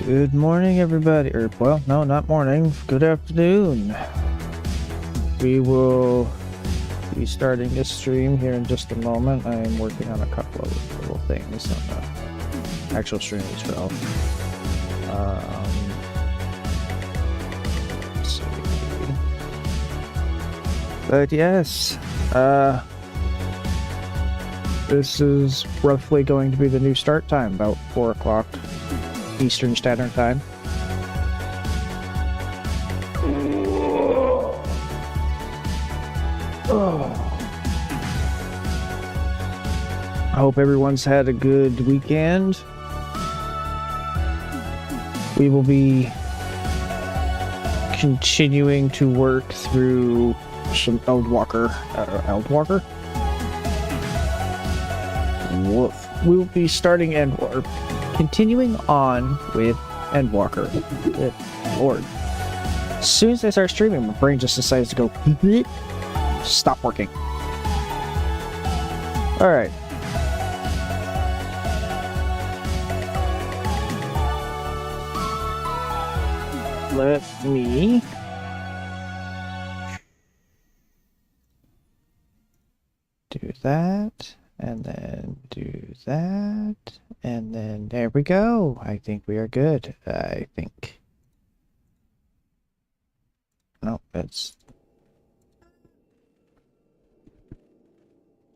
Good morning, everybody. Or, well, no, not morning. Good afternoon. We will be starting this stream here in just a moment. I am working on a couple of little things on the actual stream as well. Let's see. But yes, this is roughly going to be the new start time, about 4 o'clock Eastern Standard Time. I hope everyone's had a good weekend. We will be continuing to work through some Endwalker. Endwalker? Woof. We will be starting continuing on with Endwalker. Good Lord. As soon as I start streaming, my brain just decides to go stop working. Alright. Let me do that, and then do that, and then there we go. I think we are good. I think. No, it's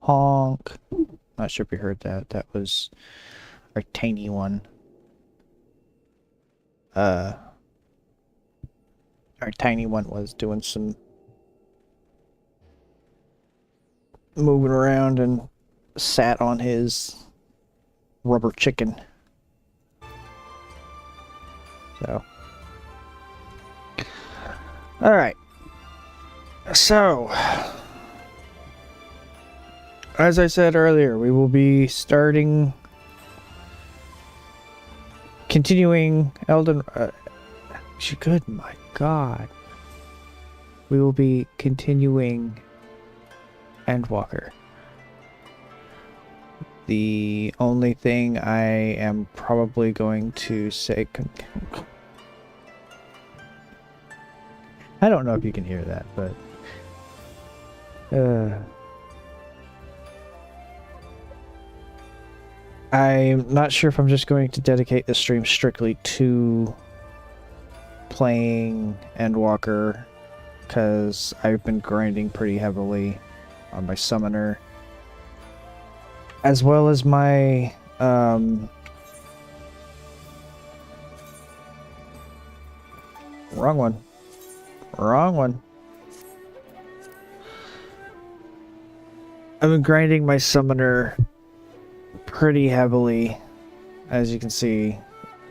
honk. Not sure if you heard that. That was our tiny one. Our tiny one was doing some moving around and sat on his rubber chicken. So. Alright. So. As I said earlier, we will be continuing Elden... good, my God. We will be continuing Endwalker. The only thing I am probably going to say... I don't know if you can hear that, but... I'm not sure if I'm just going to dedicate the stream strictly to playing Endwalker, because I've been grinding pretty heavily on my summoner, as well as my wrong one. I've been grinding my summoner pretty heavily. As you can see,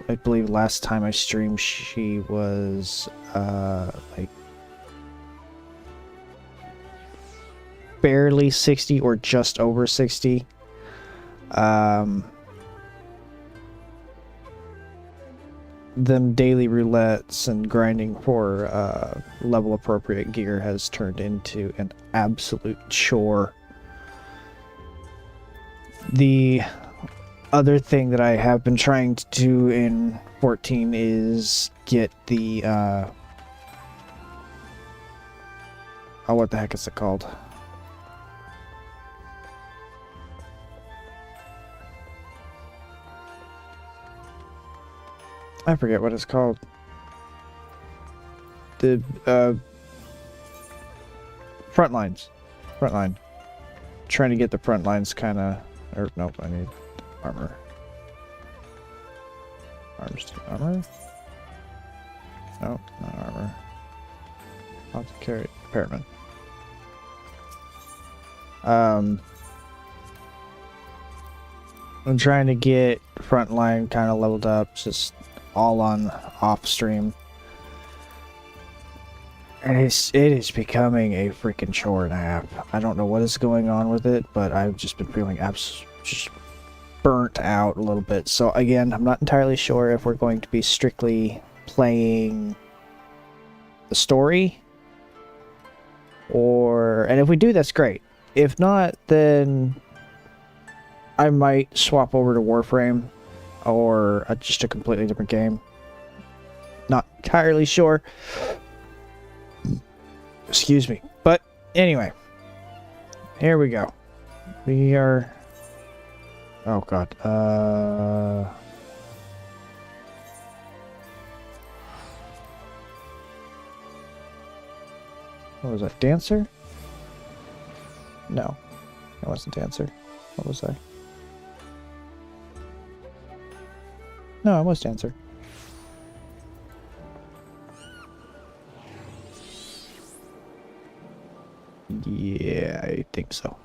I believe last time I streamed she was like barely 60 or just over 60. Them daily roulettes and grinding for level appropriate gear has turned into an absolute chore. The other thing that I have been trying to do in 14 is get the oh, what the heck is it called? I forget what it's called. The front lines. Trying to get the front lines kind of, or nope, I need armor. Armor? No, not armor. I'll have to carry it. Repairman. I'm trying to get frontline kind of leveled up, just all on off stream. And it is becoming a freaking chore and a half. I don't know what is going on with it, but I've just been feeling just burnt out a little bit. So again, I'm not entirely sure if we're going to be strictly playing the story, and if we do, that's great. If not, then I might swap over to Warframe or just a completely different game. Not entirely sure. Excuse me. But anyway, here we go. We are... Oh god. What was that? Dancer? No. I wasn't Dancer. What was I? No, I was Dancer. Yeah, I think so.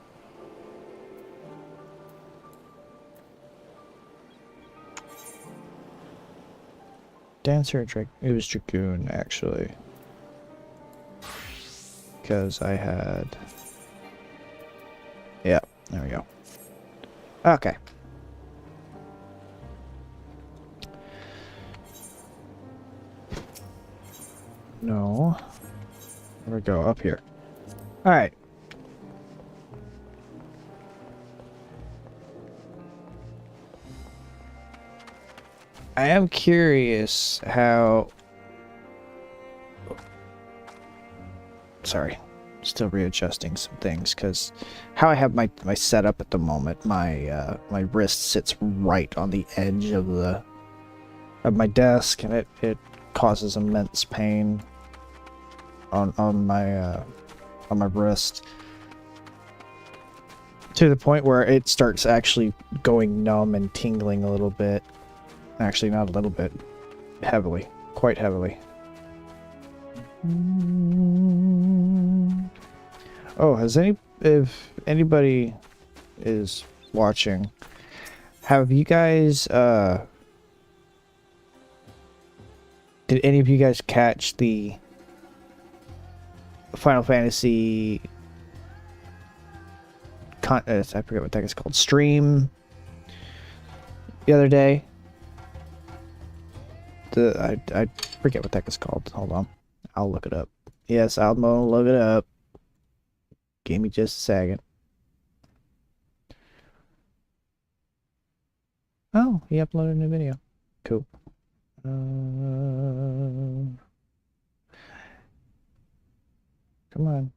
Dancer or Drake? It was Dragoon, actually. Because I had... Yeah, there we go. Okay. No. Where do we go? Up here. Alright. I am curious how... Sorry. Still readjusting some things, because how I have my setup at the moment, my wrist sits right on the edge of my desk, and it causes immense pain on my wrist, to the point where it starts actually going numb and tingling a little bit. Actually, not a little bit. Heavily. Quite heavily. Oh, if anybody is watching, have you guys, did any of you guys catch the Final Fantasy, I forget what that is called, stream the other day? I forget what that is called. Hold on. I'll look it up. Yes, I'll look it up. Give me just a second. Oh, he uploaded a new video. Cool. Come on.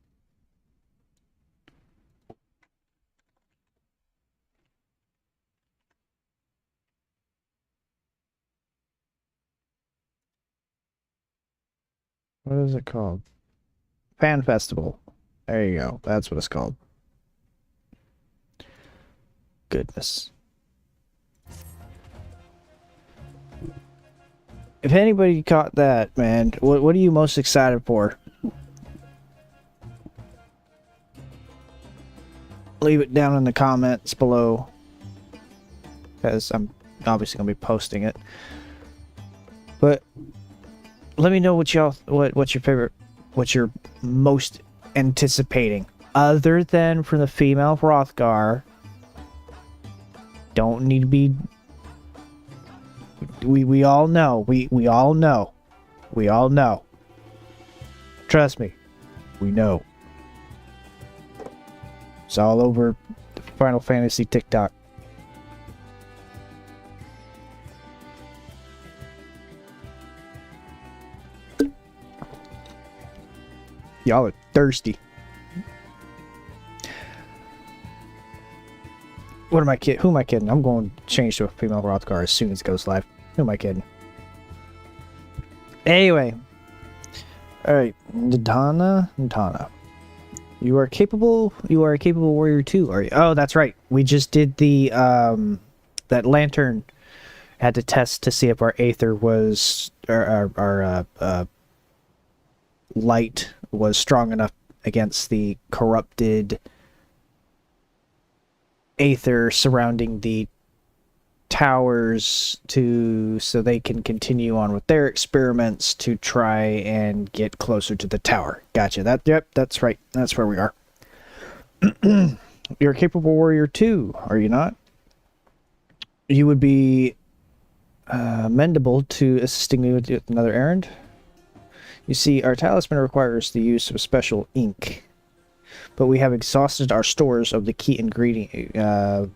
What is it called? Fan Festival. There you go. That's what it's called. Goodness. If anybody caught that, man, what are you most excited for? Leave it down in the comments below, because I'm obviously gonna be posting it. But let me know what's your favorite, what you're most anticipating, other than from the female Hrothgar. Don't need to be. We all know. We all know. We all know. Trust me. We know. It's all over the Final Fantasy TikTok. Y'all are thirsty. What am I kidding? Who am I kidding? I'm going to change to a female Hrothgar as soon as it goes live. Who am I kidding? Anyway. Alright. Nadana. You are a capable warrior too, are you? Oh, that's right. We just did the, that lantern. Had to test to see if our aether was, our light was strong enough against the corrupted aether surrounding the towers, so they can continue on with their experiments to try and get closer to the tower. Gotcha. Yep, that's right. That's where we are. You're a capable warrior too, are you not? You would be mendable to assisting me with another errand. You see, our talisman requires the use of special ink, but we have exhausted our stores of the key ingredient of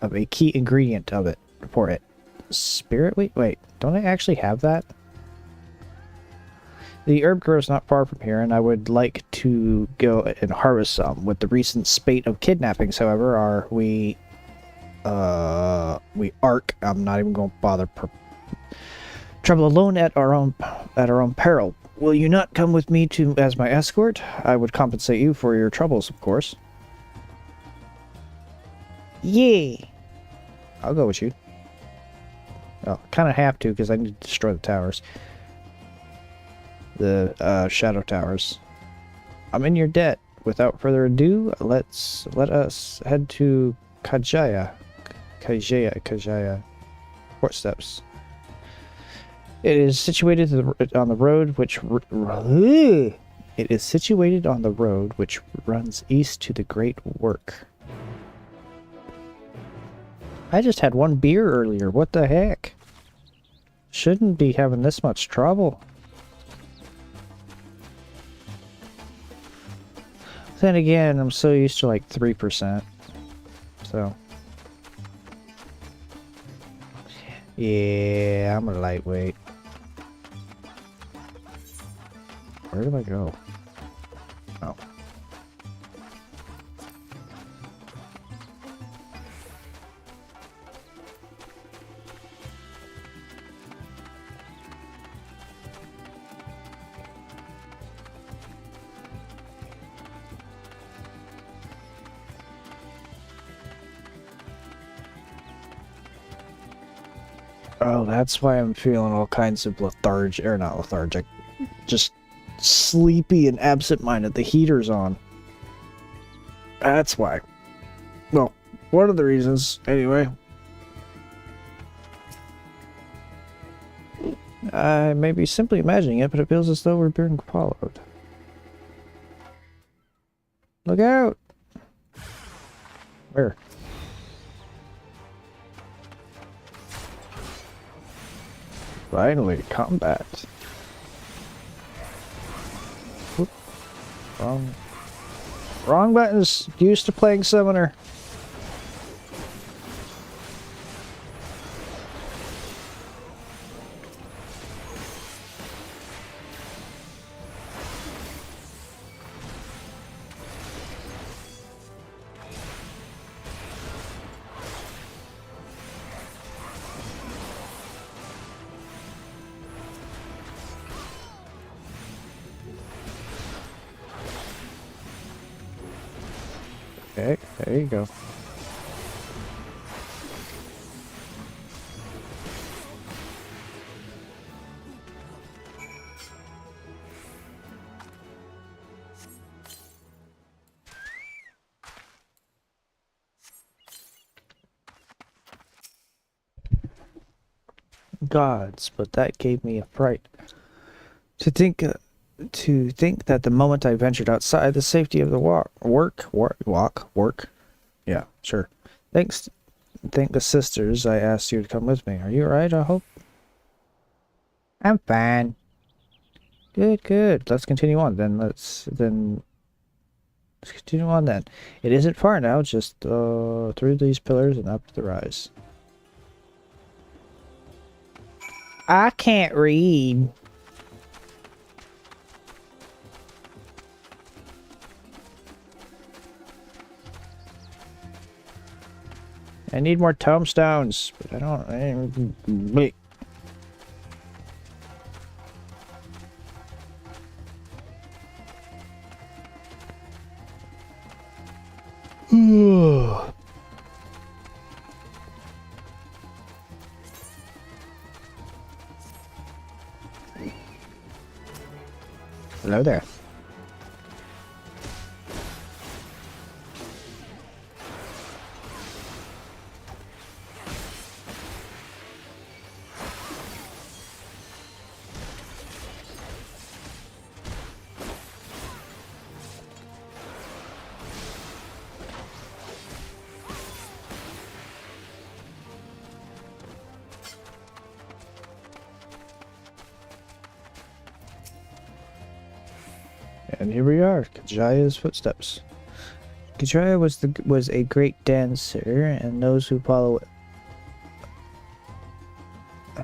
a key ingredient of it for it. Spirit? Wait, don't I actually have that? The herb grows not far from here, and I would like to go and harvest some. With the recent spate of kidnappings, however, we arc. I'm not even going to bother. Travel alone at our own peril. Will you not come with me as my escort? I would compensate you for your troubles, of course. Yeah, I'll go with you. Well, kind of have to because I need to destroy the towers. The shadow towers. I'm in your debt. Without further ado, let us head to Kajaya. Footsteps. It is situated on the road which runs east to the Great Work. I just had one beer earlier. What the heck? Shouldn't be having this much trouble. Then again, I'm so used to like 3%. So. Yeah, I'm a lightweight. Where do I go? Oh. Oh, that's why I'm feeling all kinds of lethargic, or not lethargic, just sleepy and absent-minded. The heater's on. That's why. Well, one of the reasons, anyway. I may be simply imagining it, but it feels as though we're being followed. Look out! Where? Finally, combat. Whoop. Wrong buttons. Used to playing Summoner. Okay, there you go. Gods, but that gave me a fright. To think that the moment I ventured outside the safety of the work. Yeah, sure. Thank the sisters I asked you to come with me. Are you alright, I hope? I'm fine. Good. Let's continue on then. Let's continue on then. It isn't far now, just through these pillars and up the rise. I can't read. I need more tombstones, but I don't. Wait. Hello there. And here we are, Kajaya's footsteps. Kajaya was a great dancer, and those who follow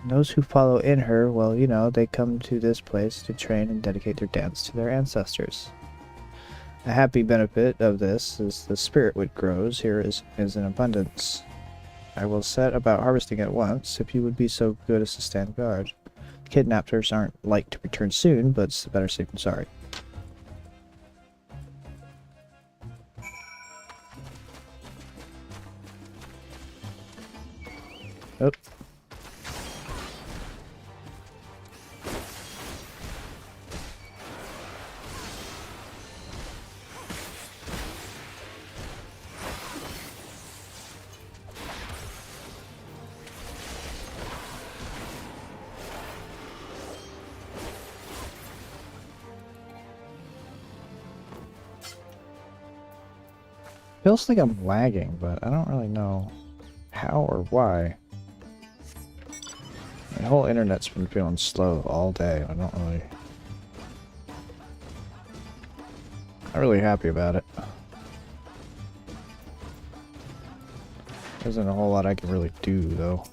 those who follow in her, well, you know, they come to this place to train and dedicate their dance to their ancestors. A happy benefit of this is the spirit wood grows here is in abundance. I will set about harvesting at once, if you would be so good as to stand guard. Kidnappers aren't like to return soon, but it's better safe than sorry. Oh. Feels like I'm lagging, but I don't really know how or why. My whole internet's been feeling slow all day. Not really happy about it. There isn't a whole lot I can really do, though.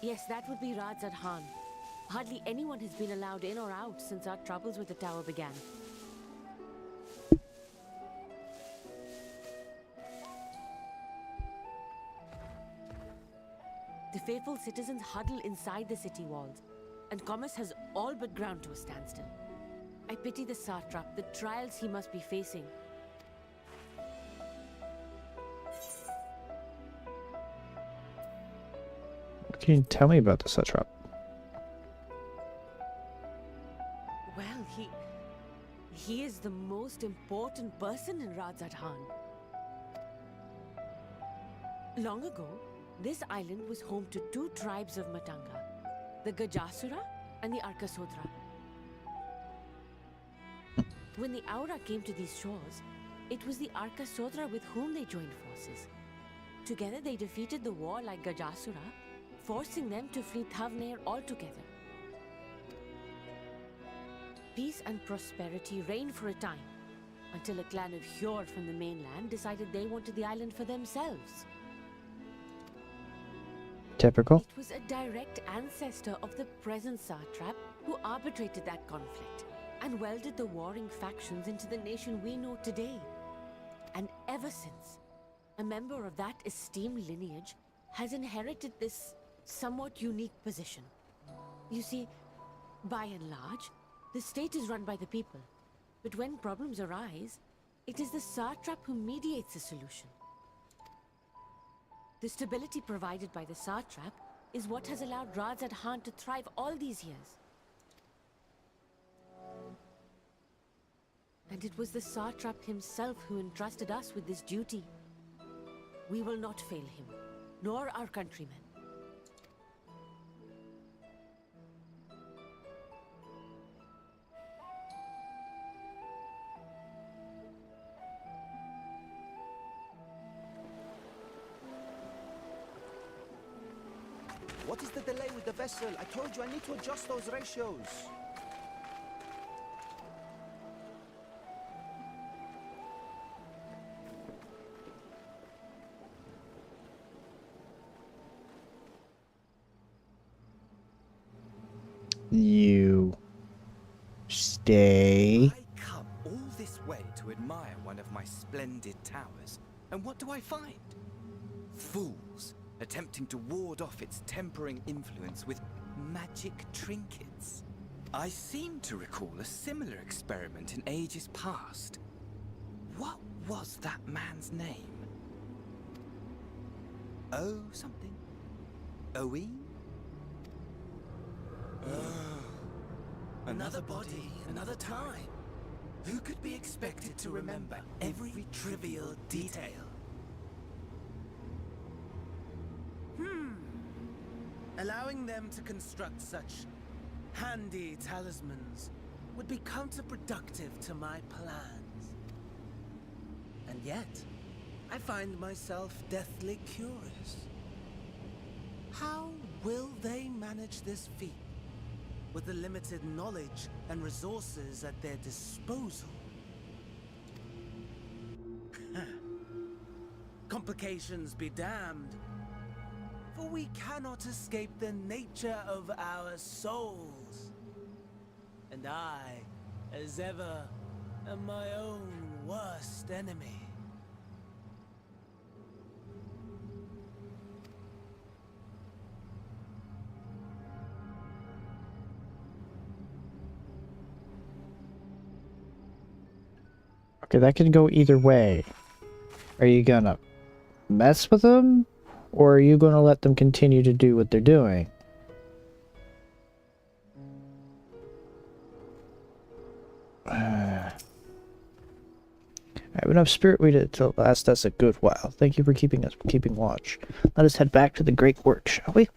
Yes, that would be Radzad Han. Hardly anyone has been allowed in or out since our troubles with the tower began. The faithful citizens huddle inside the city walls, and commerce has all but ground to a standstill. I pity the satrap, the trials he must be facing. Can you tell me about the satrap? Well, he is the most important person in Radzad Han. Long ago, this island was home to two tribes of Matanga, the Gajasura and the Arkasodra. When the Aura came to these shores, it was the Arkasodra with whom they joined forces. Together they defeated the warlike Gajasura, forcing them to flee Thavnair altogether. Peace and prosperity reigned for a time, until a clan of Hjord from the mainland decided they wanted the island for themselves. Typical. It was a direct ancestor of the present satrap who arbitrated that conflict and welded the warring factions into the nation we know today. And ever since, a member of that esteemed lineage has inherited this somewhat unique position. You see, by and large, the state is run by the people. But when problems arise, it is the satrap who mediates the solution. The stability provided by the satrap is what has allowed Radzad Han to thrive all these years. And it was the satrap himself who entrusted us with this duty. We will not fail him, nor our countrymen. What is the delay with the vessel? I told you I need to adjust those ratios. You stay. I come all this way to admire one of my splendid towers, and what do I find? Fools attempting to ward off its tempering influence with magic trinkets. I seem to recall a similar experiment in ages past. What was that man's name? Oh something? Owen? Another body, another time. Who could be expected to remember every trivial detail? Allowing them to construct such handy talismans would be counterproductive to my plans. And yet, I find myself deathly curious. How will they manage this feat with the limited knowledge and resources at their disposal? Complications be damned, for we cannot escape the nature of our souls. And I, as ever, am my own worst enemy. Okay, that could go either way. Are you gonna mess with them? Or are you gonna let them continue to do what they're doing? I have enough spirit weed to last us a good while. Thank you for keeping watch. Let us head back to the great work, shall we?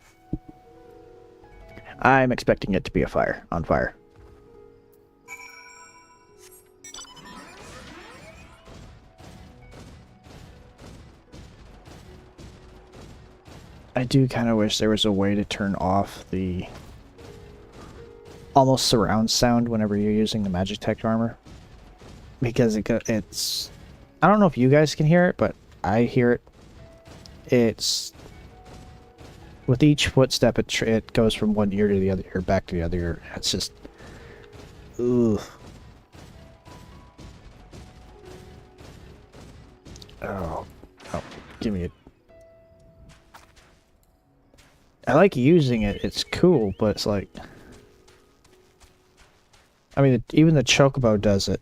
I'm expecting it to be on fire. I do kind of wish there was a way to turn off the almost surround sound whenever you're using the Magitech armor. Because it's... I don't know if you guys can hear it, but I hear it. It's... With each footstep, it goes from one ear to the other ear, back to the other ear. It's just... Ugh. Oh, give me it. I like using it, it's cool, but it's like... I mean, even the Chocobo does it.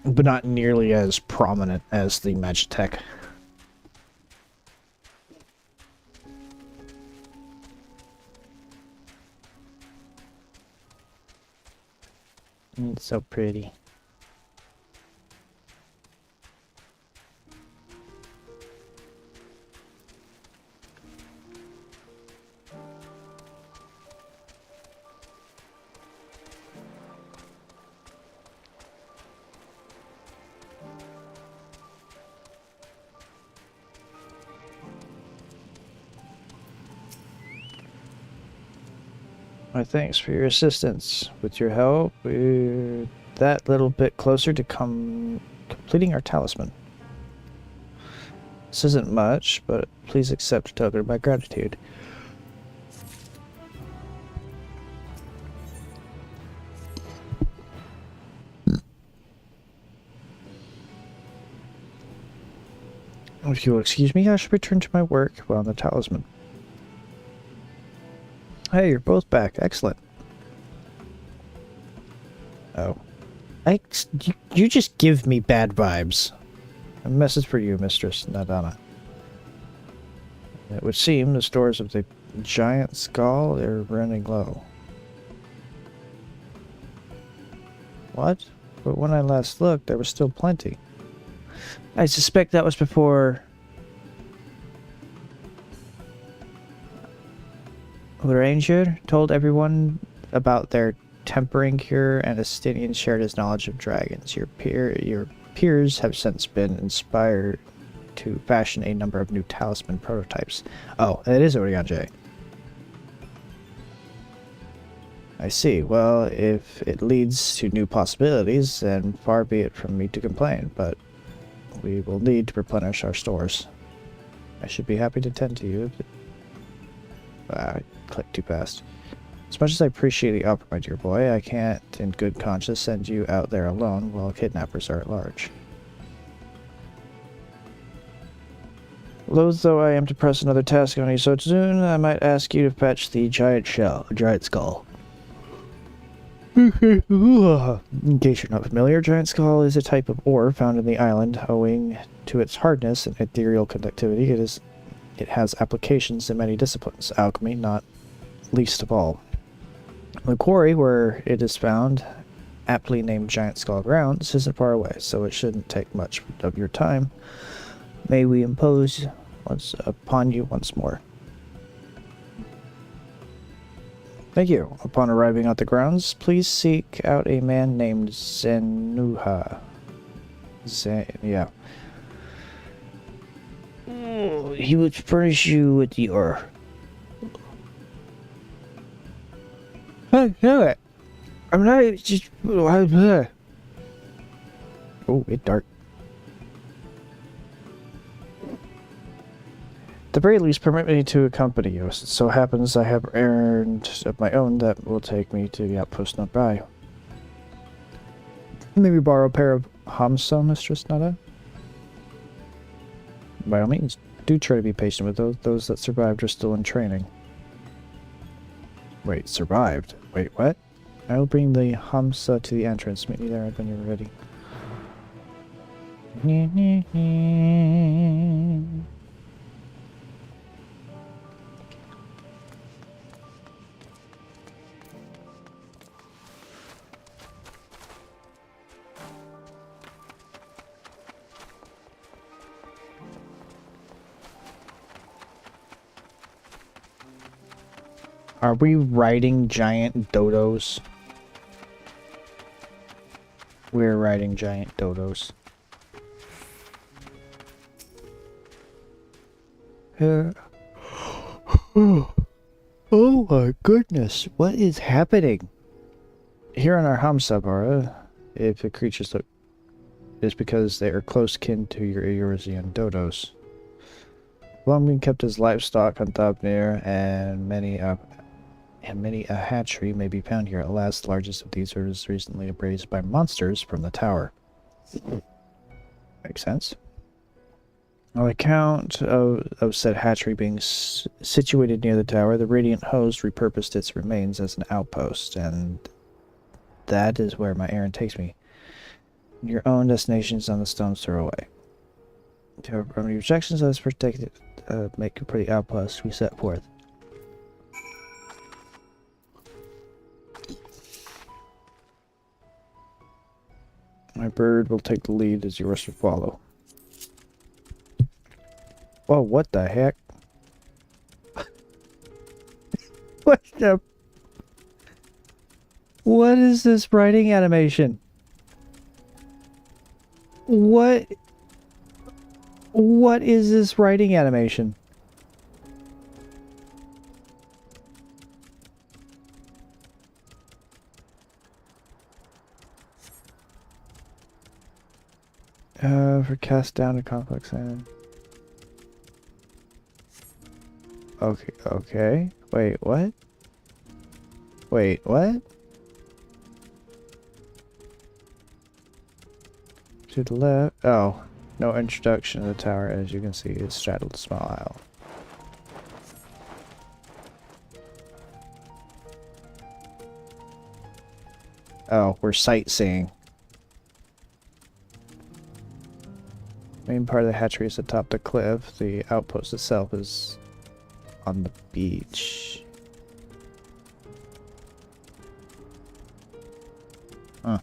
But not nearly as prominent as the Magitech. It's so pretty. My thanks for your assistance. With your help, we're that little bit closer to completing our talisman. This isn't much, but please accept a token of my gratitude. If you will excuse me, I should return to my work while on the talisman. Hey, you're both back. Excellent. Oh. You just give me bad vibes. A message for you, Mistress Nadana. It would seem the stores of the giant skull are running low. What? But when I last looked, there was still plenty. I suspect that was before... The ranger told everyone about their tempering cure, and Estinian shared his knowledge of dragons. Your peers have since been inspired to fashion a number of new talisman prototypes. Oh, it is Orion J. I see. Well, if it leads to new possibilities, then far be it from me to complain, but we will need to replenish our stores. I should be happy to tend to you. I clicked too fast. As much as I appreciate the offer, my dear boy, I can't, in good conscience, send you out there alone while kidnappers are at large. Loath though I am to press another task on you so soon, I might ask you to fetch the giant skull. In case you're not familiar, giant skull is a type of ore found in the island. Owing to its hardness and ethereal conductivity, it has applications in many disciplines, alchemy not least of all. The quarry where it is found, aptly named Giant Skull Grounds, isn't far away, so it shouldn't take much of your time. May we impose upon you once more. Thank you. Upon arriving at the grounds, please seek out a man named Zenuha. Yeah. Oh, he would furnish you with your... Hey, it. I'm not just... Oh, it's dark. At the very least, permit me to accompany you. It so happens I have errand of my own that will take me to the outpost nearby. Maybe borrow a pair of Hamsa, Mistress Nada? By all means, do try to be patient with those that survived are still in training. Wait, survived? Wait, what? I will bring the Hamsa to the entrance. Meet me there when you're ready. Are we riding giant dodos? We're riding giant dodos. Oh my goodness, what is happening? Here on our Hamsabara, if the creatures look, it's because they are close kin to your Eurasian dodos. Long been kept as livestock on Thabnir, and many a hatchery may be found here. Alas, the largest of these was recently abrased by monsters from the tower. Makes sense. On account of said hatchery being situated near the tower, the Radiant Host repurposed its remains as an outpost, and that is where my errand takes me. Your own destination is on the stone's throw away. To remedy rejections of this protected, make a pretty outpost, we set forth. My bird will take the lead as yours will follow. Whoa, what the heck? What the... What is this writing animation? What is this writing animation? For cast down a complex and... Okay. Wait, what? Wait, what? To the left. Oh, no introduction to the tower. As you can see, it's straddled a small aisle. Oh, we're sightseeing. Main part of the hatchery is atop the cliff. The outpost itself is on the beach. Huh.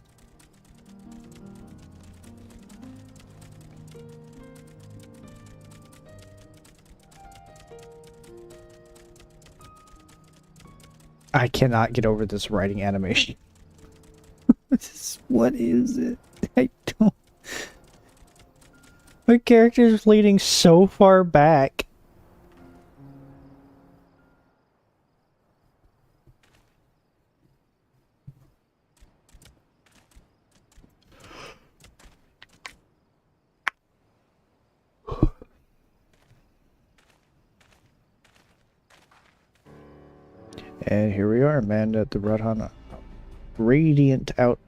I cannot get over this writing animation. What is it? I don't... My character's leaning so far back. And here we are, manned at the Radhana. Radiant out...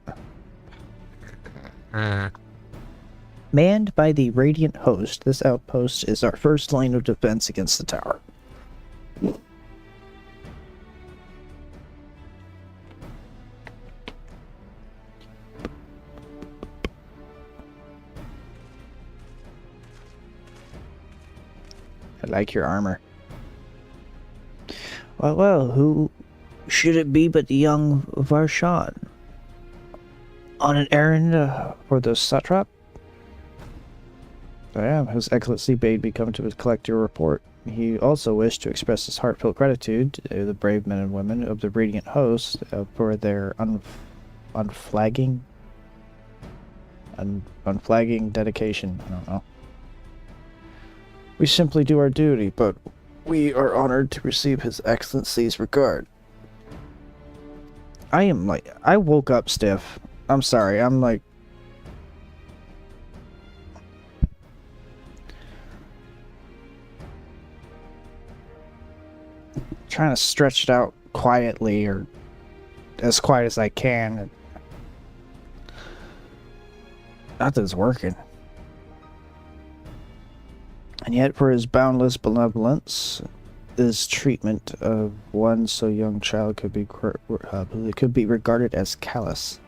Manned by the Radiant Host, this outpost is our first line of defense against the tower. I like your armor. Well, who should it be but the young Varshan? On an errand for the satrap? I am. His Excellency bade me come to collect your report. He also wished to express his heartfelt gratitude to the brave men and women of the Radiant Host for their unflagging dedication. I don't know. We simply do our duty, but we are honored to receive His Excellency's regard. I woke up stiff. I'm sorry, I'm like... trying to stretch it out quietly, or as quiet as I can. Not that it's working. And yet, for his boundless benevolence, his treatment of one so young child could be regarded as callous.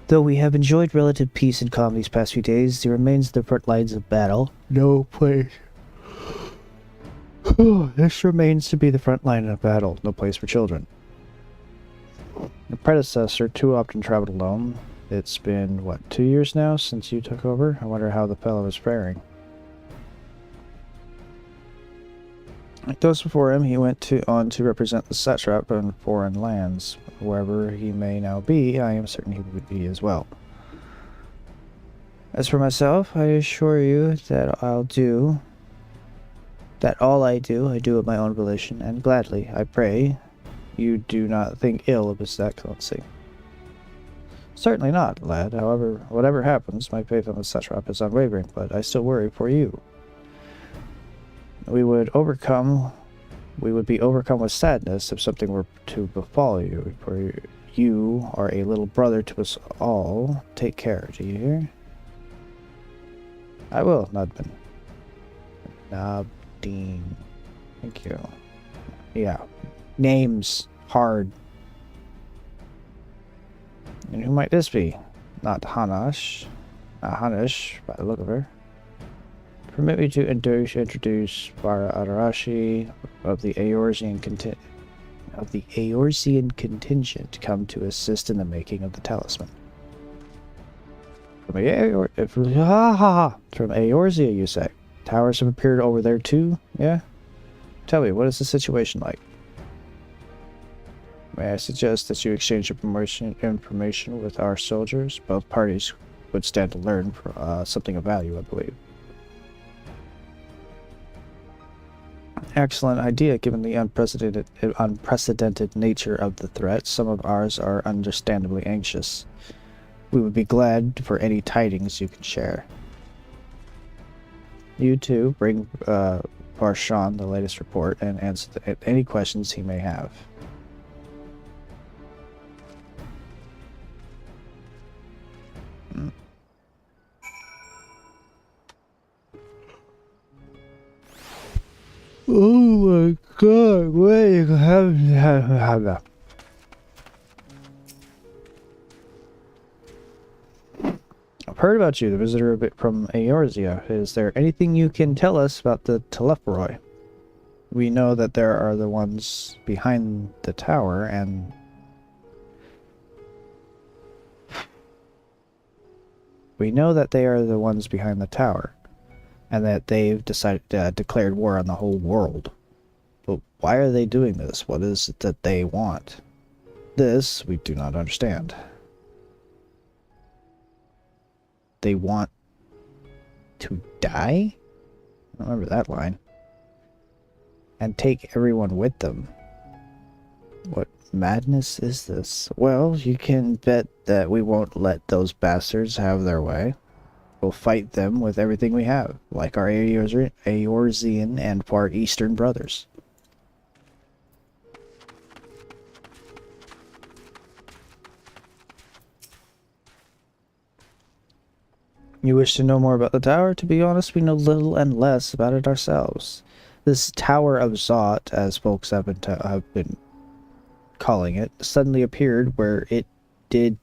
Though we have enjoyed relative peace and calm these past few days, there remains the front lines of battle. No place. This remains to be the front line of battle. No place for children. Your predecessor too often traveled alone. It's been, what, 2 years now since you took over? I wonder how the fellow is faring. Like those before him, he went on to represent the satrap in foreign lands. Wherever he may now be, I am certain he would be as well. As for myself, I assure you that all I do of my own volition, and gladly, I pray you do not think ill of His Excellency. Certainly not, lad. However, whatever happens, my faith in the satrap is unwavering, but I still worry for you. We would be overcome with sadness if something were to befall you, for you are a little brother to us all. Take care, do you hear? I will, Nudman. Nabdeen. Thank you. Yeah. Names. Hard. And who might this be? Not Hanash. Not Hanish, by the look of her. Permit me to introduce Bara Adarashi of the Eorzean contingent come to assist in the making of the talisman. From Eorzea, you say? Towers have appeared over there too, yeah? Tell me, what is the situation like? May I suggest that you exchange information with our soldiers? Both parties would stand to learn something of value, I believe. Excellent idea, given the unprecedented nature of the threat. Some of ours are understandably anxious. We would be glad for any tidings you can share. You too, bring Barshan the latest report and answer any questions he may have. Oh my god, wait, have that. I've heard about you, the visitor from Eorzea. Is there anything you can tell us about the Telepharoi? We know that there are the ones behind the tower, and... we know that they are the ones behind the tower, and that they've declared war on the whole world. But why are they doing this? What is it that they want? This we do not understand. They want to die? I don't remember that line. And take everyone with them. What madness is this? Well, you can bet that we won't let those bastards have their way. We'll fight them with everything we have, like our Eorzean and Far Eastern brothers. You wish to know more about the tower? To be honest, we know little and less about it ourselves. This Tower of Zot, as folks have been calling it, suddenly appeared where it did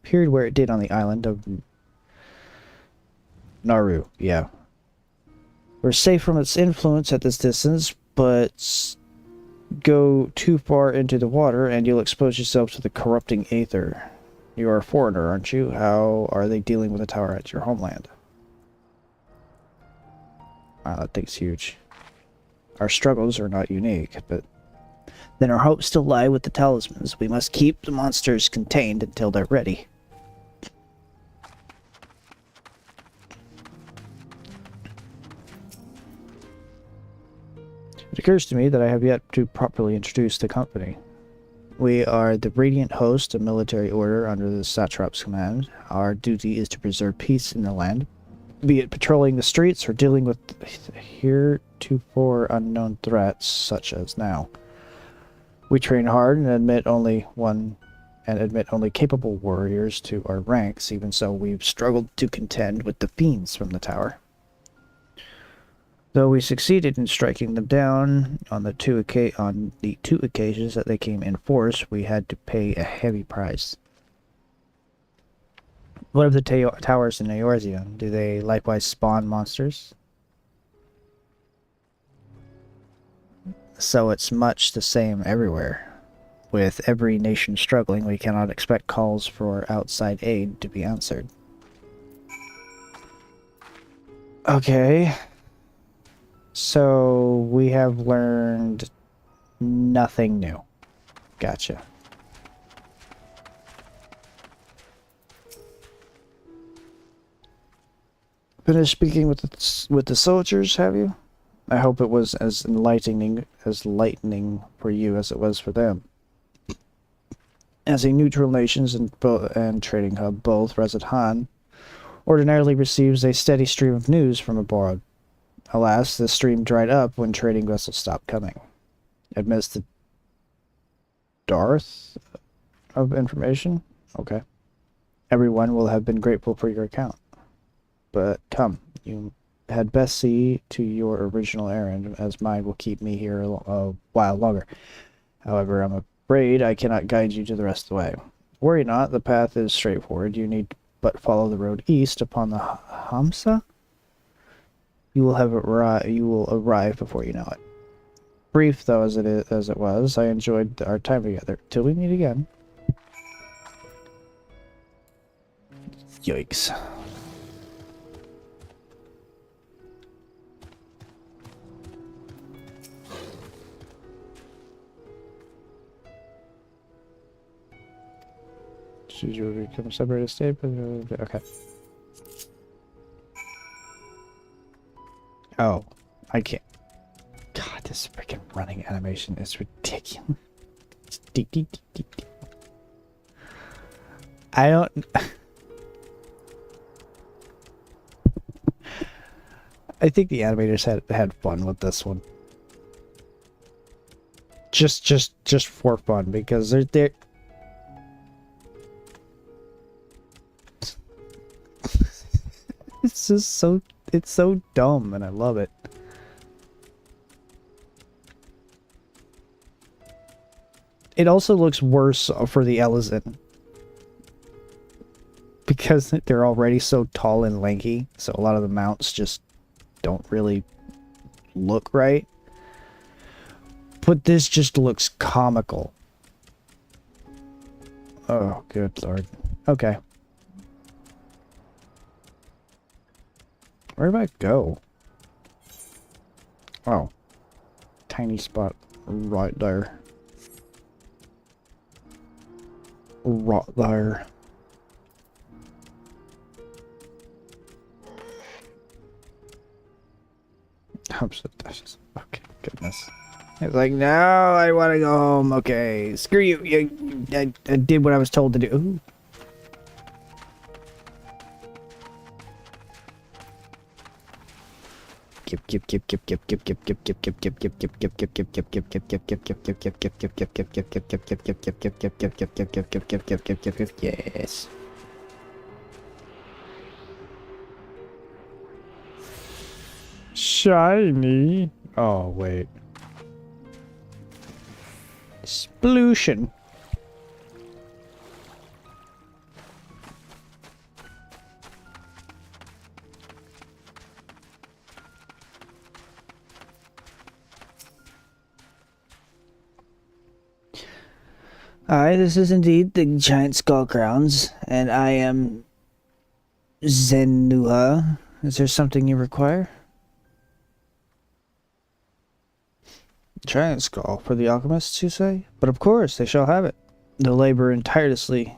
on the island of Nauru. Yeah. We're safe from its influence at this distance, but go too far into the water and you'll expose yourself to the corrupting aether. You are a foreigner, aren't you? How are they dealing with the tower at your homeland? Wow, that thing's huge. Our struggles are not unique, but then our hopes still lie with the talismans. We must keep the monsters contained until they're ready. It occurs to me that I have yet to properly introduce the company. We are the Radiant Host, a military order under the Satrap's command. Our duty is to preserve peace in the land, be it patrolling the streets or dealing with heretofore unknown threats such as now. We train hard and admit only capable warriors to our ranks. Even so, we've struggled to contend with the fiends from the tower. Though we succeeded in striking them down on the two occasions that they came in force, we had to pay a heavy price. What of the towers in Eorzea? Do they likewise spawn monsters? So it's much the same everywhere. With every nation struggling, we cannot expect calls for outside aid to be answered. Okay. So we have learned nothing new. Gotcha. Finished speaking with the soldiers, have you? I hope it was as enlightening for you as it was for them. As a neutral nations and trading hub, both Rezidhan ordinarily receives a steady stream of news from abroad. Alas, this stream dried up when trading vessels stopped coming. Amidst the dearth of information? Okay. Everyone will have been grateful for your account. But come, you had best see to your original errand, as mine will keep me here a while longer. However, I'm afraid I cannot guide you to the rest of the way. Worry not, the path is straightforward. You need but follow the road east upon the Hamsa. You will arrive before you know it. Brief though as it was, I enjoyed our time together. Till we meet again. Yikes. Choose you will become a separated state, but okay. Oh, I can't. God, this freaking running animation is ridiculous. I don't. I think the animators had fun with this one. Just for fun, because they're it's just so dumb, and I love it. It also looks worse for the Elysian, because they're already so tall and lanky, so a lot of the mounts just don't really look right. But this just looks comical. Oh, good lord. Okay. Where do I go? Oh. Tiny spot right there. Right there. Okay, goodness. It's like, no, I want to go home. Okay, screw you. I did what I was told to do. Ooh. Yes. Shiny. Oh, wait. Splootion. Aye, this is indeed the Giant Skull Grounds, and I am Zenuha. Is there something you require? Giant skull for the alchemists, you say? But of course, they shall have it. They'll labor tirelessly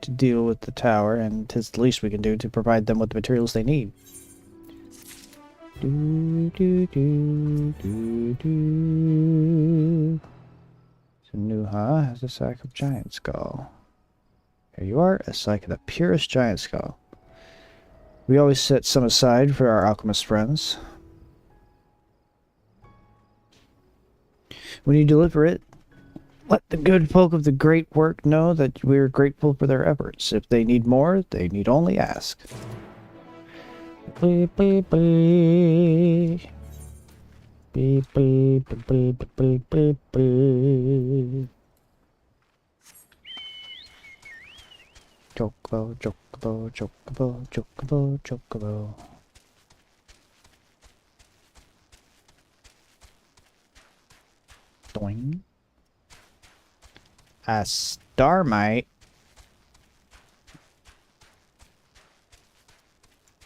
to deal with the tower, and 'tis the least we can do to provide them with the materials they need. Do, do, do, do, do. So Nuha has a sack of giant skull. Here you are, a sack of the purest giant skull. We always set some aside for our alchemist friends. When you deliver it, let the good folk of the great work know that we're grateful for their efforts. If they need more, they need only ask. Beep, beep, beep. Beep, beep, beep, beep, beep, beep, beep. Chocobo, chocobo, chocobo, chocobo, chocobo. Doing. A starmite.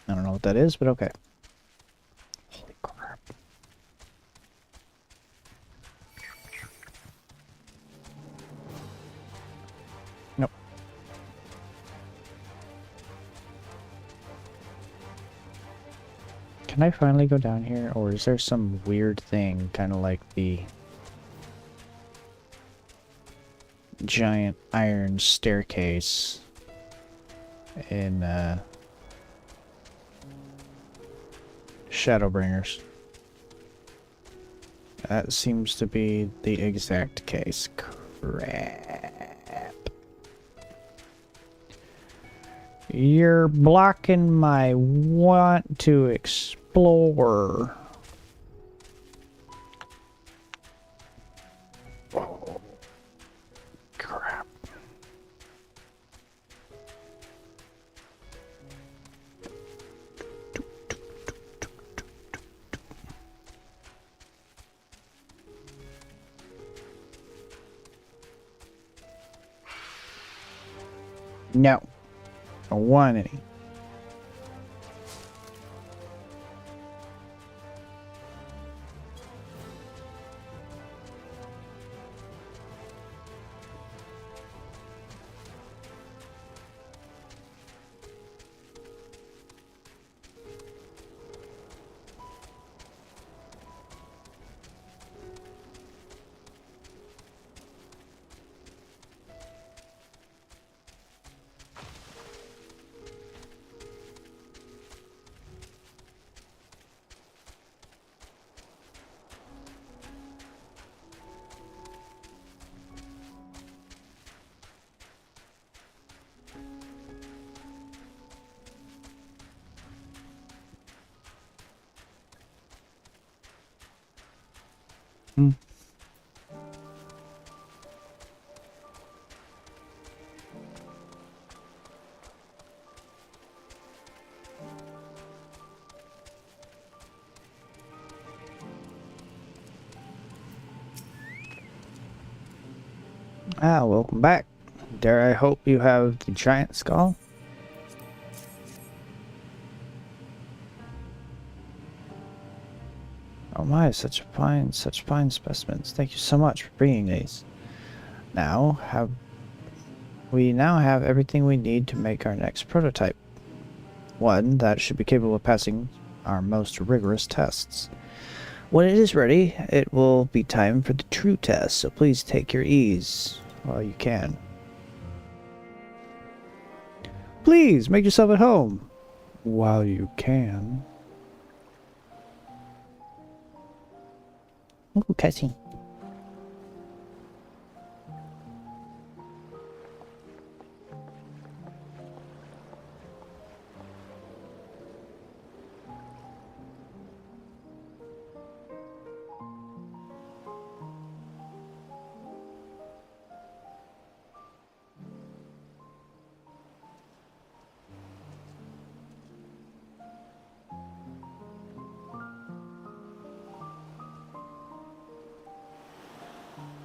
I don't know what that is, but okay. Holy crap. Nope. Can I finally go down here, or is there some weird thing, kind of like the giant iron staircase in Shadowbringers? That seems to be the exact case. Crap. You're blocking my want to explore. Oh, crap. No. I don't want any. Hmm. Ah, welcome back. Dare I hope you have the giant skull? Oh my, such fine specimens. Thank you so much for bringing these. We now have everything we need to make our next prototype. One that should be capable of passing our most rigorous tests. When it is ready, it will be time for the true test, so please take your ease while you can. Please, make yourself at home while you can. Ooh, cutscene.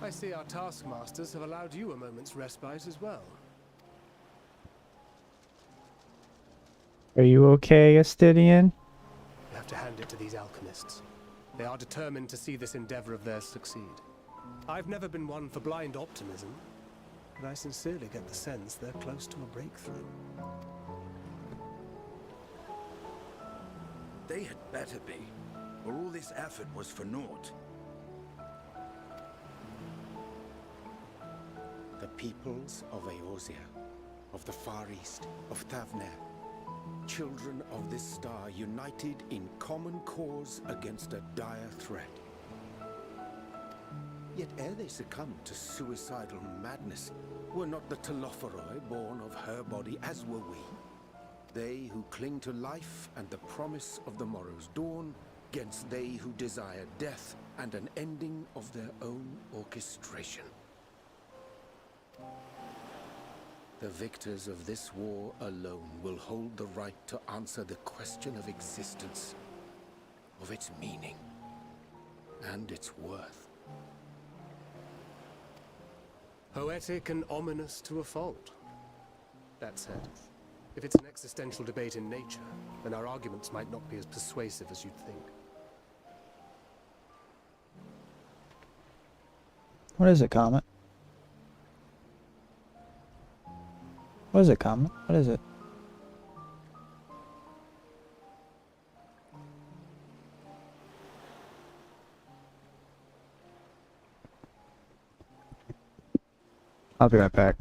I see our taskmasters have allowed you a moment's respite as well. Are you okay, Astidian? You have to hand it to these alchemists. They are determined to see this endeavor of theirs succeed. I've never been one for blind optimism, but I sincerely get the sense they're close to a breakthrough. They had better be, or all this effort was for naught. The peoples of Eorzea, of the Far East, of Thavner, children of this star united in common cause against a dire threat. Yet ere they succumbed to suicidal madness, were not the Telophoroi born of her body as were we? They who cling to life and the promise of the morrow's dawn, against they who desire death and an ending of their own orchestration. The victors of this war alone will hold the right to answer the question of existence, of its meaning, and its worth. Poetic and ominous to a fault. That said, if it's an existential debate in nature, then our arguments might not be as persuasive as you'd think. What is it, Comet? What is it, Comet? What is it? I'll be right back.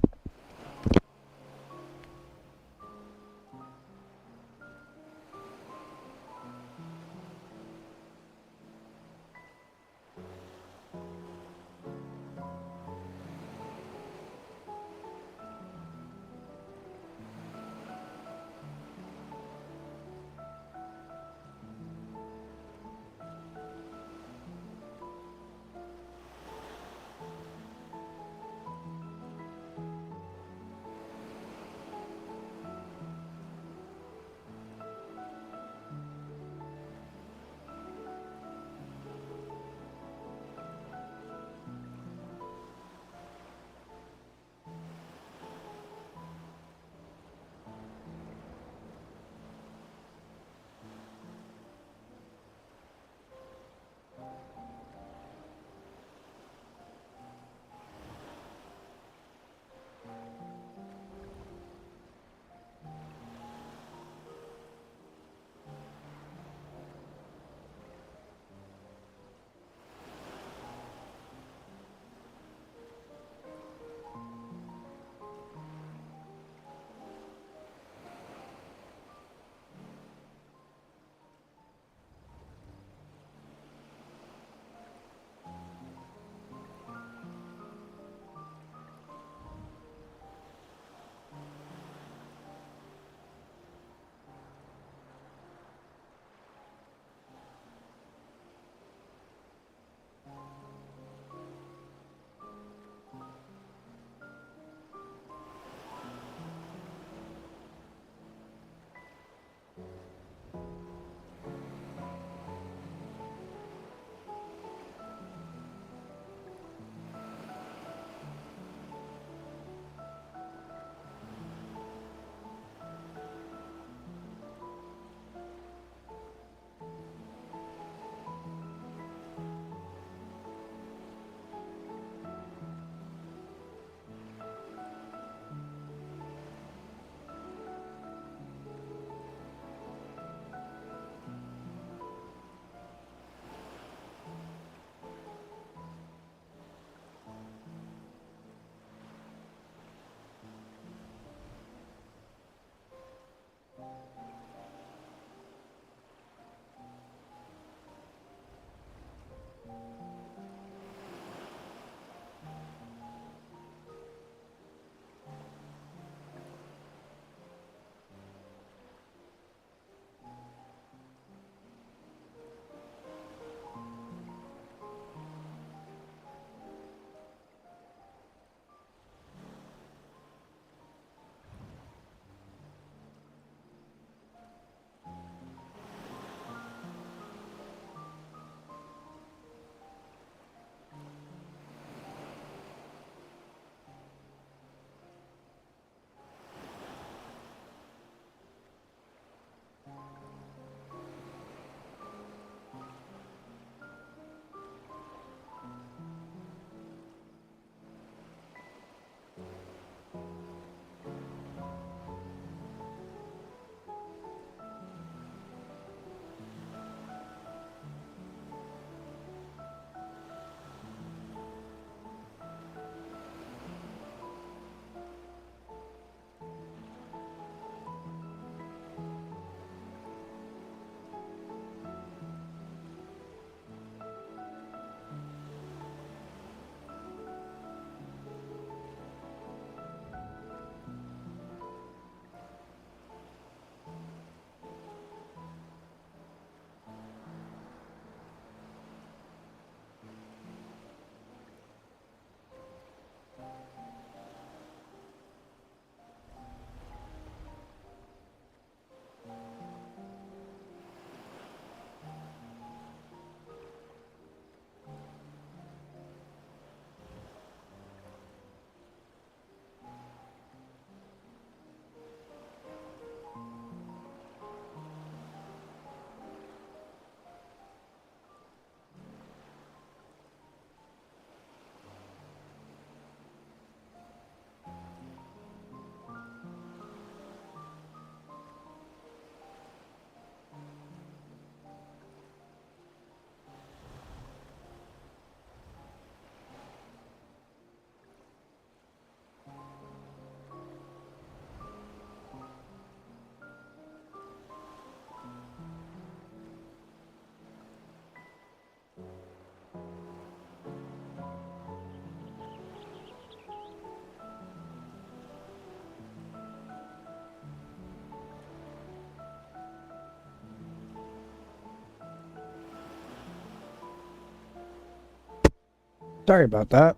Sorry about that.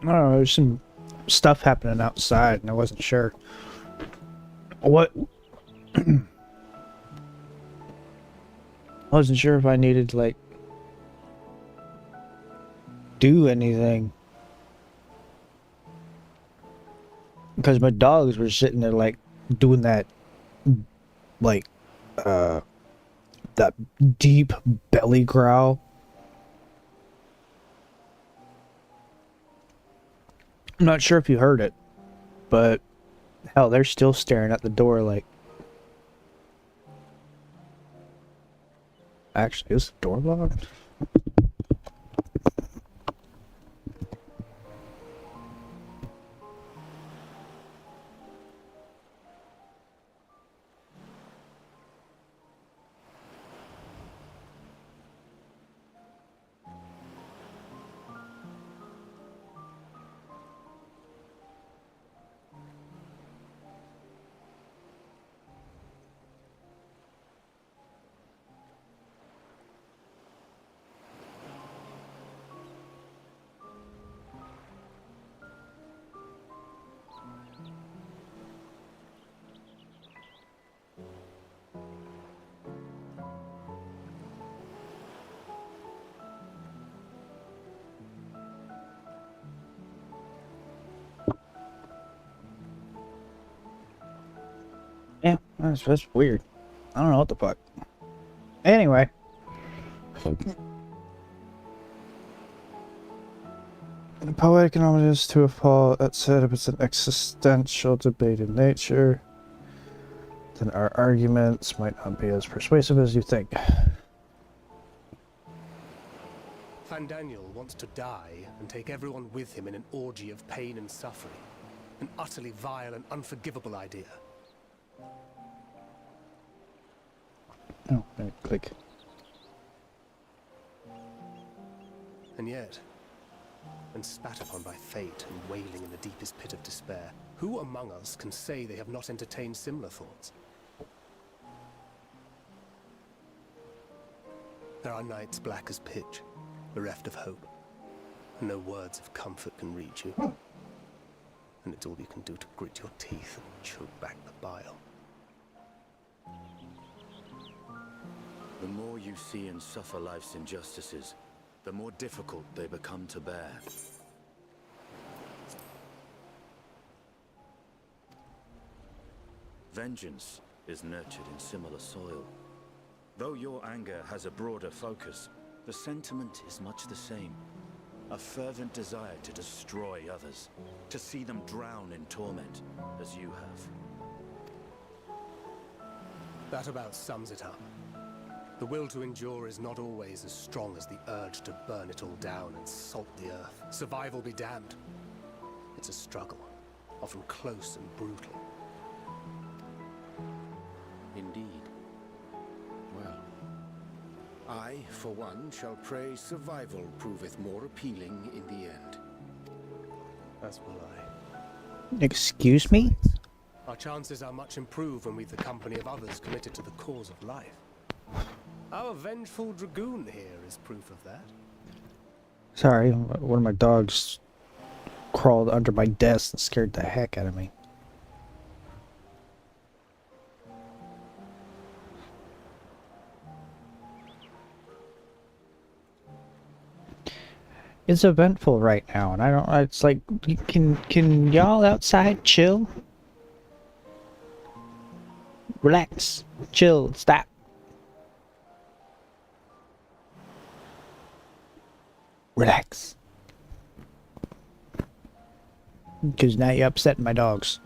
I don't know, there's some stuff happening outside and I wasn't sure. What? I wasn't sure if I needed to, like, do anything. Because my dogs were sitting there, like, doing that, like, that deep belly growl. I'm not sure if you heard it, but hell, they're still staring at the door like... Actually, is the door locked? Yeah, that's weird. I don't know what the fuck. Anyway. The poetic anomalous to a fall, that said, if it's an existential debate in nature, then our arguments might not be as persuasive as you think. Fandaniel wants to die and take everyone with him in an orgy of pain and suffering. An utterly vile and unforgivable idea. Oh, click. And yet, when spat upon by fate and wailing in the deepest pit of despair, who among us can say they have not entertained similar thoughts? There are nights black as pitch, bereft of hope, and no words of comfort can reach you. And it's all you can do to grit your teeth and choke back the bile. The more you see and suffer life's injustices, the more difficult they become to bear. Vengeance is nurtured in similar soil. Though your anger has a broader focus, the sentiment is much the same. A fervent desire to destroy others, to see them drown in torment, as you have. That about sums it up. The will to endure is not always as strong as the urge to burn it all down and salt the earth. Survival be damned. It's a struggle, often close and brutal. Indeed. Well, I, for one, shall pray survival proveth more appealing in the end. As will I. Excuse me? Our chances are much improved when we've the company of others committed to the cause of life. Our vengeful dragoon here is proof of that. Sorry, one of my dogs crawled under my desk and scared the heck out of me. It's eventful right now, and I don't. It's like, can y'all outside chill? Relax, chill, stop. Relax. Because now you're upsetting my dogs.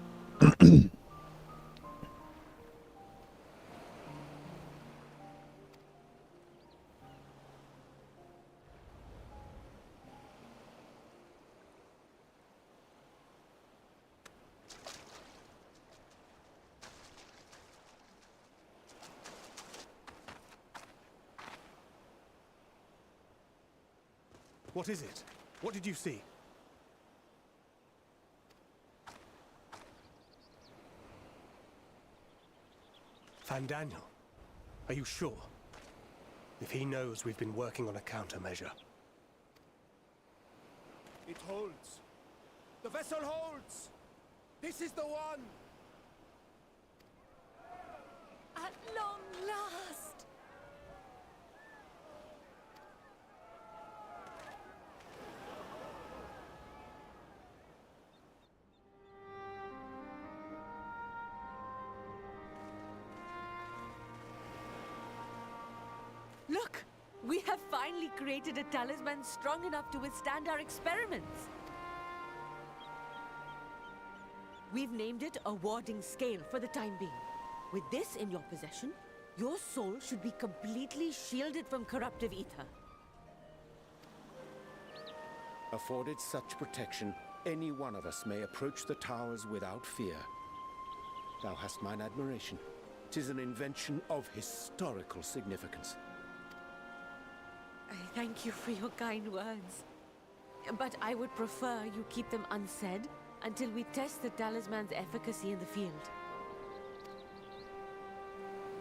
What is it? What did you see? Fandaniel, are you sure? If he knows we've been working on a countermeasure. It holds. The vessel holds. This is the one. At long last! Look! We have finally created a talisman strong enough to withstand our experiments. We've named it a warding scale for the time being. With this in your possession, your soul should be completely shielded from corruptive ether. Afforded such protection, any one of us may approach the towers without fear. Thou hast mine admiration. 'Tis an invention of historical significance. I thank you for your kind words. But I would prefer you keep them unsaid until we test the talisman's efficacy in the field.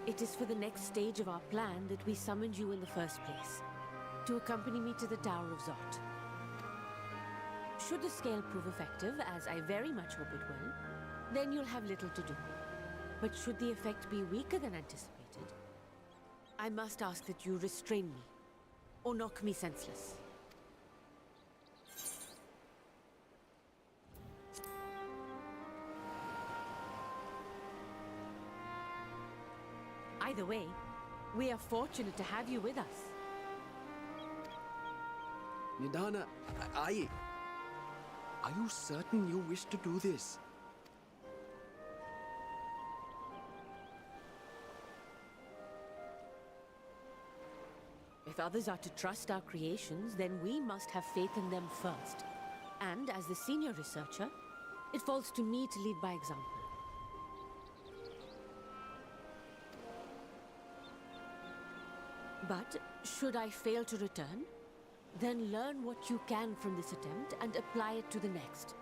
It is for the next stage of our plan that we summoned you in the first place, to accompany me to the Tower of Zot. Should the scale prove effective, as I very much hope it will, then you'll have little to do. But should the effect be weaker than anticipated, I must ask that you restrain me, or knock me senseless. Either way, we are fortunate to have you with us. Nidana, are you certain you wish to do this? If others are to trust our creations, then we must have faith in them first. And as the senior researcher, it falls to me to lead by example. But should I fail to return, then learn what you can from this attempt and apply it to the next.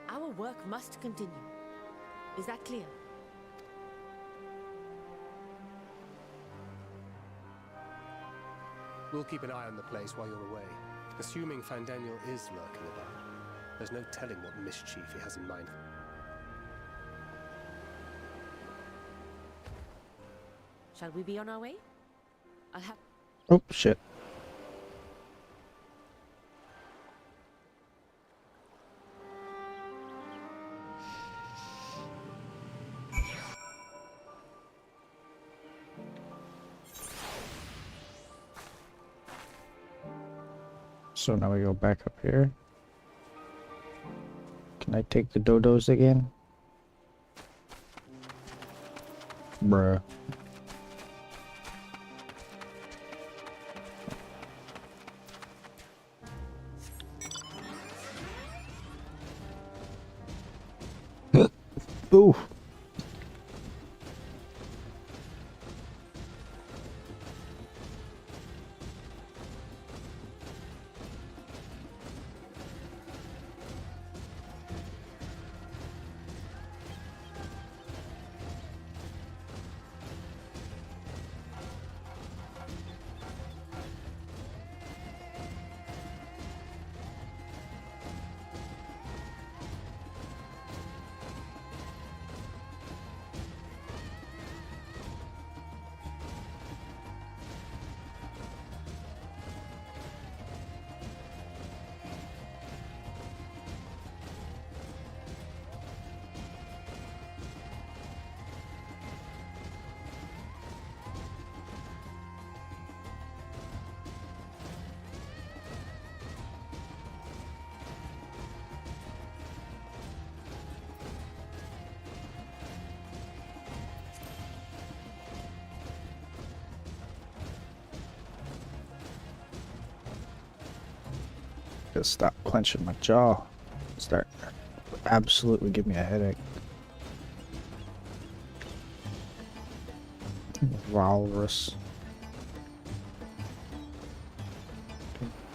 Our work must continue. Is that clear? We'll keep an eye on the place while you're away. Assuming Fandaniel is lurking about, there's no telling what mischief he has in mind. Shall we be on our way? I'll have... Oh, shit. So now we go back up here. Can I take the dodos again? Bruh. Ooh. Gotta stop clenching my jaw. Start absolutely give me a headache. Walrus.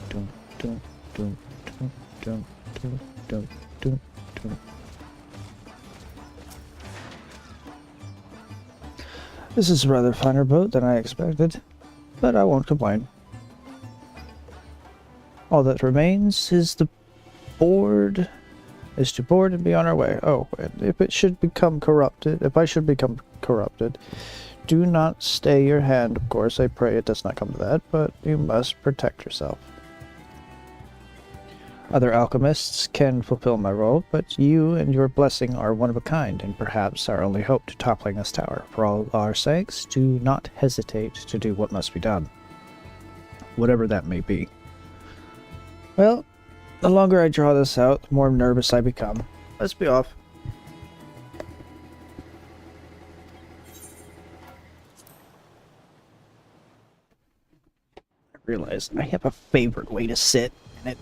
Dun, dun, dun, dun, dun, dun, dun, dun, dun. This is a rather finer boat than I expected, but I won't complain. All that remains is the board is to board and be on our way. Oh, and if it should become corrupted, if I should become corrupted, do not stay your hand. Of course, I pray it does not come to that, but you must protect yourself. Other alchemists can fulfill my role, but you and your blessing are one of a kind, and perhaps our only hope to toppling this tower. For all our sakes, do not hesitate to do what must be done, whatever that may be. Well, the longer I draw this out, the more nervous I become. Let's be off. I realize I have a favorite way to sit, and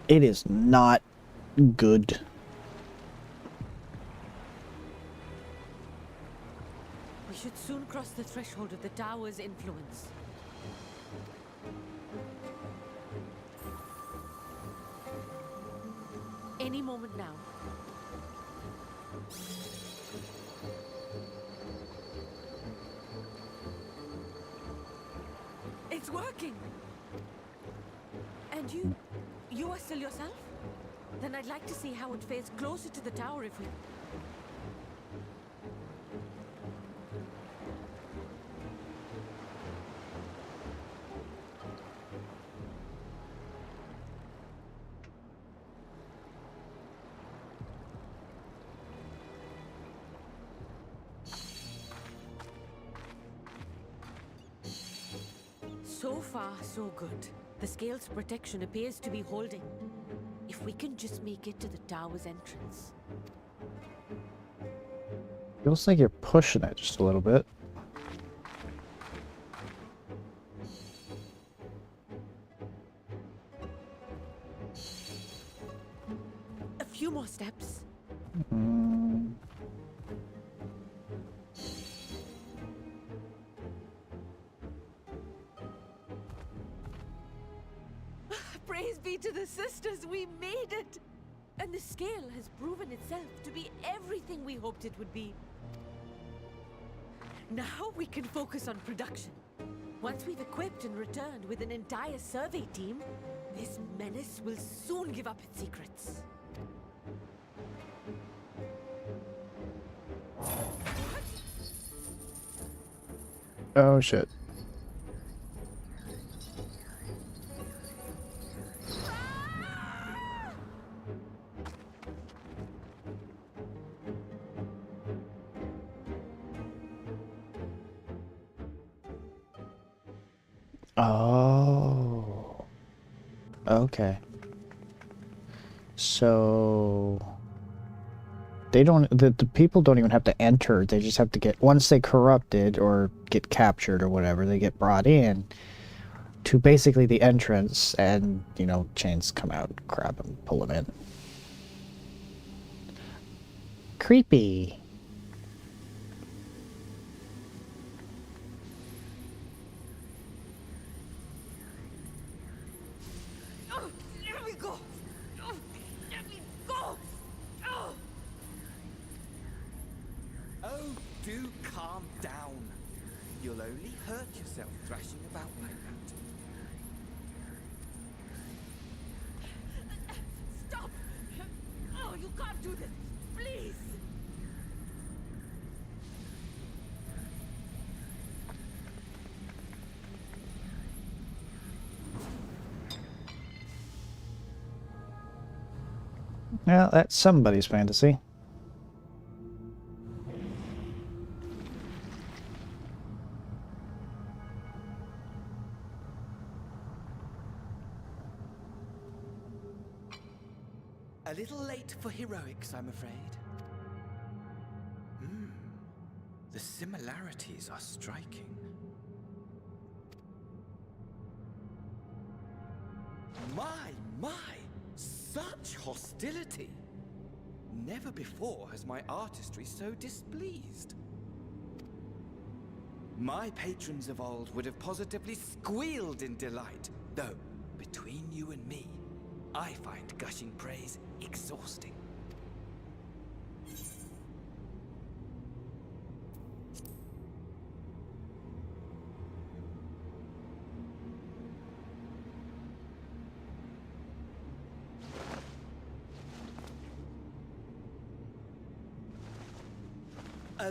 it is not good. We should soon cross the threshold of the tower's influence. Any moment now. It's working! And you are still yourself? Then I'd like to see how it fares closer to the tower if we... So far, so good. The scale's protection appears to be holding. If we can just make it to the tower's entrance. Feels like you're pushing it just a little bit. A few more steps. Praise be to the sisters, we made it! And the scale has proven itself to be everything we hoped it would be. Now we can focus on production. Once we've equipped and returned with an entire survey team, this menace will soon give up its secrets. Oh shit. Oh. Okay. So they don't, the people don't even have to enter, they just have to get, once they corrupted or get captured or whatever, they get brought in to basically the entrance, and, you know, chains come out, grab them, pull them in. Creepy. Oh, let me go! Oh, let me go! Oh. Oh, do calm down. You'll only hurt yourself thrashing about like that. Stop! Oh, you can't do this! Please! Well, that's somebody's fantasy. A little late for heroics, I'm afraid. The similarities are striking. My! Such hostility! Never before has my artistry so displeased. My patrons of old would have positively squealed in delight, though, between you and me, I find gushing praise exhausting.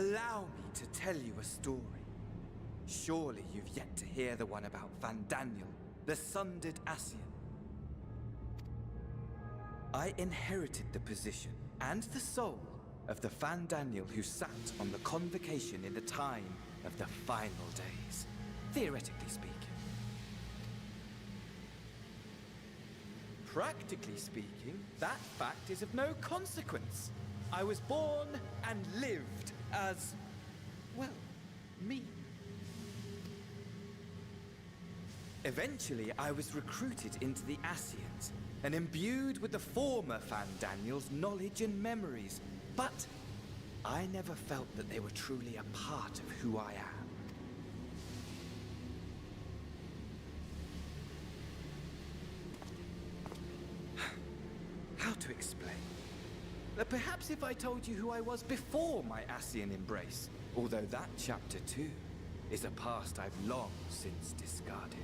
Allow me to tell you a story. Surely you've yet to hear the one about Van Daniel, the sundered Ascian. I inherited the position and the soul of the Van Daniel who sat on the convocation in the time of the final days, theoretically speaking. Practically speaking, that fact is of no consequence. I was born and lived as, well, me. Eventually, I was recruited into the Ascians and imbued with the former Van Daniel's knowledge and memories, but I never felt that they were truly a part of who I am. How to explain? Perhaps if I told you who I was before my Ascian embrace, although that chapter too is a past I've long since discarded.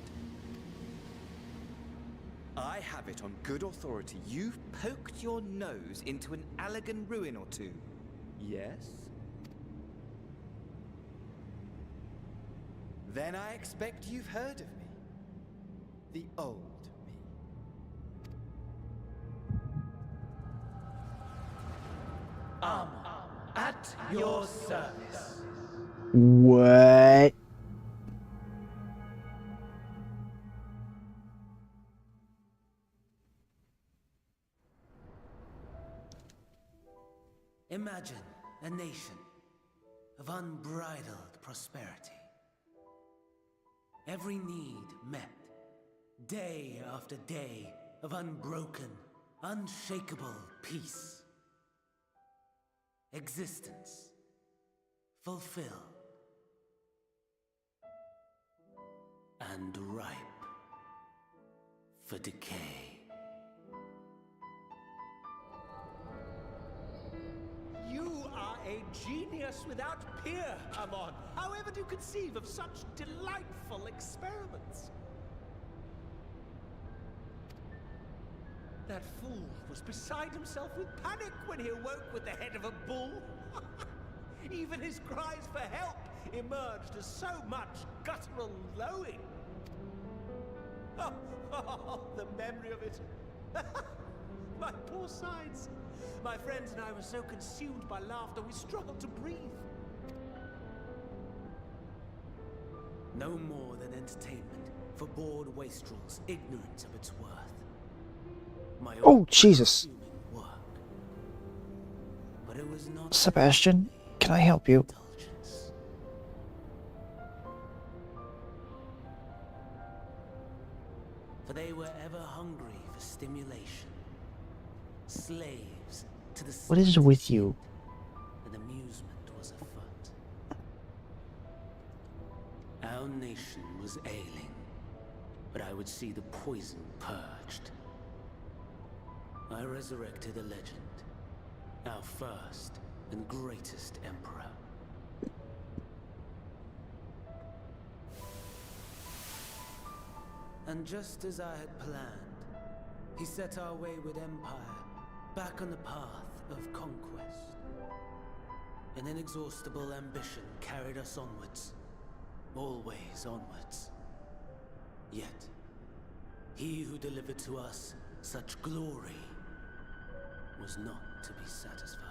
I have it on good authority you've poked your nose into an Allegan ruin or two. Yes? Then I expect you've heard of me. The old me. At your service. What? Imagine a nation of unbridled prosperity. Every need met, day after day of unbroken, unshakable peace. Existence fulfilled and ripe for decay. You are a genius without peer, Amon. However do you conceive of such delightful experiments? That fool was beside himself with panic when he awoke with the head of a bull. Even his cries for help emerged as so much guttural lowing. Oh, the memory of it. My poor sides. My friends and I were so consumed by laughter we struggled to breathe. No more than entertainment for bored wastrels ignorant of its worth. My Oh, Jesus. work. But it was not Sebastian, can I help you? indulgence. For they were ever hungry for stimulation, slaves to the What is with you? and amusement was afoot. Our nation was ailing, but I would see the poison purged. I resurrected a legend, our first and greatest emperor. And just as I had planned, he set our wayward empire back on the path of conquest. An inexhaustible ambition carried us onwards, always onwards. Yet, he who delivered to us such glory was not to be satisfied.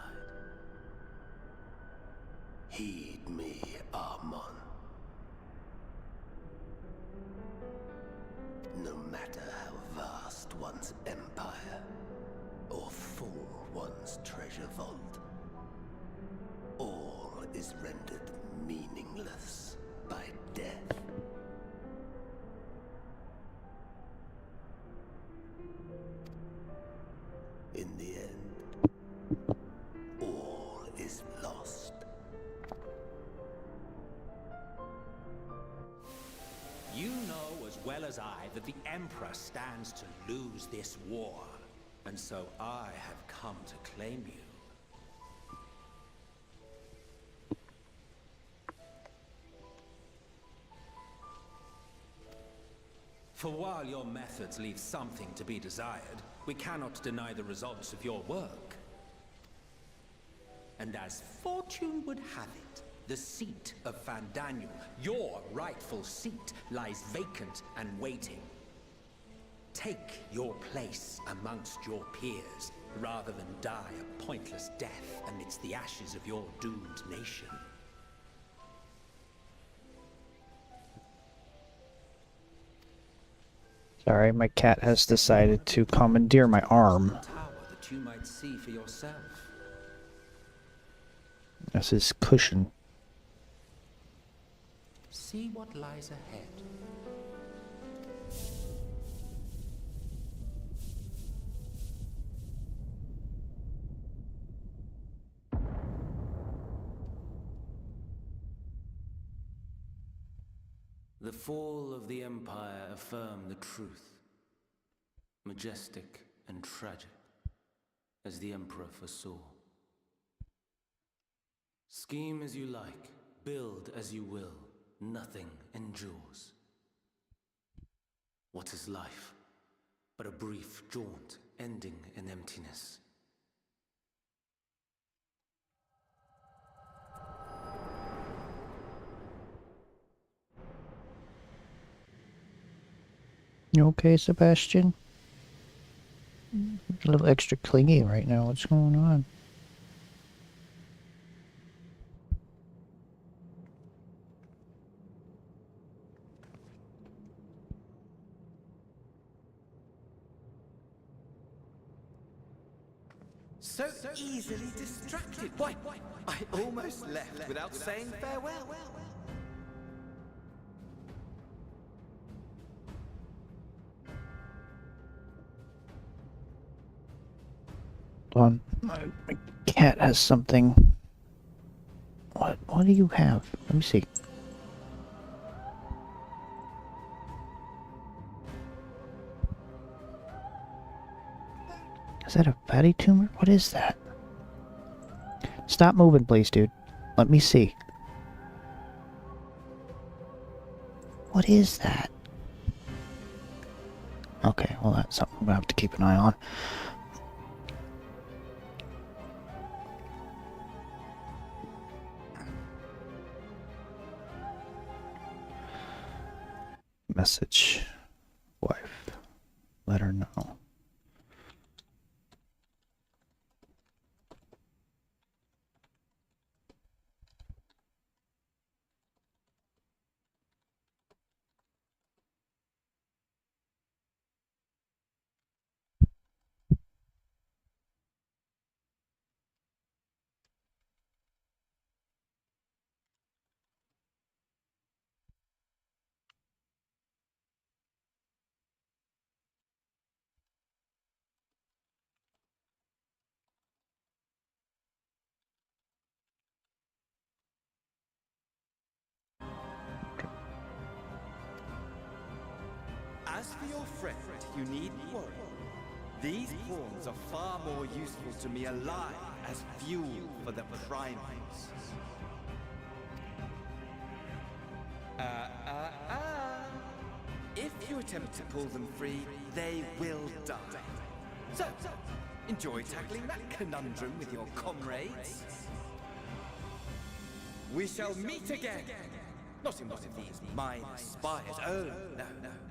Heed me, Amon. No matter how vast one's empire, or full one's treasure vault, all is rendered meaningless by death. In the end, all is lost. You know as well as I that the Emperor stands to lose this war. And so I have come to claim you. For while your methods leave something to be desired, we cannot deny the results of your work. And as fortune would have it, the seat of Fandaniel, your rightful seat, lies vacant and waiting. Take your place amongst your peers, rather than die a pointless death amidst the ashes of your doomed nation. Sorry, my cat has decided to commandeer my arm. Tower that you might see for yourself. That's his cushion. See what lies ahead. The fall of the Empire affirmed the truth. Majestic and tragic, as the Emperor foresaw. Scheme as you like, build as you will, nothing endures. What is life but a brief jaunt ending in emptiness? You okay, Sebastian? A little extra clingy right now. What's going on? So easily distracted. Why, I almost left without saying farewell. Hold on. My cat has something. What do you have? Let me see. Is that a fatty tumor? What is that? Stop moving, please, dude. Let me see. What is that? Okay, well that's something I'm gonna have to keep an eye on. Message. Wife. Let her know. As for your friend, you needn't worry. These pawns are far more useful to me alive as fuel for the primals. If you attempt to pull them free, they will die. So, enjoy tackling that conundrum with your comrades. We shall meet again! Not in one of these minor spires, oh no,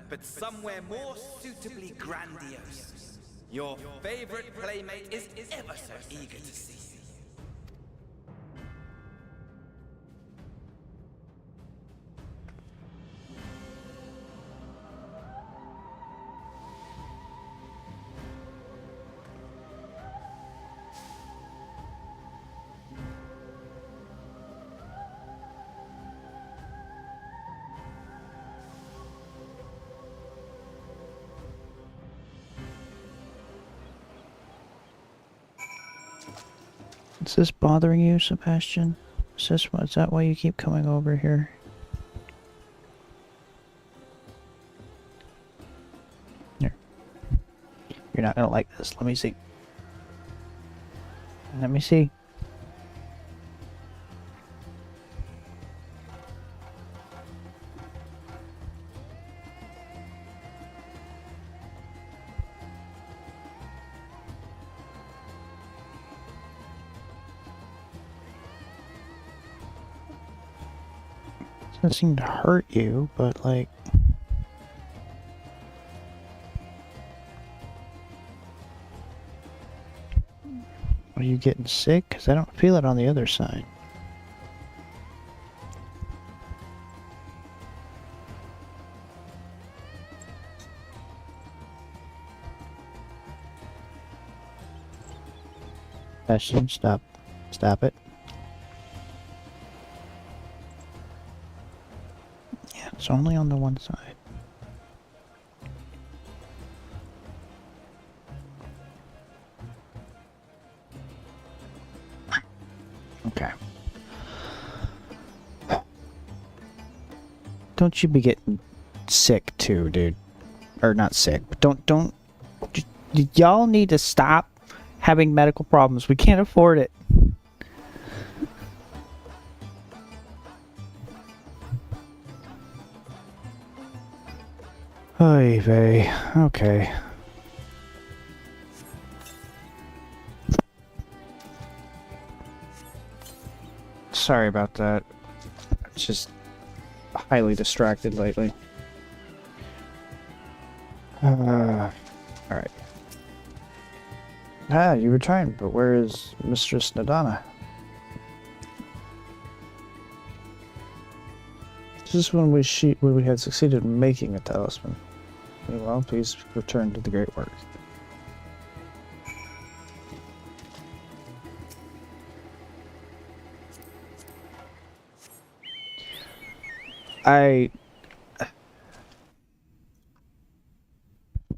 but somewhere more suitably grandiose. Your favorite playmate is ever so eager to see you. Is this bothering you, Sebastian? Is that why you keep coming over here? Here. You're not gonna like this. Let me see. Let me see. doesn't seem to hurt you, but like... Are you getting sick? Because I don't feel it on the other side. Bastion, stop. Stop it. Yeah, it's only on the one side. Okay. Don't you be getting sick too, dude. Or not sick, but don't... Y'all need to stop having medical problems. We can't afford it. Oy vey. Okay. Sorry about that. It's just highly distracted lately. Alright. Ah, you were trying, but where is Mistress Nadana? This is when we had succeeded in making a talisman. Well, please return to the great work.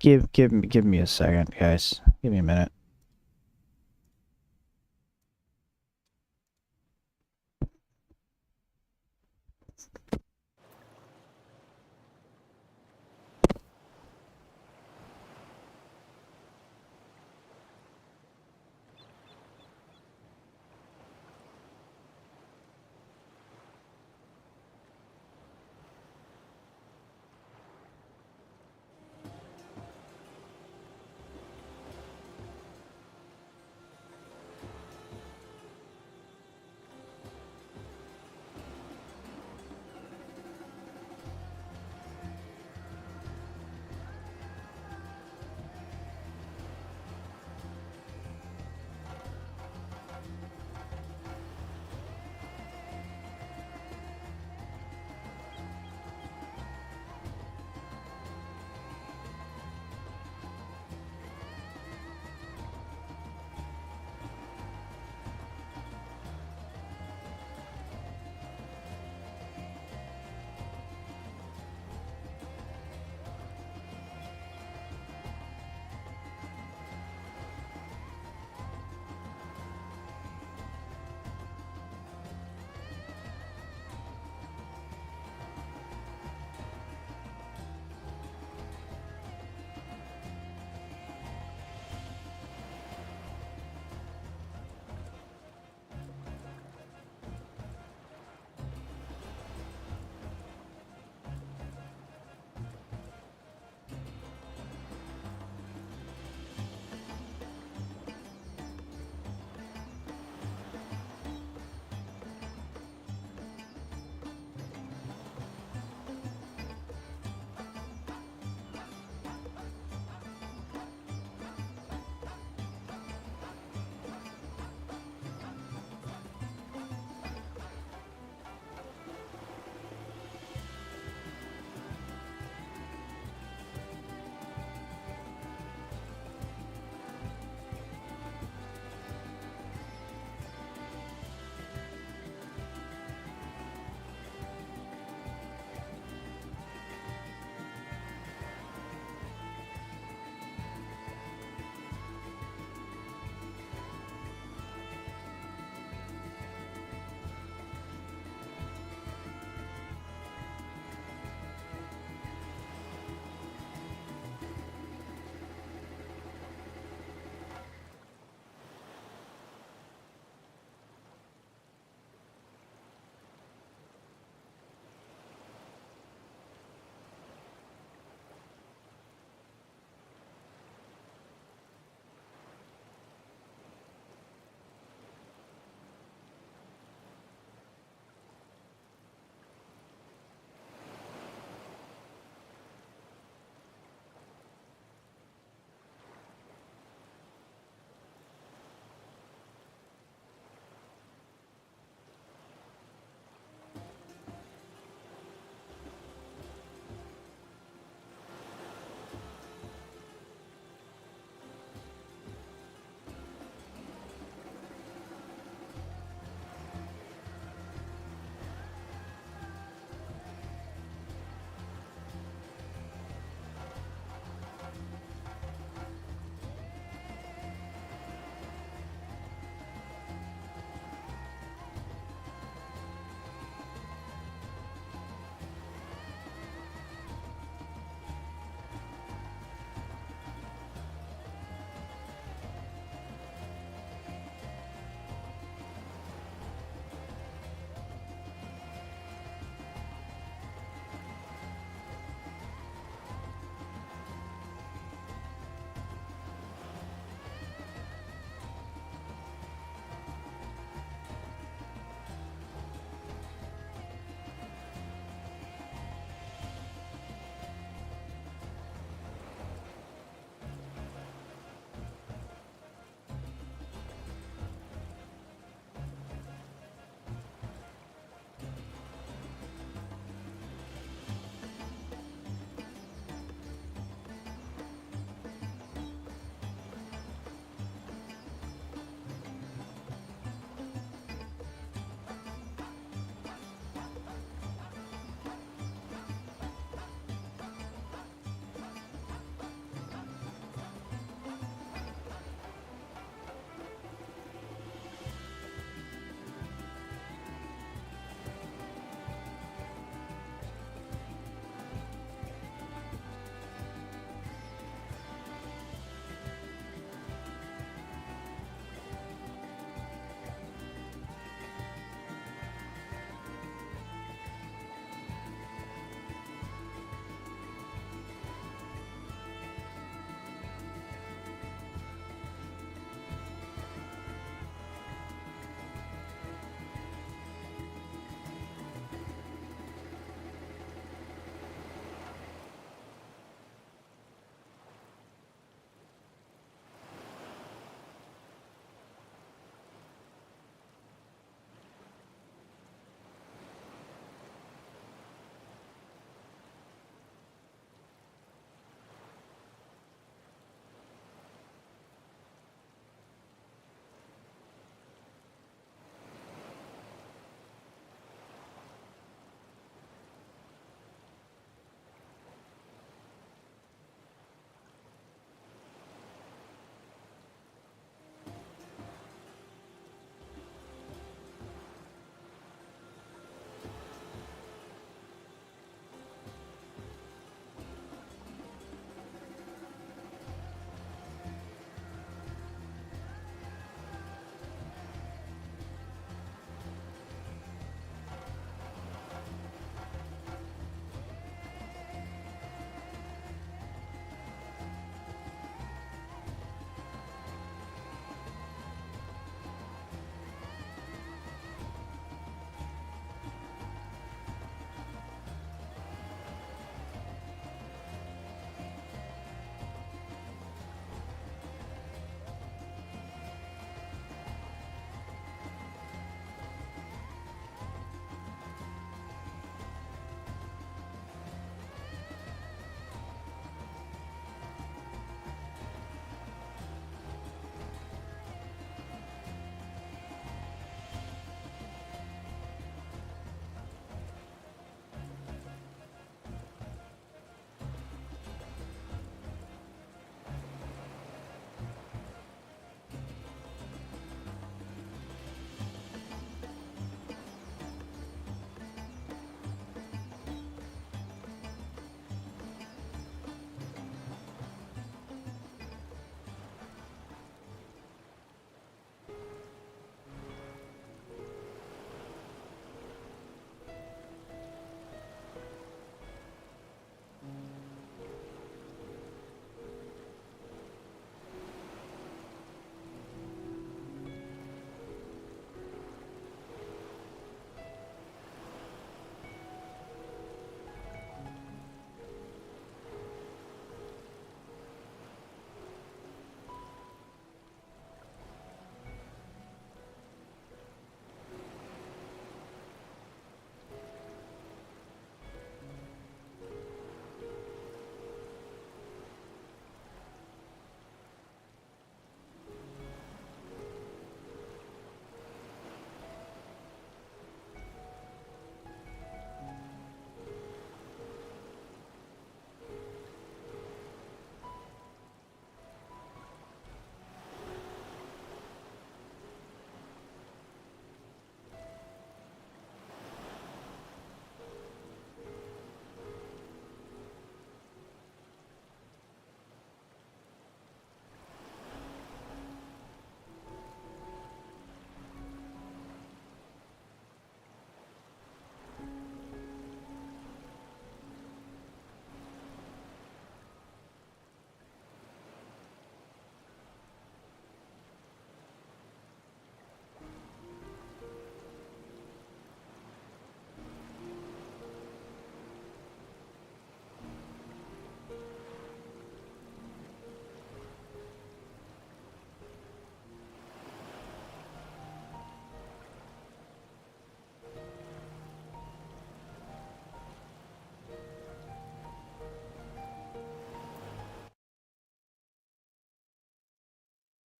Give me a second, guys. Give me a minute.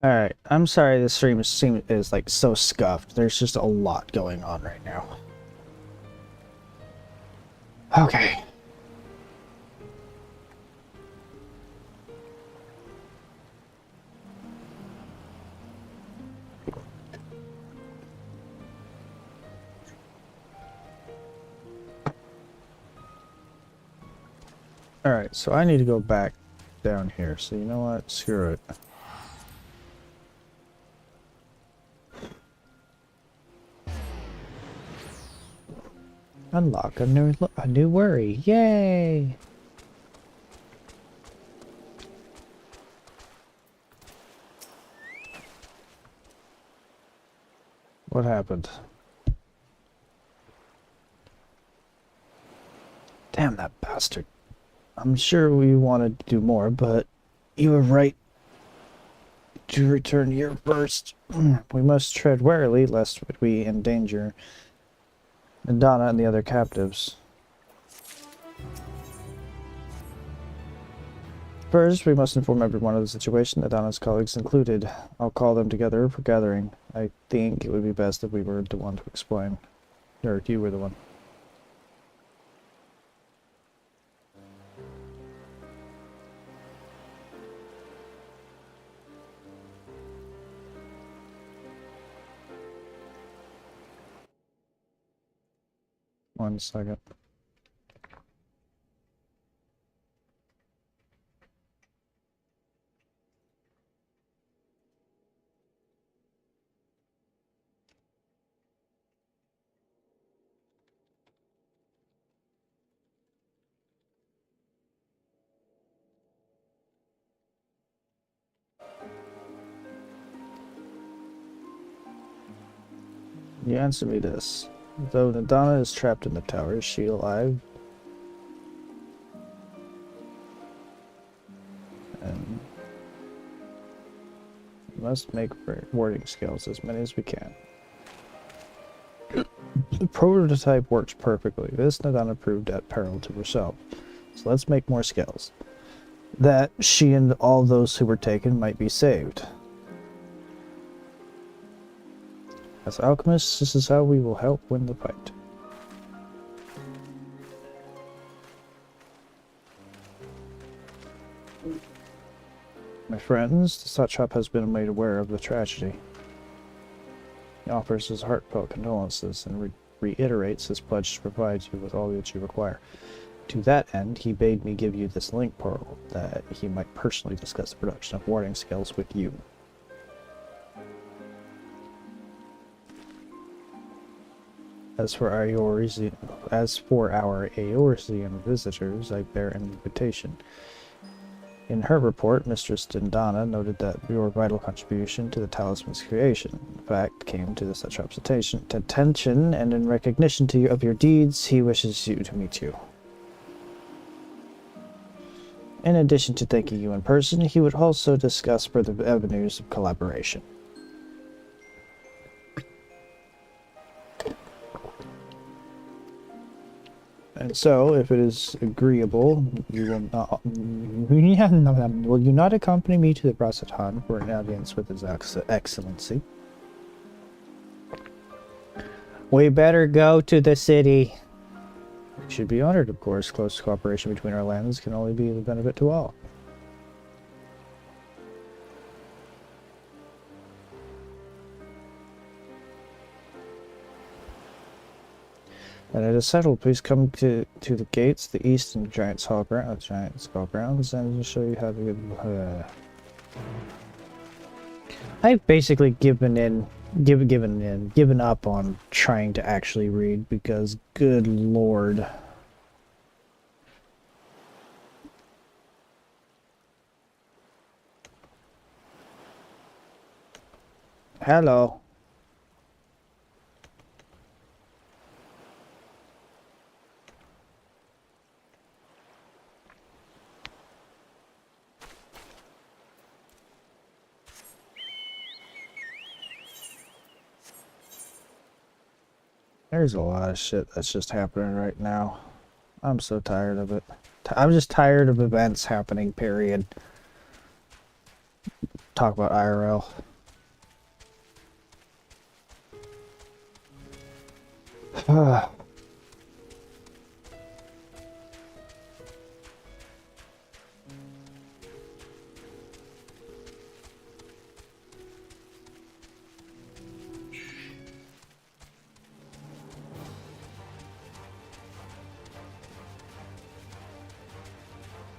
Alright, I'm sorry the stream is like so scuffed. There's just a lot going on right now. Okay. Alright, so I need to go back down here. So you know what? Screw it. Unlock a new worry. Yay! What happened? Damn that bastard. I'm sure we wanted to do more, but you were right to return here first. We must tread warily lest we endanger Madonna and the other captives. First, we must inform everyone of the situation, Madonna's colleagues included. I'll call them together for gathering. I think it would be best if we were the one to explain. Or you were the one. One second. You answer me this. Though Nadana is trapped in the tower, is she alive? And we must make warding skills as many as we can. The prototype works perfectly. This Nadana proved at peril to herself. So let's make more skills. That she and all those who were taken might be saved. As alchemists, this is how we will help win the fight. My friends, the satrap has been made aware of the tragedy. He offers his heartfelt condolences and reiterates his pledge to provide you with all that you require. To that end, he bade me give you this link portal, that he might personally discuss the production of warding skills with you. As for our Eorzean visitors, I bear an invitation. In her report, Mistress Dindana noted that your vital contribution to the talisman's creation, in fact, came to the satrap's attention, and in recognition of your deeds, he wishes you to meet you. In addition to thanking you in person, he would also discuss further avenues of collaboration. And so, if it is agreeable, you will not. Will you not accompany me to the Brasatan for an audience with His Excellency? We better go to the city. We should be honored, of course. Close cooperation between our lands can only be of benefit to all. And it is settled. Please come to the gates, the east and Giant's Hall grounds, and show you how to get. I've basically given up on trying to actually read because, good lord. Hello. There's a lot of shit that's just happening right now. I'm so tired of it. I'm just tired of events happening, period. talk about IRL.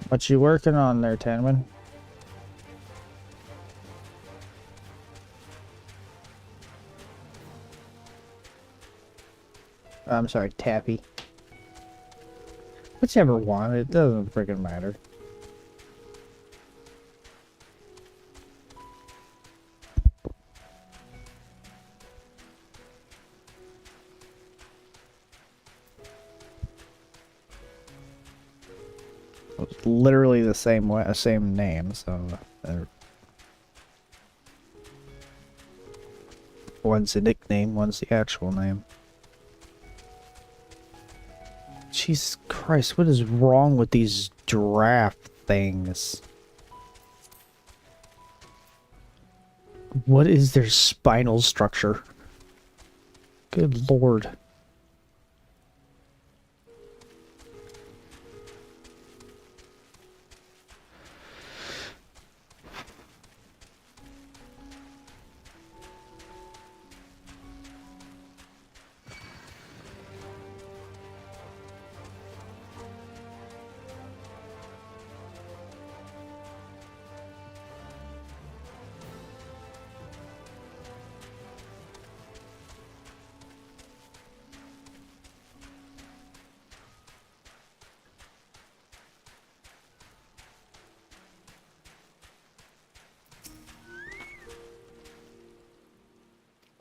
What you working on there, Tanman? I'm sorry, Tappy. Whichever one, it doesn't freaking matter. It's literally the same way, same name, so one's a nickname, one's the actual name. Jesus Christ, what is wrong with these draft things? What is their spinal structure? Good lord.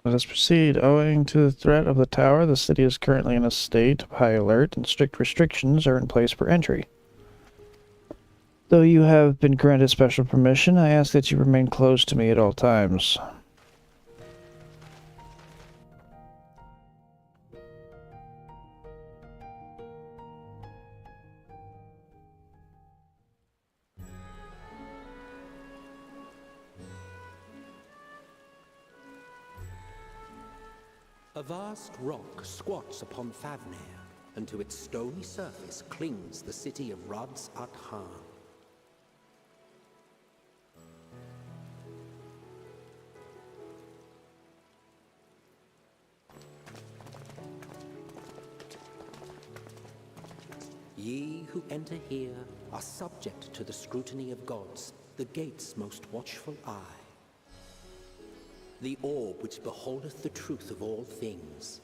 Let us proceed. Owing to the threat of the tower, the city is currently in a state of high alert and strict restrictions are in place for entry. Though you have been granted special permission, I ask that you remain close to me at all times. A vast rock squats upon Favnir, and to its stony surface clings the city of Rods at Han. Ye who enter here are subject to the scrutiny of gods, the gate's most watchful eye. The orb which beholdeth the truth of all things.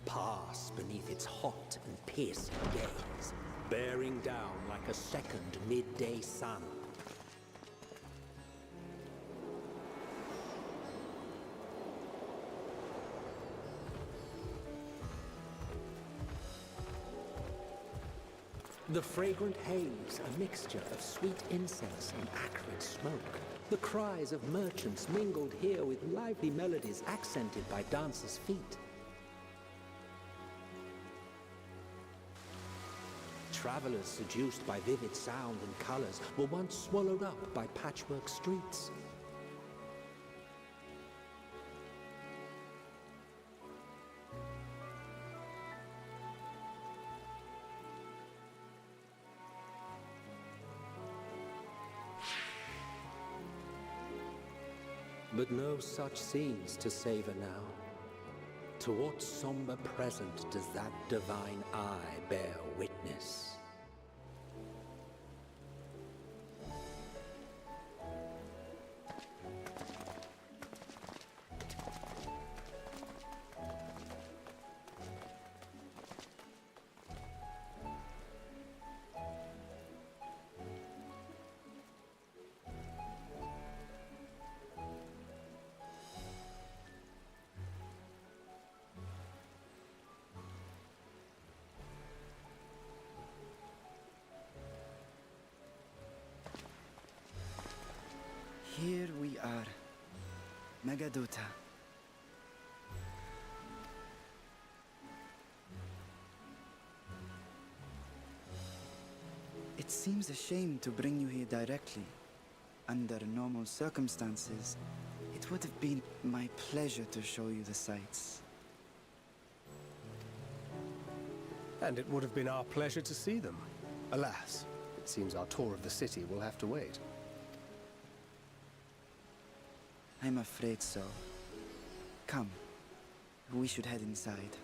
Pass beneath its hot and piercing gaze, bearing down like a second midday sun. The fragrant haze, a mixture of sweet incense and acrid smoke. The cries of merchants mingled here with lively melodies accented by dancers' feet. Travelers seduced by vivid sound and colors were once swallowed up by patchwork streets. But no such scenes to savor now. To what somber present does that divine eye bear witness? Here we are, Megadota. seems a shame to bring you here directly. Under normal circumstances, it would have been my pleasure to show you the sights. And it would have been our pleasure to see them. Alas, it seems our tour of the city will have to wait. I'm afraid so. Come, we should head inside.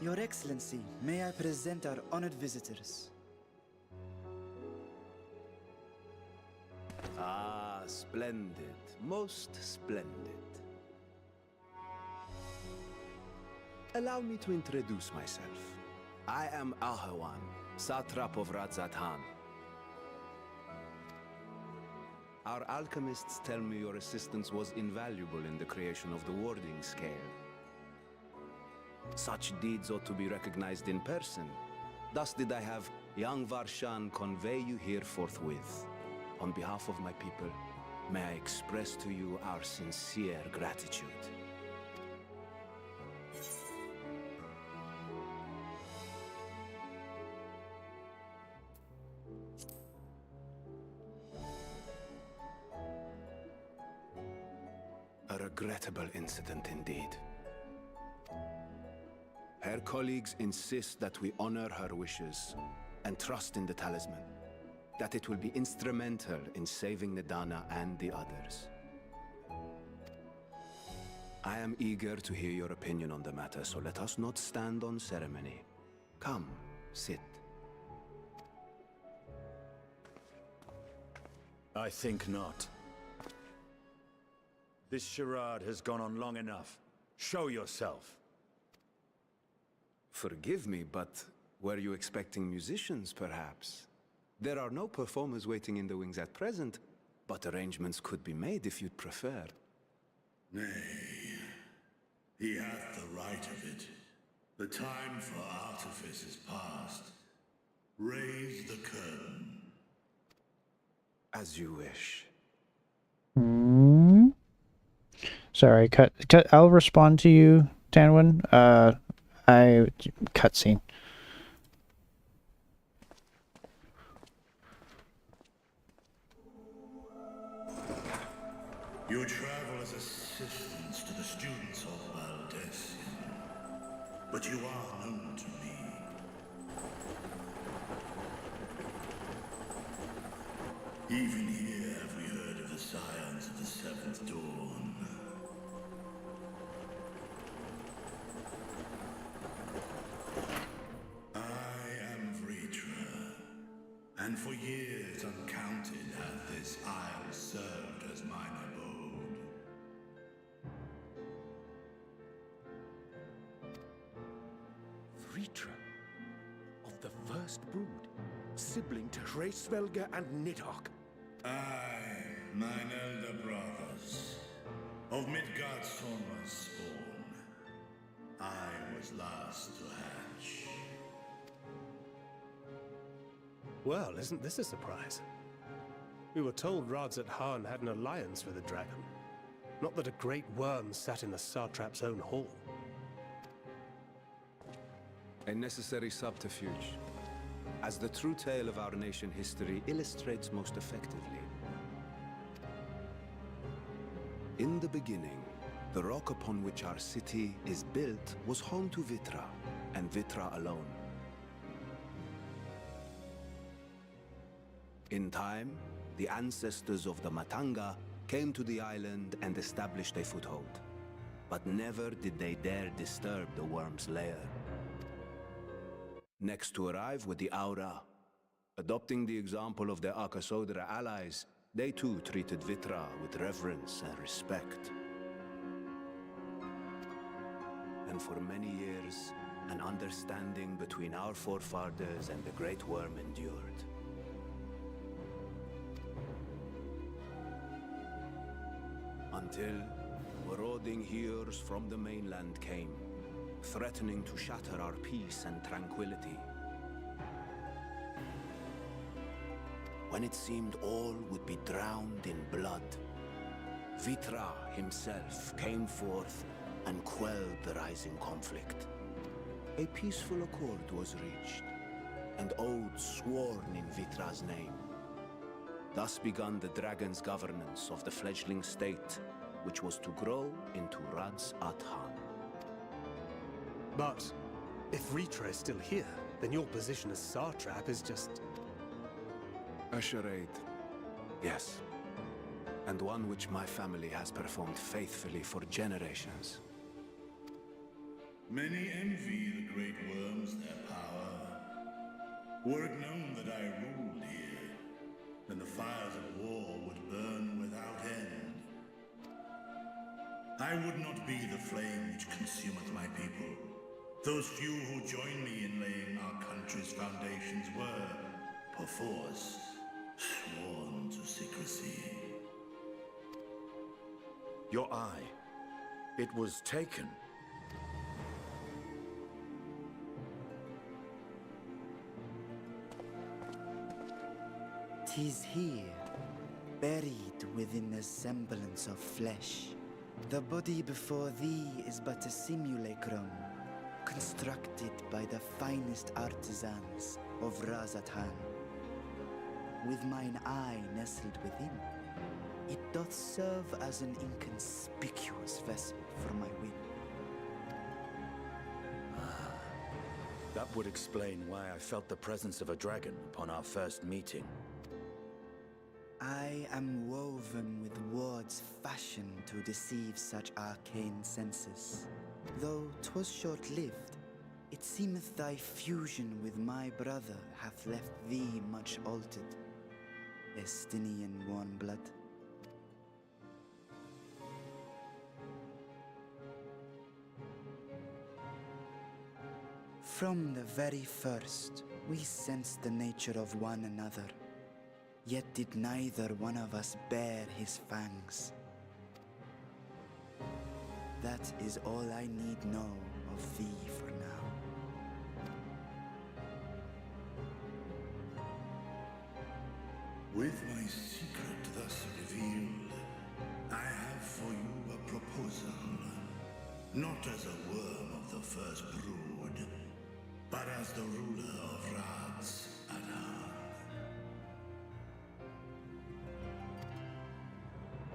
Your Excellency, may I present our honored visitors? Ah, splendid. Most splendid. Allow me to introduce myself. I am Ahawan, satrap of Radzat-Han. Our alchemists tell me your assistance was invaluable in the creation of the warding scale. Such deeds ought to be recognized in person. Thus did I have young Varshan convey you here forthwith. On behalf of my people, may I express to you our sincere gratitude. A regrettable incident indeed. Her colleagues insist that we honor her wishes and trust in the talisman, that it will be instrumental in saving Nidana and the others. I am eager to hear your opinion on the matter, so let us not stand on ceremony. Come, sit. I think not. This charade has gone on long enough. Show yourself. Forgive me, but were you expecting musicians, perhaps? There are no performers waiting in the wings at present, but arrangements could be made if you'd prefer. Nay, he hath the right of it. The time for artifice is past. Raise the curtain. As you wish. Sorry, cut. I'll respond to you, Tanwin. Cutscene. You travel as assistants to the students of Valdesian, but you are known to me. Even here have we heard of the scions of the Seventh Dawn. I am Vritra, and for years uncounted hath this isle served as mine abode. Vritra, of the first brood, sibling to Hraesvelga and Nidhogg. Aye, mine elder brothers, of Midgardsormr's spawn. I was last to hatch. Well, isn't this a surprise? We were told Radzat-Han had an alliance with a dragon. Not that a great worm sat in the satrap's own hall. A necessary subterfuge, as the true tale of our nation history illustrates most effectively. In the beginning, the rock upon which our city is built was home to Vitra, and Vitra alone. In time, the ancestors of the Matanga came to the island and established a foothold. But never did they dare disturb the worm's lair. Next to arrive were the Aura. Adopting the example of their Akasodra allies, they too treated Vitra with reverence and respect. And for many years, an understanding between our forefathers and the Great Worm endured. Until marauding heroes from the mainland came, threatening to shatter our peace and tranquility. When it seemed all would be drowned in blood, Vitra himself came forth and quelled the rising conflict. A peaceful accord was reached, and oaths sworn in Vitra's name. Thus began the dragon's governance of the fledgling state, which was to grow into Radz Athan. But if Vitra is still here, then your position as Satrap is just... a charade. Yes. And one which my family has performed faithfully for generations. Many envy the great worms their power. Were it known that I ruled here, then the fires of war would burn without end. I would not be the flame which consumeth my people. Those few who join me in laying our country's foundations were, perforce, sworn to secrecy. Your eye. It was taken. 'Tis here, buried within the semblance of flesh. The body before thee is but a simulacrum, constructed by the finest artisans of Razatan. With mine eye nestled within, it doth serve as an inconspicuous vessel for my whim. That would explain why I felt the presence of a dragon upon our first meeting. I am woven with words fashioned to deceive such arcane senses. Though 'twas short-lived, it seemeth thy fusion with my brother hath left thee much altered. Estinian warm blood. From the very first, we sensed the nature of one another. Yet did neither one of us bare his fangs. That is all I need know of thee for now. With my secret thus revealed, I have for you a proposal. Not as a worm of the first brood, but as the ruler of Radz Athan.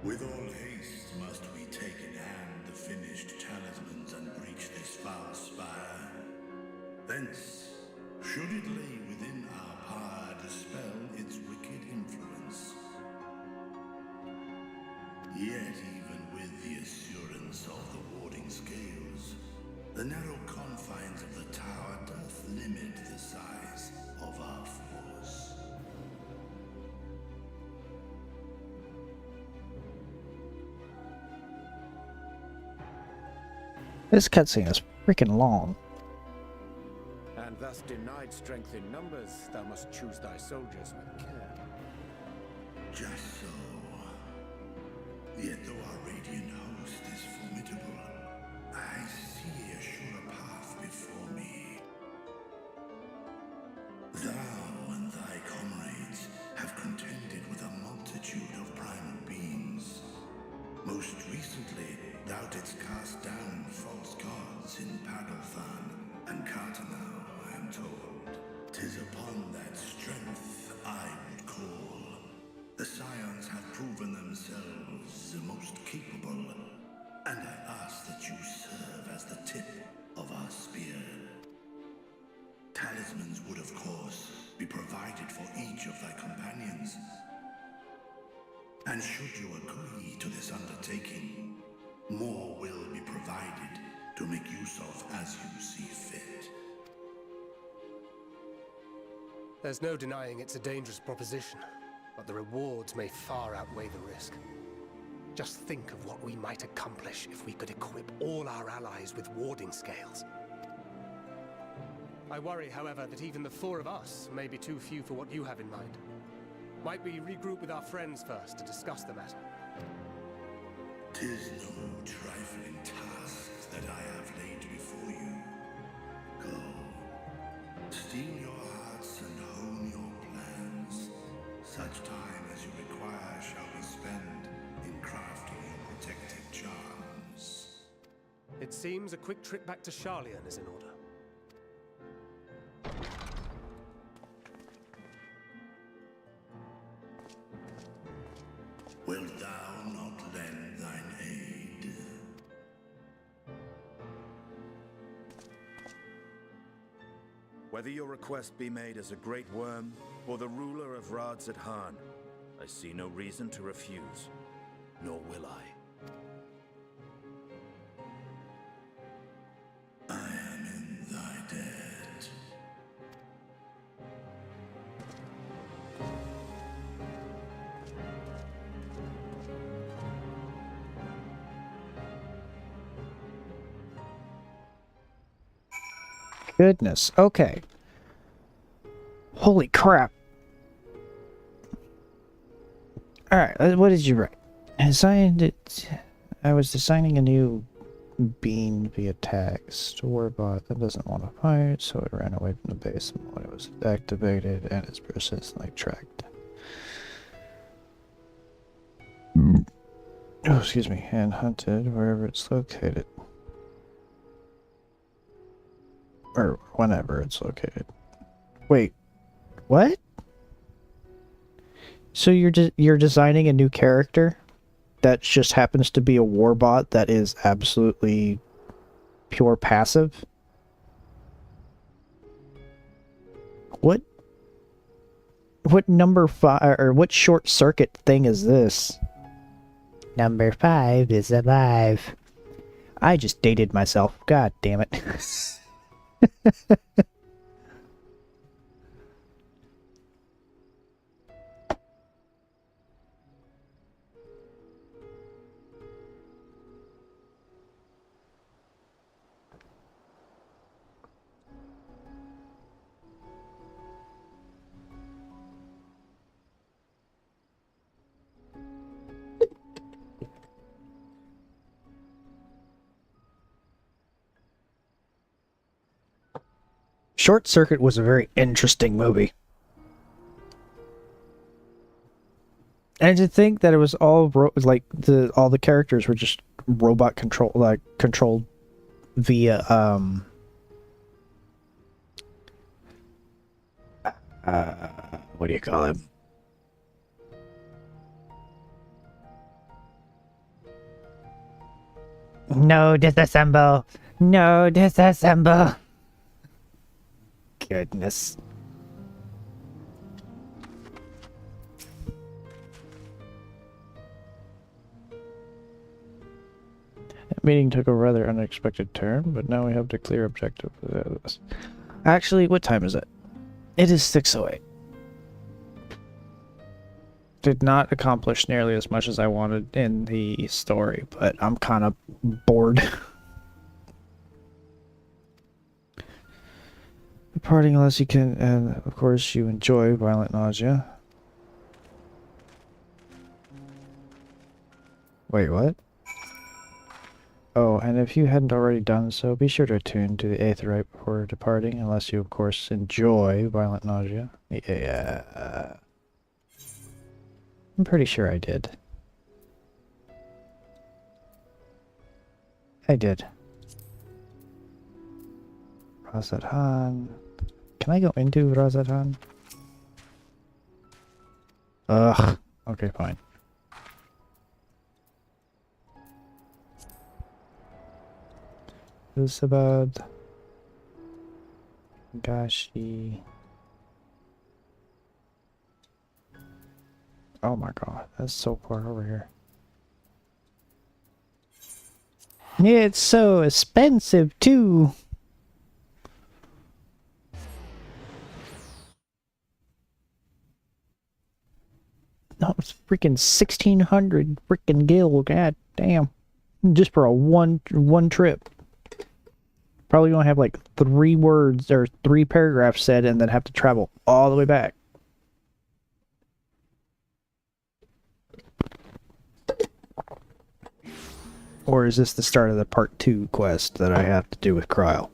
With all haste must we take in hand the finished talismans and breach this foul spire. Thence, should it lay within our power, dispel its wicked influence. Yet even with the assurance of the warding scales, the narrow confines of the tower doth limit the size of our force. This cutscene is freaking long. And thus denied strength in numbers, thou must choose thy soldiers with care. Just so. Yet though our radiant host is formidable, I see a surer path before me. Thou and thy comrades have contended with a multitude of primal beings. Most recently, thou didst cast down false gods in Pagalthan and Cartanau, I am told. 'Tis upon that strength I would call. The Scions have proven themselves the most capable, and I ask that you serve as the tip of our spear. Talismans would, of course, be provided for each of thy companions. And should you agree to this undertaking, more will be provided to make use of as you see fit. There's no denying it's a dangerous proposition, but the rewards may far outweigh the risk. Just think of what we might accomplish if we could equip all our allies with warding scales. I worry, however, that even the four of us may be too few for what you have in mind. Might we regroup with our friends first to discuss the matter? 'Tis no trifling task that I have laid before you. Go, steel your hearts and hone your plans. Such time as you require shall be spent in crafting your protective charms. It seems a quick trip back to Charlian is in order. Wilt thou not lend thine aid? Whether your request be made as a great worm or the ruler of Radzat-Han, I see no reason to refuse, nor will I. I am in thy debt. Goodness. Okay. Holy crap. Alright, what did you write? I was designing a new bean via text. Warbot that doesn't want to fight, so it ran away from the base when it was activated and is persistently tracked. Oh, excuse me, and hunted wherever it's located. Or whenever it's located. Wait, what? So you're designing a new character that just happens to be a warbot that is absolutely pure passive? What number 5 or what short circuit thing is this? Number 5 is alive. I just dated myself. God damn it. Short Circuit was a very interesting movie. And to think that it was all all the characters were just robot controlled via what do you call him? No disassemble. No disassemble. Goodness. That meeting took a rather unexpected turn, but now we have the clear objective of this. Actually, what time is it? It is 6:08. Did not accomplish nearly as much as I wanted in the story, but I'm kind of bored. Departing unless you can, and of course you enjoy violent nausea. Wait, what? Oh, and if you hadn't already done so, be sure to attune to the Aetheryte before departing, unless you, of course, enjoy violent nausea. Yeah. I'm pretty sure I did. I did. Radzat-Han. Can I go into Radzat-Han? Ugh. Okay, fine. Usabad. Gashi. Oh my god, that's so far over here. It's so expensive too. No, it's freaking 1,600 freaking gil. God damn, just for a one trip. Probably gonna have like 3 words or 3 paragraphs said, and then have to travel all the way back. Or is this the start of the part 2 quest that I have to do with Cryle?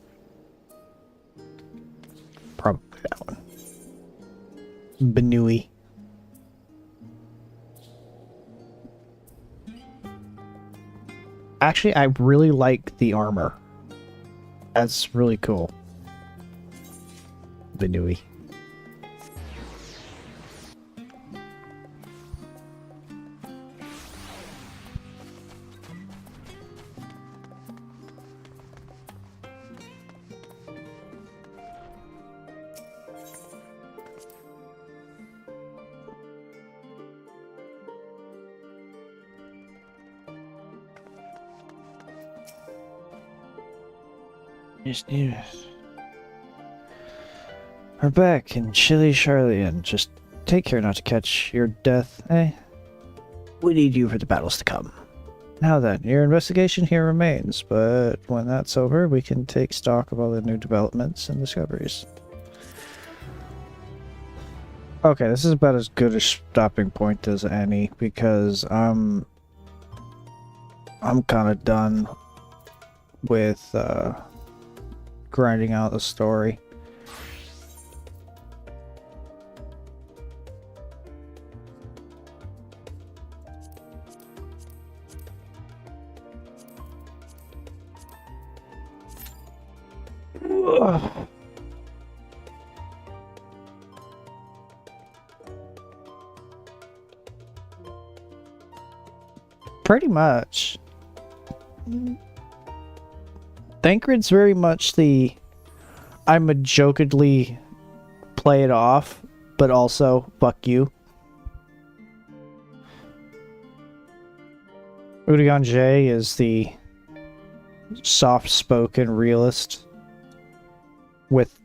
Probably that one. Benui. Actually, I really like the armor. That's really cool. Benui. We're back in chilly Charlian. Just take care not to catch your death, eh? We need you for the battles to come. Now then, your investigation here remains, but when that's over, we can take stock of all the new developments and discoveries. Okay, this is about as good a stopping point as any, because I'm kind of done with grinding out the story. Ugh. Pretty much. Thancred's very much the I'm a jokedly play it off, but also fuck you. Udion J is the soft-spoken realist with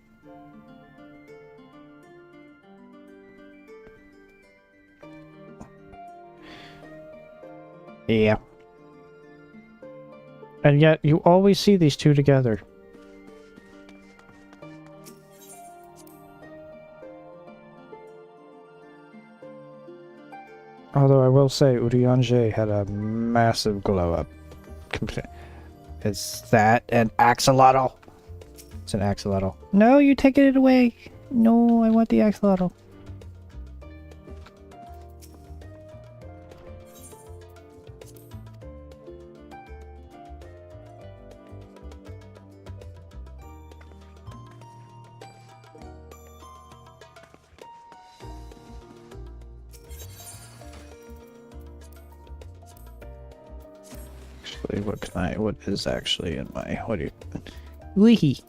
yeah. And yet you always see these two together. Although I will say Uriange had a massive glow up. It's that an axolotl. It's an axolotl. No, you're taking it away. No, I want the axolotl. What is actually in my, what do you, wee.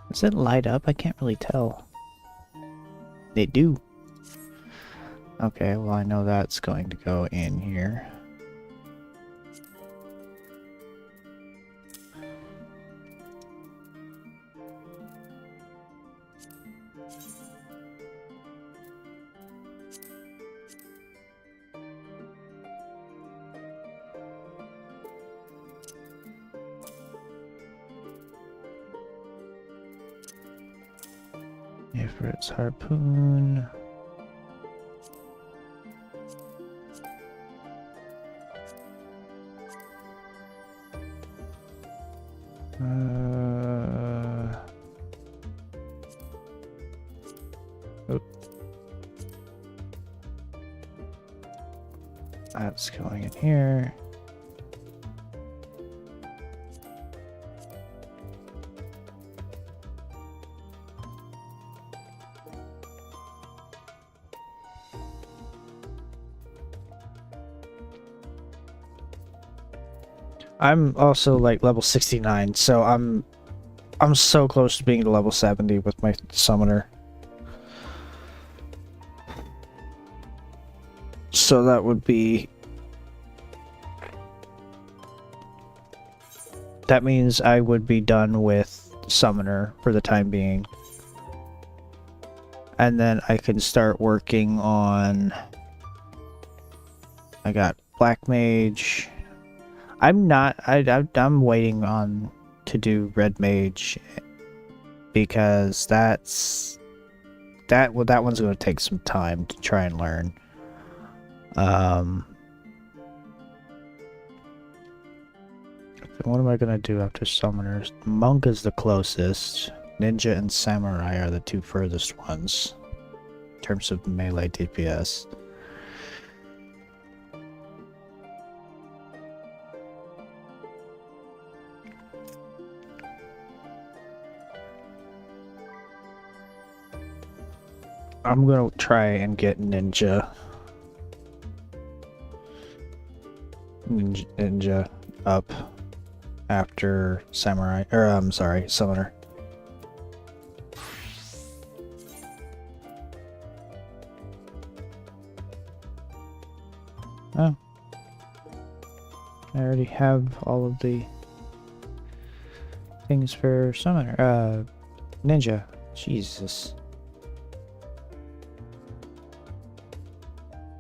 Does it light up? I can't really tell. They do. Okay, well I know that's going to go in here. Ifrit's harpoon. That's going in here. I'm also like level 69, so I'm so close to being to level 70 with my summoner. So that would be... That means I would be done with summoner for the time being. And then I can start working on... I got Black Mage. I'm waiting on to do Red Mage because that one's going to take some time to try and learn. What am I going to do after Summoners? Monk is the closest. Ninja and Samurai are the two furthest ones in terms of melee DPS. I'm gonna try and get Ninja up after Samurai, or I'm sorry, Summoner. Oh. I already have all of the things for Summoner. Ninja. Jesus.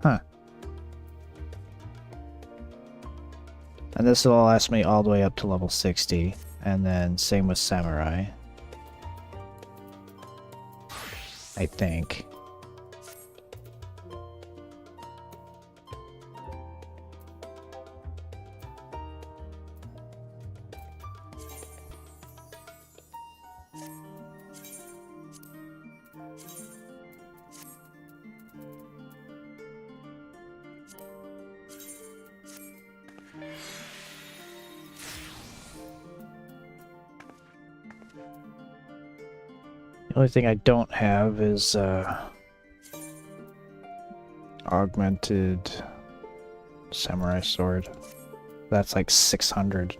Huh. And this will last me all the way up to level 60. And then same with Samurai. I think. The only thing I don't have is augmented samurai sword. That's like 600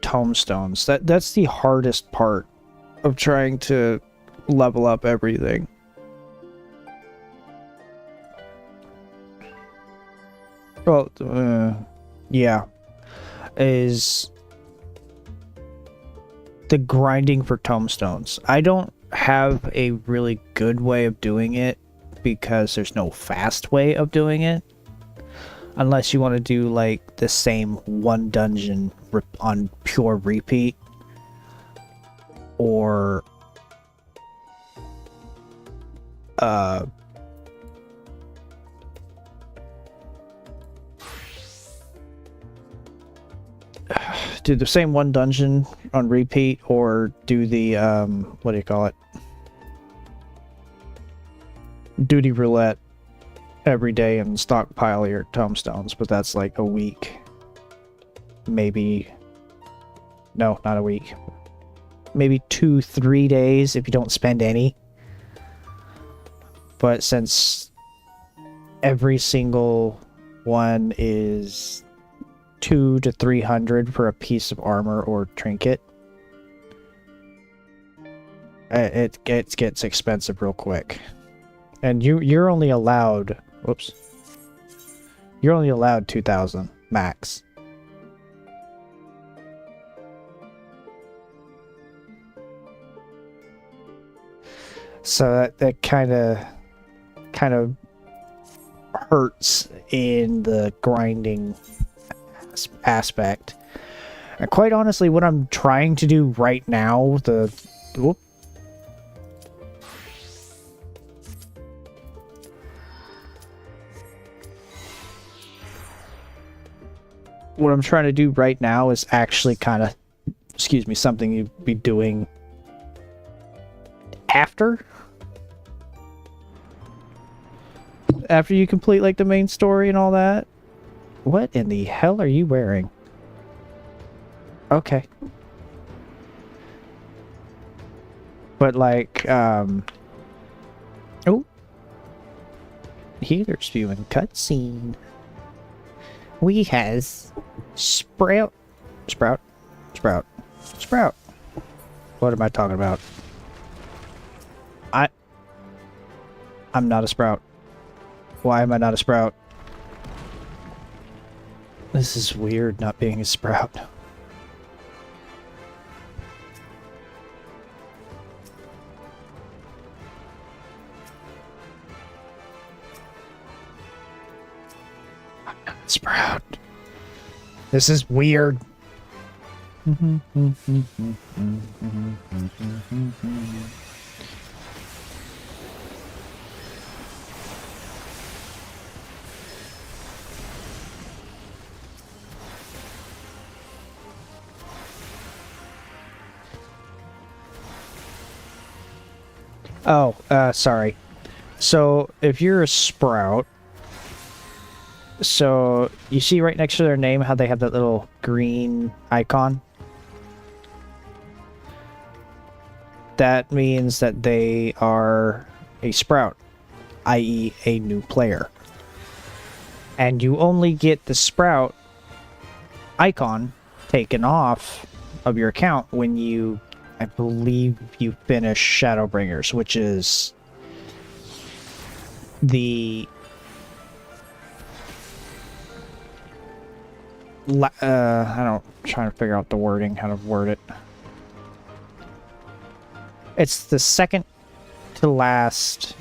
tomestones. That's the hardest part of trying to level up everything. Well, yeah, is the grinding for tomestones. I don't have a really good way of doing it because there's no fast way of doing it. Unless you want to do like the same one dungeon on pure repeat. Or do the same one dungeon on repeat, or do the what do you call it, duty roulette every day and stockpile your tomestones. But that's like a week, maybe. No, not a week, maybe 2-3 days if you don't spend any. But since every single one is 200 to 300 for a piece of armor or trinket, it gets expensive real quick. And you're only allowed, whoops, you're only allowed 2,000 max. So that kind of hurts in the grinding aspect. And quite honestly, what I'm trying to do right now, what I'm trying to do right now is actually kind of, excuse me, something you'd be doing after you complete like the main story and all that. What in the hell are you wearing? Okay. But like, oh, healer spewing cutscene. We has Sprout. What am I talking about? I'm not a Sprout. Why am I not a Sprout? This is weird, not being a Sprout. Sprout. This is weird. Oh, sorry. So, if you're a sprout, so you see right next to their name how they have that little green icon? That means that they are a sprout, i.e. a new player. And you only get the sprout icon taken off of your account when you, I believe, you finish Shadowbringers, which is the I'm trying to figure out the wording, how to word it. It's the second to last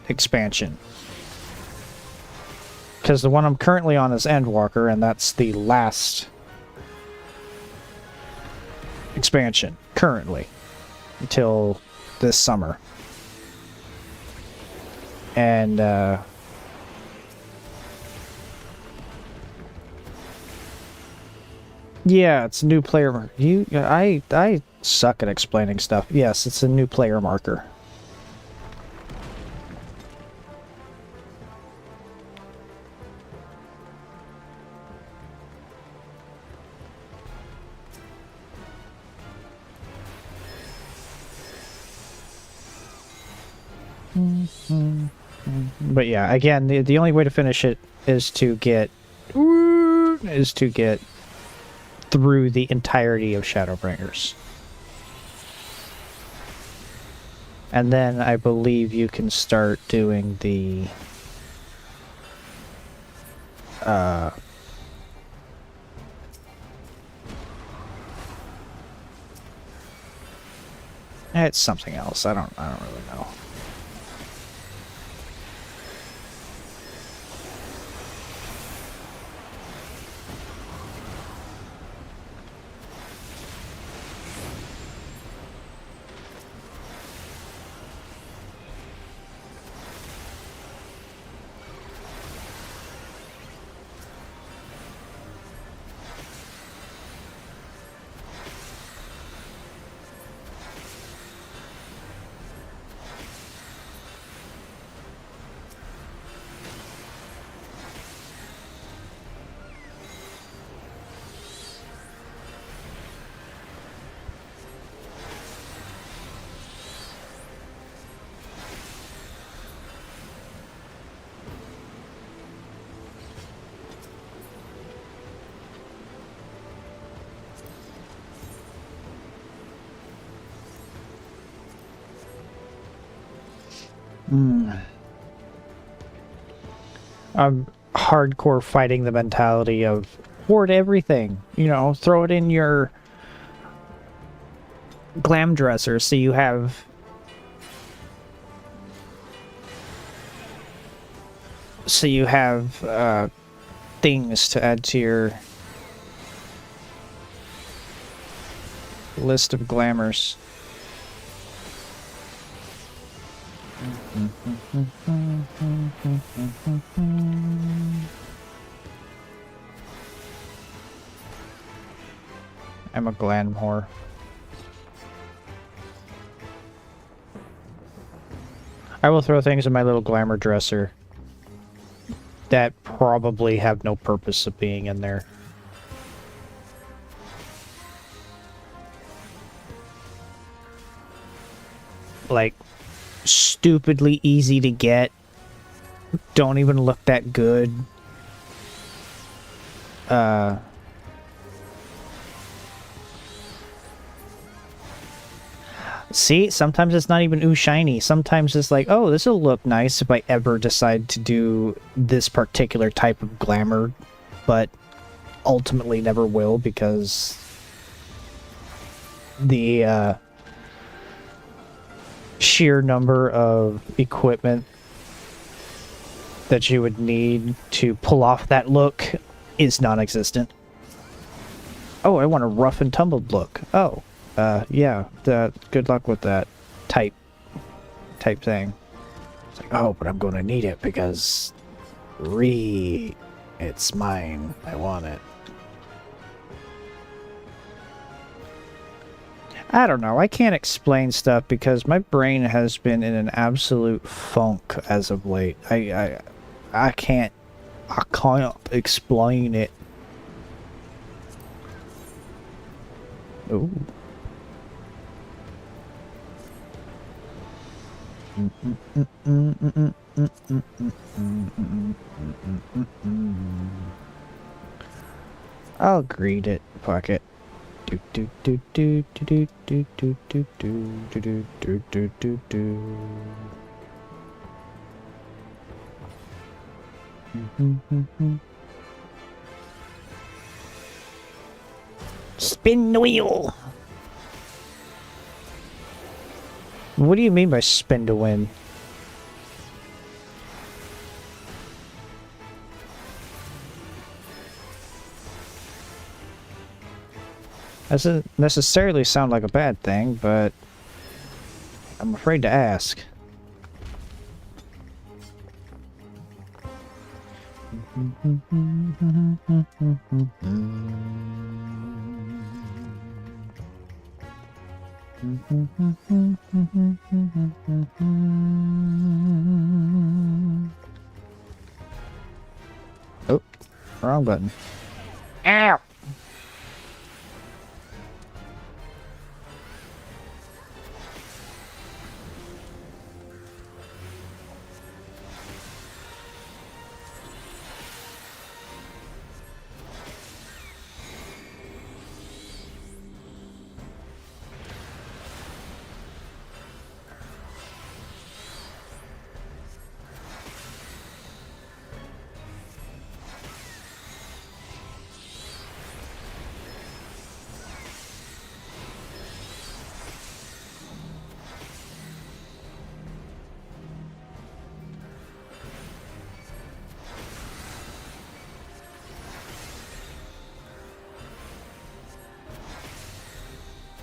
expansion. Because the one I'm currently on is Endwalker, and that's the last expansion, currently, until this summer. And, yeah, it's a new player. I suck at explaining stuff. Yes, it's a new player marker. But yeah, again, the only way to finish it is to get through the entirety of Shadowbringers. And then I believe you can start doing the it's something else. I don't really know. I'm hardcore fighting the mentality of hoard everything. You know, throw it in your glam dresser so you have things to add to your list of glamours. I'm a glam whore. I will throw things in my little glamour dresser that probably have no purpose of being in there. Like, stupidly easy to get. Don't even look that good. See, sometimes it's not even ooh shiny. Sometimes it's like, oh, this will look nice if I ever decide to do this particular type of glamour, but ultimately never will because the sheer number of equipment that you would need to pull off that look is non-existent. Oh, I want a rough and tumbled look. Oh, yeah, good luck with that type thing. It's like, oh, but I'm gonna need it because it's mine. I want it. I don't know. I can't explain stuff because my brain has been in an absolute funk as of late. I can't explain it. Ooh. I'll greet it. Fuck it. Do do do do do do do do do do do do do do. Spin the wheel. What do you mean by spin to win? Doesn't necessarily sound like a bad thing, but I'm afraid to ask. Oh, wrong button. Ow!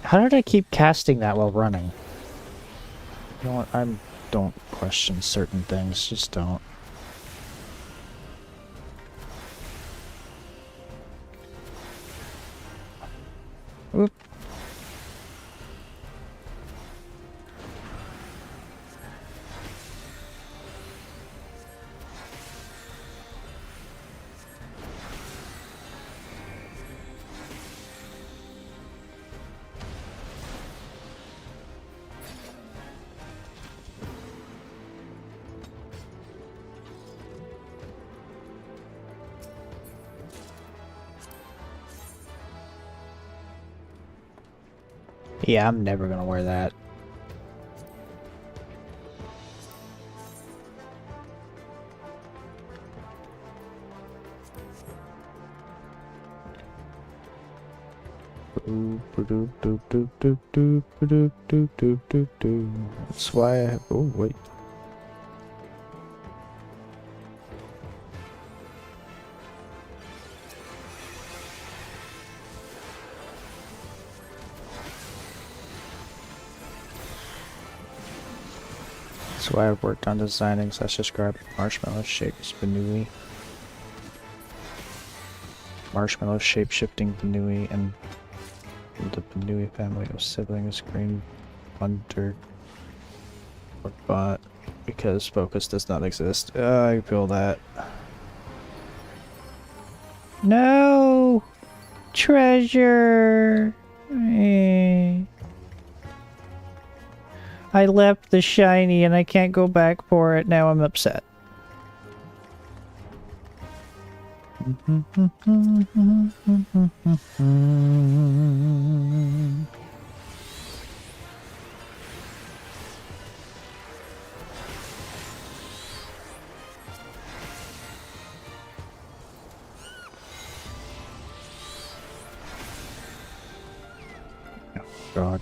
How did I keep casting that while running? You know what? Don't question certain things. Just don't. Oop. Yeah, I'm never gonna wear that. That's why I have. Oh, wait. That's why I've worked on designing such as grab marshmallow shaped Banui. Marshmallow shape shifting Banui and the Banui family of siblings Green Hunter or Bot because focus does not exist. I feel that. No! Treasure! I left the shiny and I can't go back for it. Now I'm upset. Oh, God.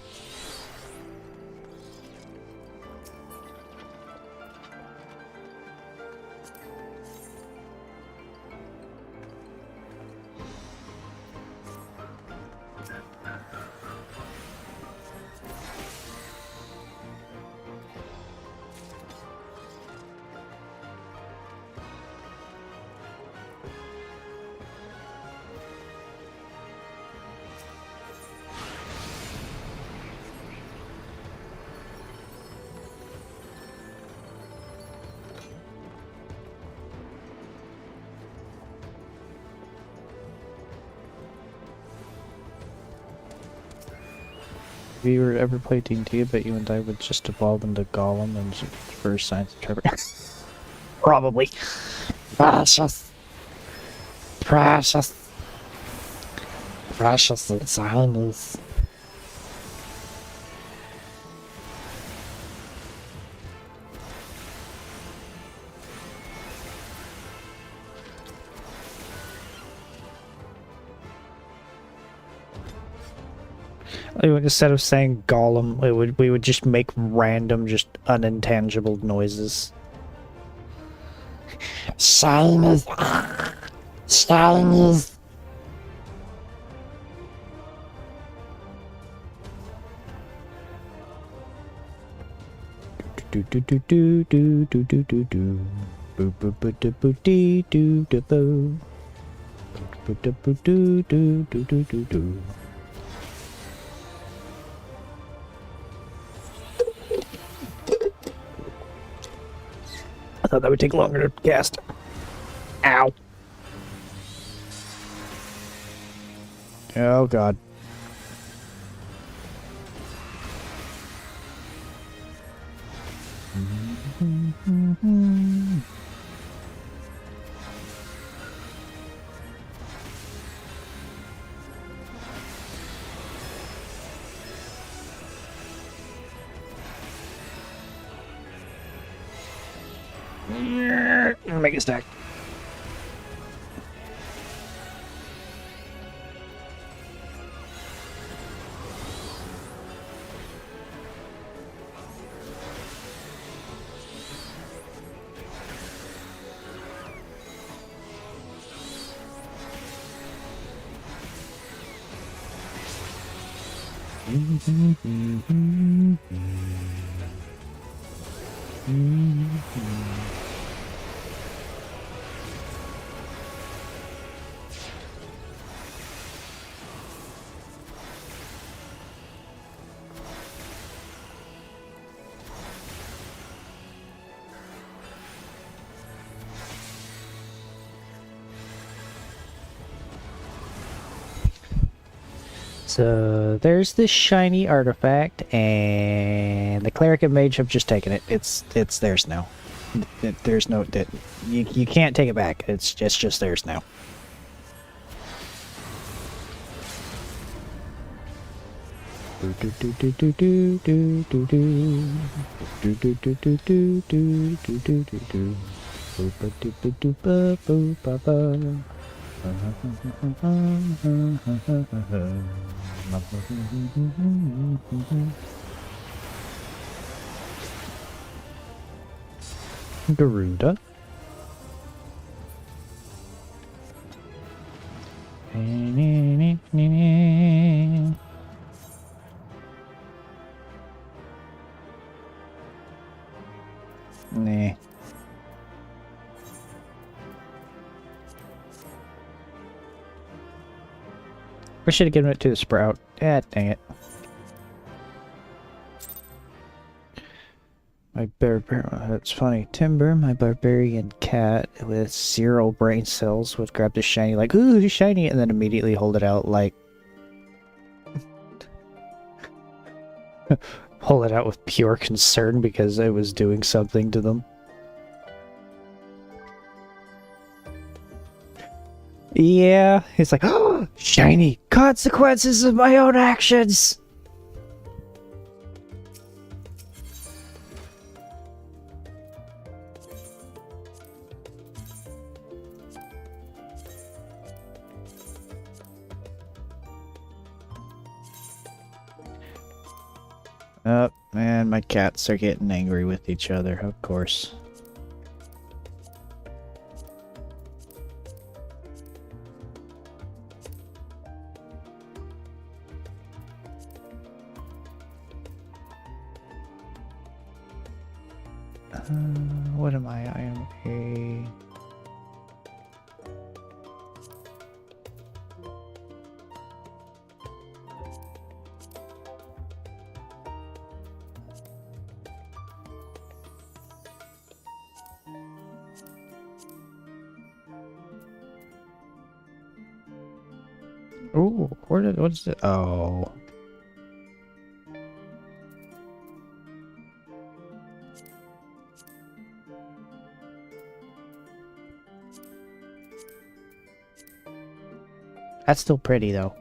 you were to ever play D&D, I bet you and I would just evolve into Golem and first science of Trevor. Probably. Precious. Precious. Precious and silence. Instead of saying Golem, we would just make random, just unintangible noises. Silence. Silence. Do do do do do do do do do. Boo boo boo do boo dee do do boo. Boo do boo do do do do do do. I thought that would take longer to cast. Ow. Oh god. Make it stack. So there's this shiny artifact, and the cleric and mage have just taken it. It's theirs now. There's no you can't take it back. It's just theirs now. Do do do do do do do do do do do do do do do do do do do. Boop ba doop ba doop ba boop ba ba. Garuda. Nah. We should have given it to the Sprout. Ah, dang it. My that's funny. Timber, my barbarian cat with 0 brain cells, would grab the shiny like, ooh, shiny, and then immediately hold it out like... hold it out with pure concern because it was doing something to them. Yeah, it's like, oh, shiny! Consequences of my own actions! Oh, man, my cats are getting angry with each other, of course. What am I? I am a... Ooh, what is it? Oh. That's still pretty, though.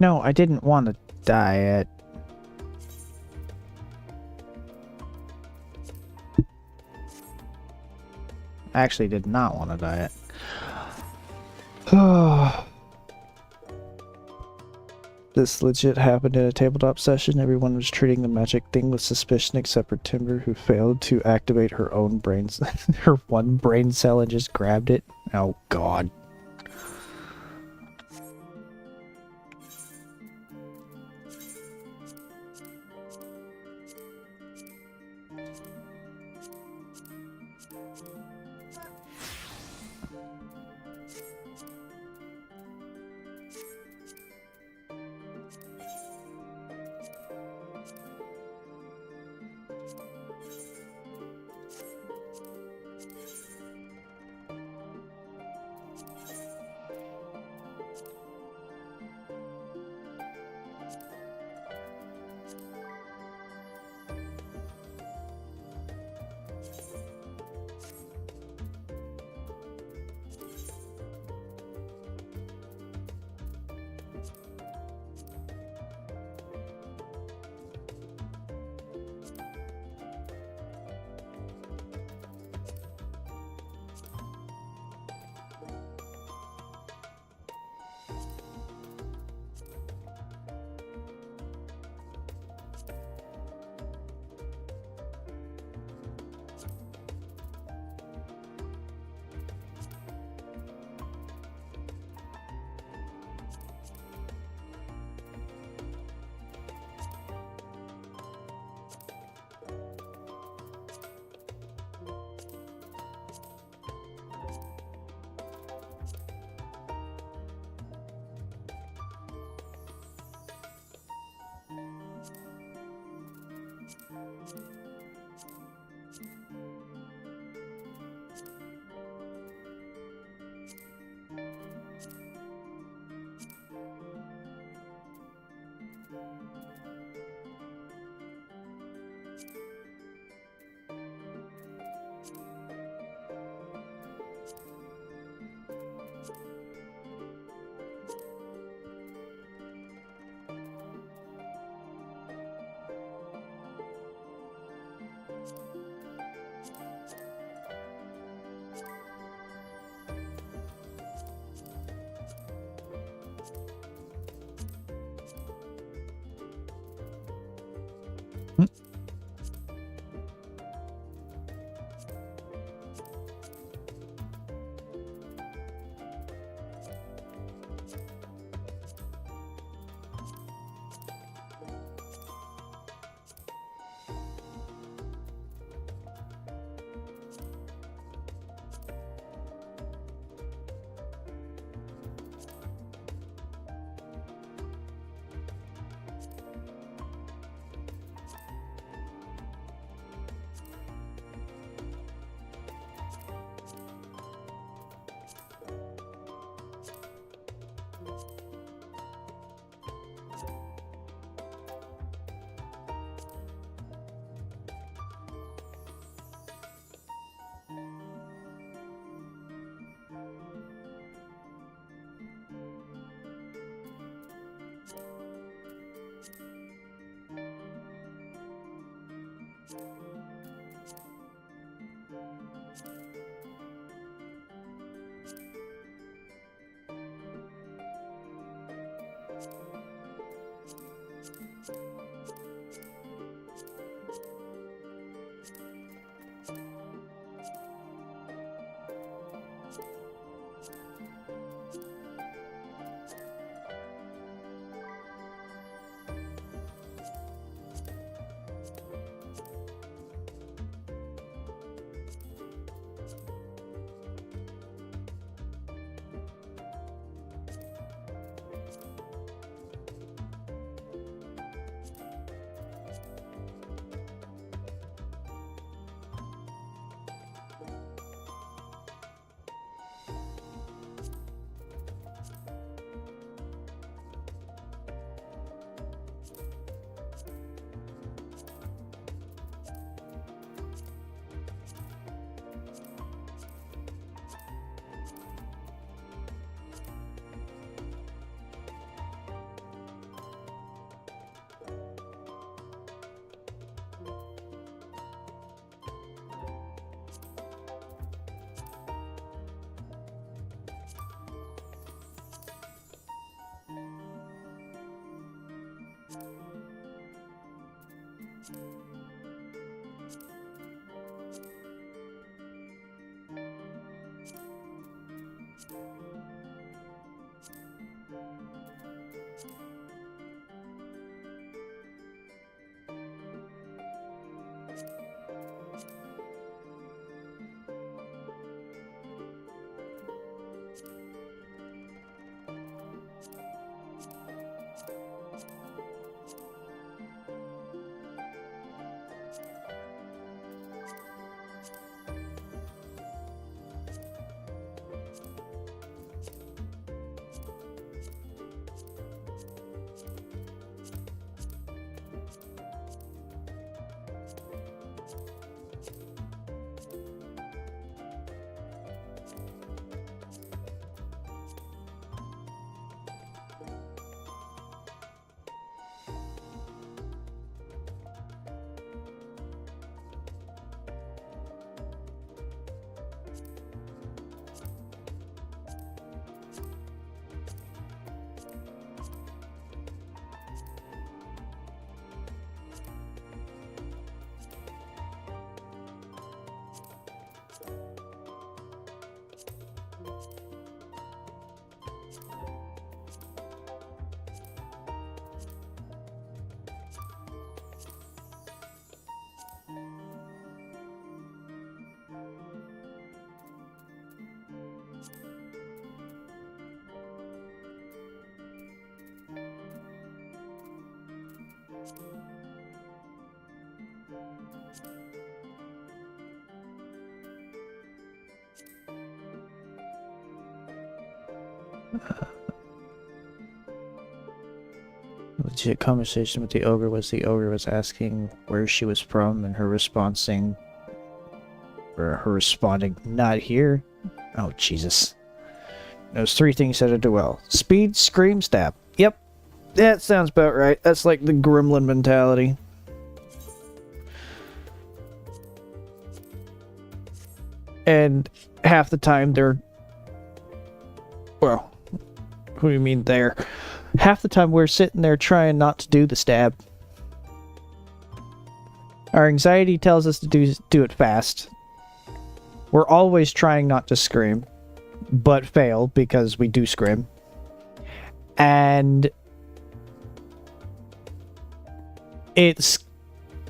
No, I didn't want to diet. I actually did not want to diet. This legit happened in a tabletop session. Everyone was treating the magic thing with suspicion except for Timber, who failed to activate her own her one brain cell and just grabbed it. Oh god. Legit conversation with the ogre was asking where she was from and her responding, not here. Oh, Jesus. Those three things said it well. Speed, scream, stab. Yep. That sounds about right. That's like the gremlin mentality. And half the time they're... Well, what do you mean there? Half the time we're sitting there trying not to do the stab. Our anxiety tells us to do it fast. We're always trying not to scream, but fail because we do scream. And it's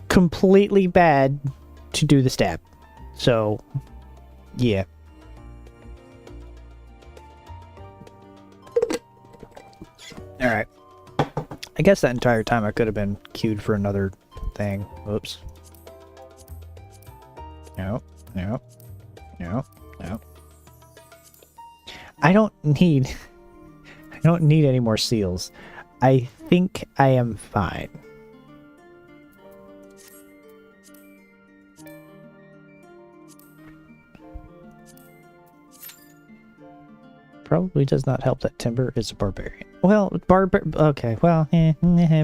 completely bad to do the stab. So, yeah. Alright. I guess that entire time I could have been queued for another thing. Oops. No. No. No. No. I don't need any more seals. I think I am fine. Probably does not help that Timber is a barbarian. Well, okay, well,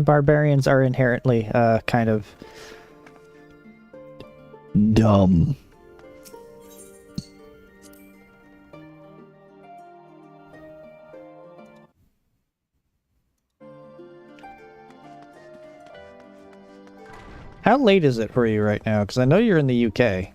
barbarians are inherently kind of dumb. How late is it for you right now? Because I know you're in the UK.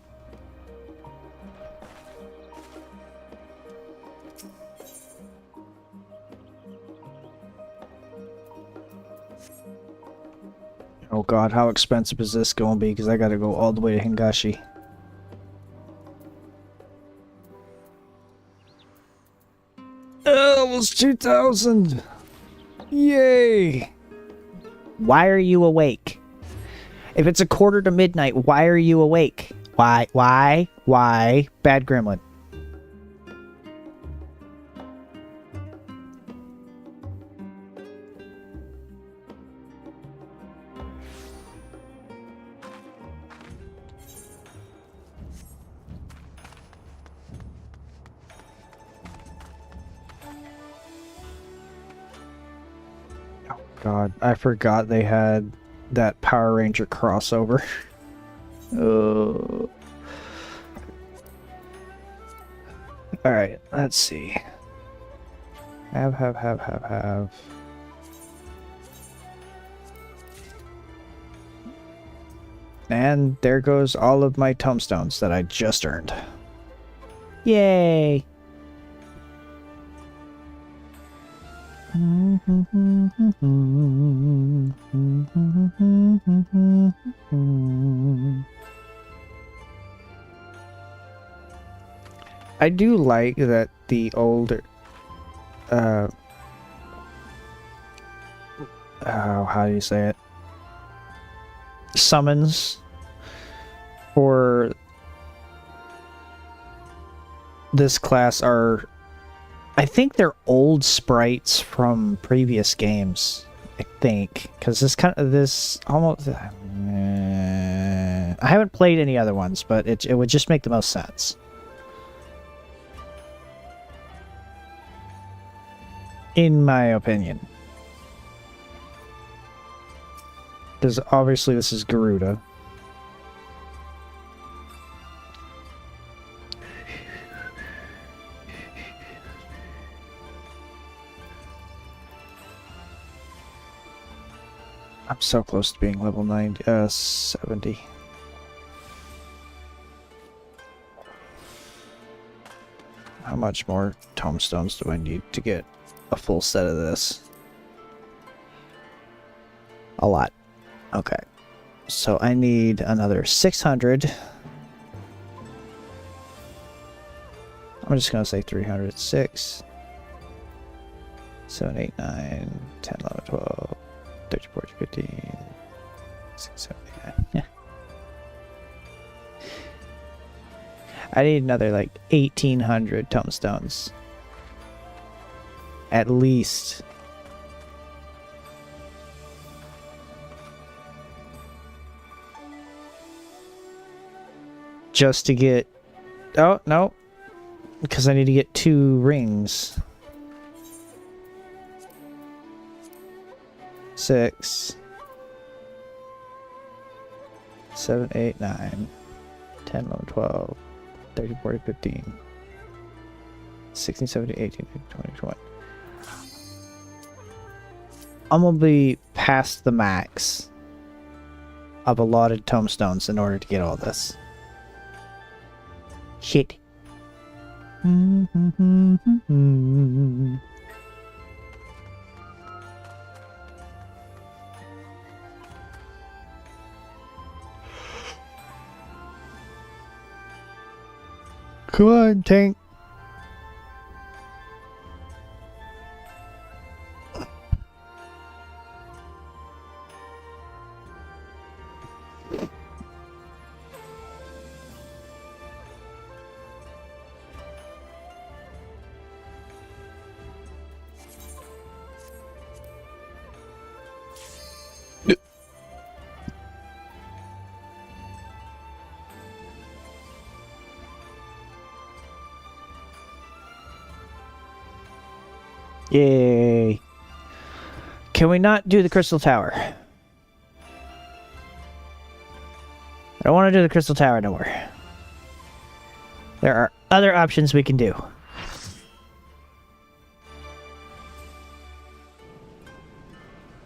Oh god, how expensive is this going to be? Because I gotta go all the way to Hingashi. Almost 2,000! Yay! Why are you awake? If it's a quarter to midnight, why are you awake? Why? Bad gremlin. God, I forgot they had that Power Ranger crossover. Alright, let's see. Have. And there goes all of my tombstones that I just earned. Yay! I do like that the older how do you say it? Summons for this class are, I think they're old sprites from previous games. I think, because this almost. I haven't played any other ones, but it would just make the most sense. In my opinion. Because obviously this is Garuda. I'm so close to being level 70. How much more tombstones do I need to get a full set of this? A lot. Okay. So I need another 600. I'm just going to say 300. 6, 7, 8, 9, 10, 11, 12, 13, 14, 15, 16, 17, 18. Yeah. I need another like 1,800 tombstones. At least. Just to get... Oh, no. Because I need to get 2 rings. 6, 7, 8, 9, 10, 11, 12, 13, 14, 15, 16, 17, 18, 19, 20, 21. I'm gonna be past the max of allotted tombstones in order to get all this. Shit. Come on, tank. Yay. Can we not do the Crystal Tower? I don't want to do the Crystal Tower no more. There are other options we can do.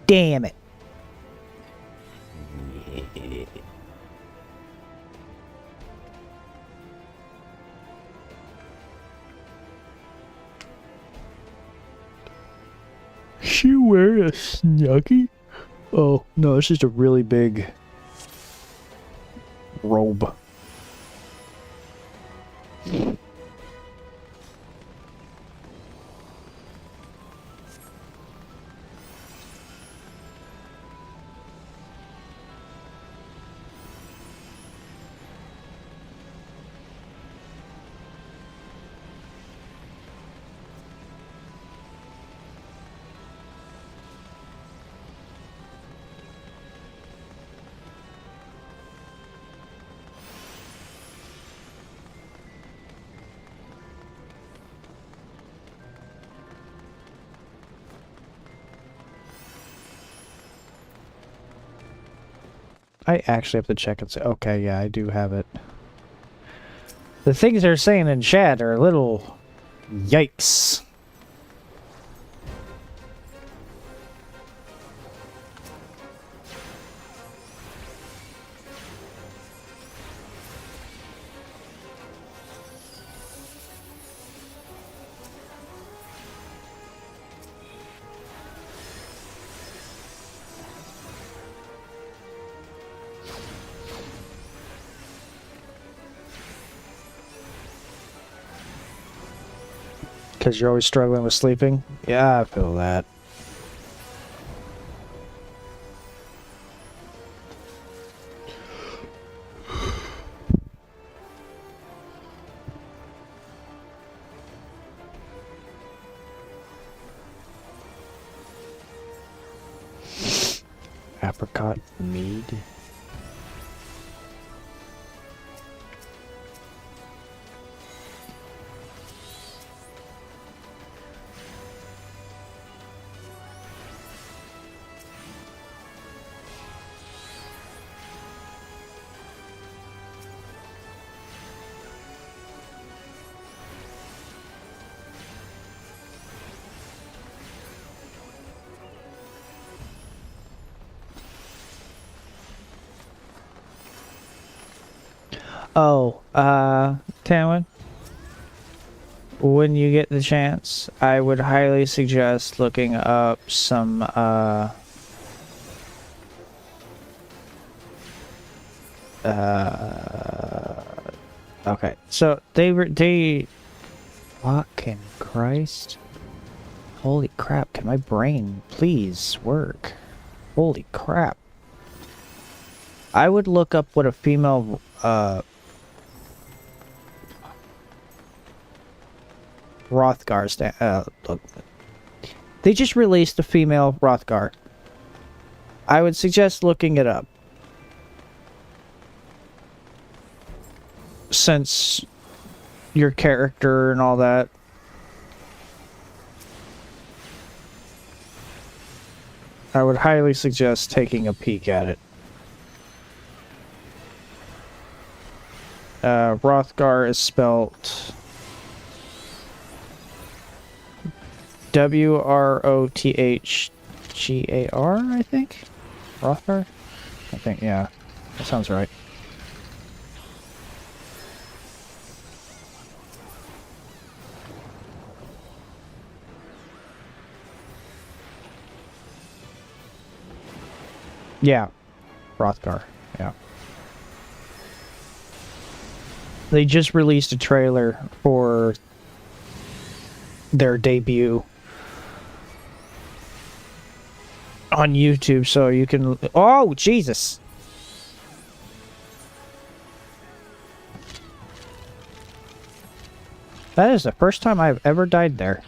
Damn it. She wear a snuggie? Oh, no, it's just a really big robe. I actually have to check and say, okay, yeah, I do have it. The things they're saying in chat are a little... Yikes. Because you're always struggling with sleeping? Yeah, I feel that. Apricot mead. Oh, Tamwin, when you get the chance, I would highly suggest looking up some, okay, so they, fucking Christ. Holy crap, can my brain please work? Holy crap. I would look up what a female, Rothgar's. Look, they just released a female Rothgar. I would suggest looking it up. Since your character and all that. I would highly suggest taking a peek at it. Rothgar is spelt Wrothgar, I think? Rothgar? I think, yeah. That sounds right. Yeah. Rothgar, yeah. They just released a trailer for their debut on YouTube, so you can... Oh, Jesus! That is the first time I've ever died there.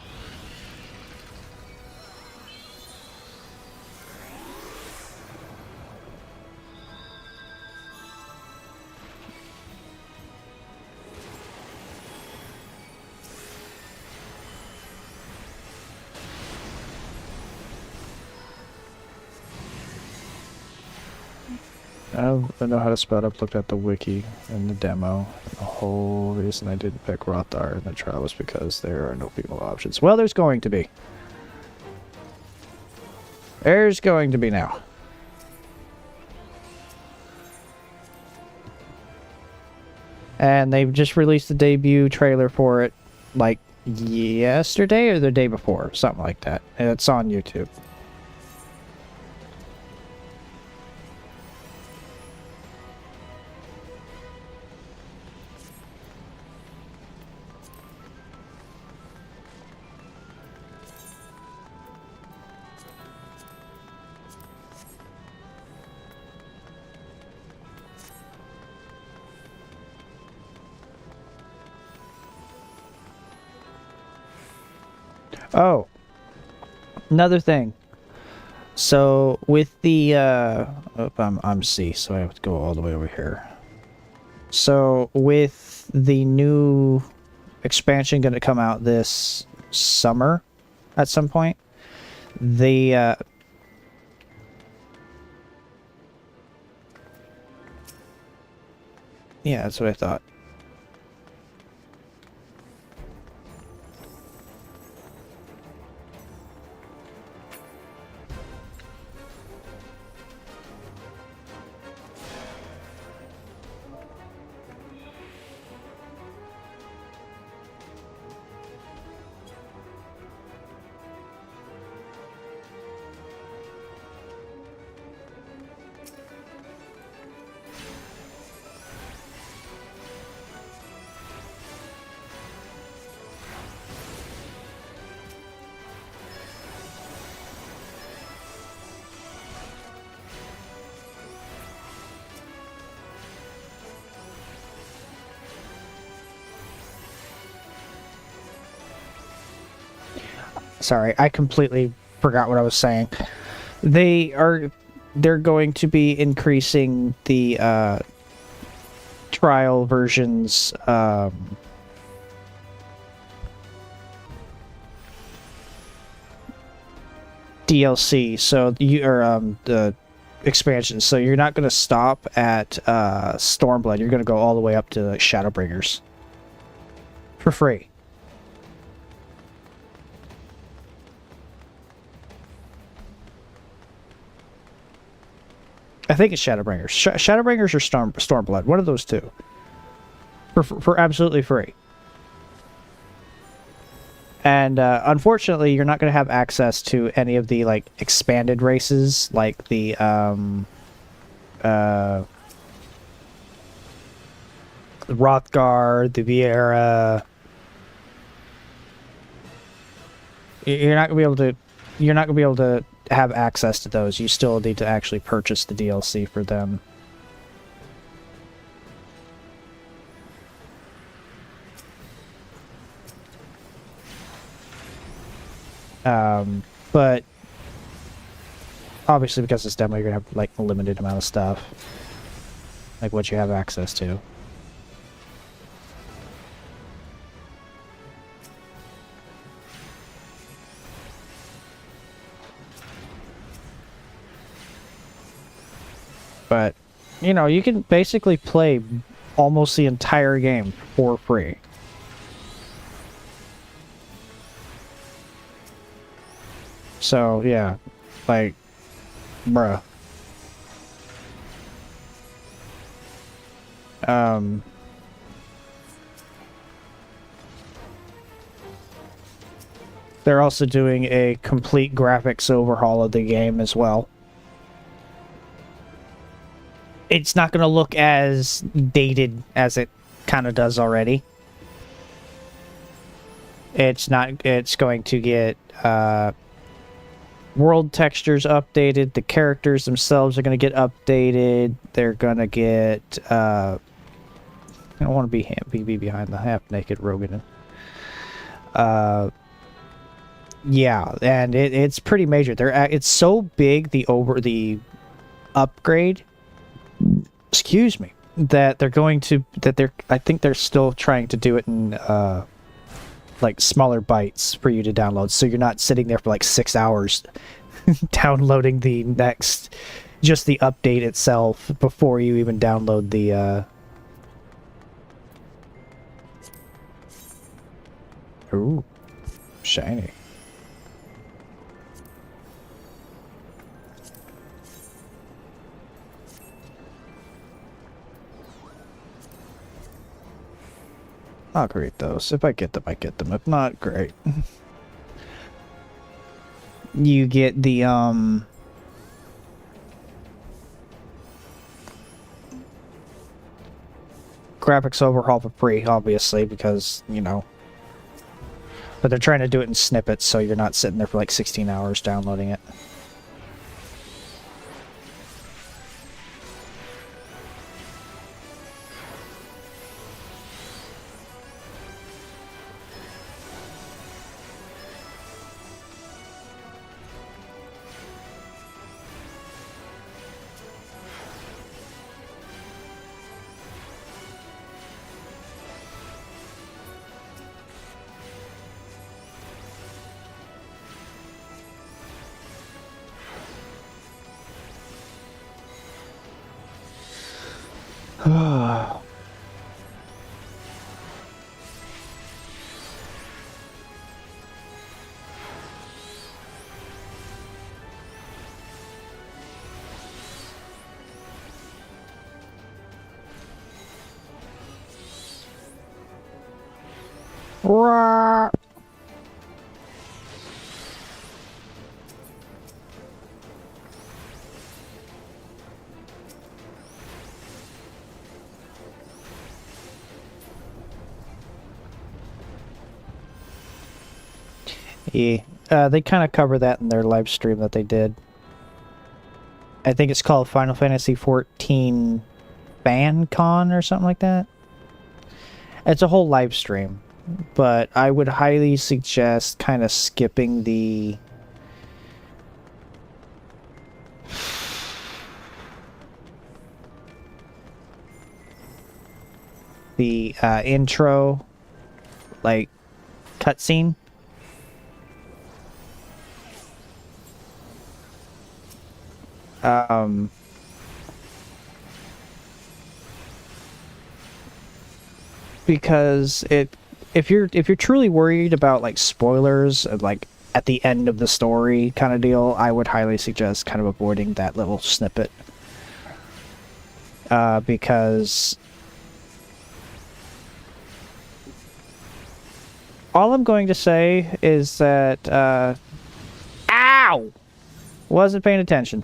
I don't know how to spell it. I've looked at the wiki and the demo. The whole reason I didn't pick Rothgar in the trial was because there are no female options. Well, there's going to be. There's going to be now. And they've just released the debut trailer for it, like, yesterday or the day before. Something like that. And it's on YouTube. Oh, another thing. So with the I'm C, so I have to go all the way over here. So with the new expansion going to come out this summer at some point, the yeah, that's what I thought. Sorry, I completely forgot what I was saying. They're going to be increasing the trial versions DLC, so the expansion. So you're not going to stop at Stormblood. You're going to go all the way up to Shadowbringers for free. I think it's Shadowbringers. Shadowbringers or Stormblood. One of those two. For absolutely free. And unfortunately, you're not going to have access to any of the like expanded races, like the Rothgar, the Vieira. You're not going to be able to. You're not going to be able to have access to those. You still need to actually purchase the DLC for them. But obviously, because it's demo, you're gonna have like a limited amount of stuff, like what you have access to. But you know, you can basically play almost the entire game for free. So yeah, like, bruh. They're also doing a complete graphics overhaul of the game as well. It's not going to look as dated as it kind of does already. It's going to get world textures updated. The characters themselves are going to get updated. They're going to get I don't want to be behind the half-naked Rogan. Yeah, and it's pretty major. It's so big, the upgrade, excuse me, that I think they're still trying to do it in like smaller bites for you to download, so you're not sitting there for like 6 hours downloading just the update itself before you even download the ooh, shiny. I'll create those. If I get them, I get them. If not, great. You get the graphics overhaul for free, obviously, because, you know. But they're trying to do it in snippets, so you're not sitting there for like 16 hours downloading it. Yeah, they kind of cover that in their live stream that they did. I think it's called Final Fantasy XIV Fan Con or something like that. It's a whole live stream, but I would highly suggest kind of skipping the intro, like, cutscene. Because if you're truly worried about like spoilers, like at the end of the story kind of deal, I would highly suggest kind of avoiding that little snippet. Because all I'm going to say is that ow! Wasn't paying attention.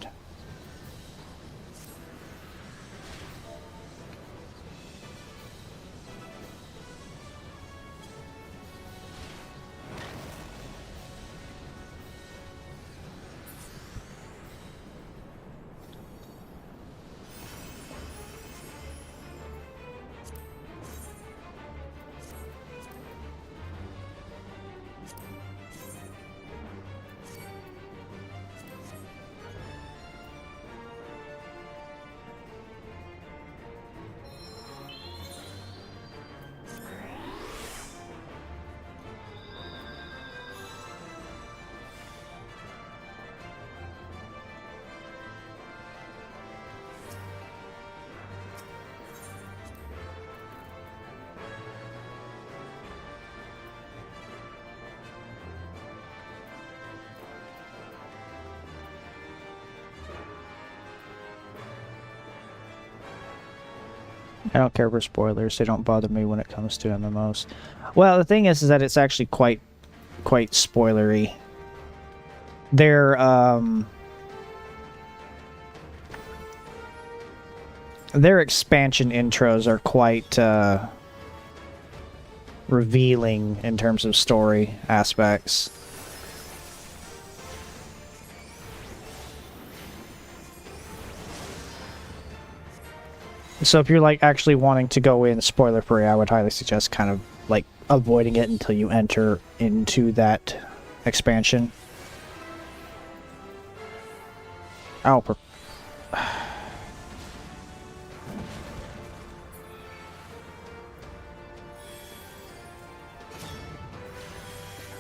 I don't care for spoilers. They don't bother me when it comes to MMOs. Well, the thing is that it's actually quite spoilery. Their expansion intros are quite revealing in terms of story aspects. So if you're like actually wanting to go in spoiler free, I would highly suggest kind of like avoiding it until you enter into that expansion.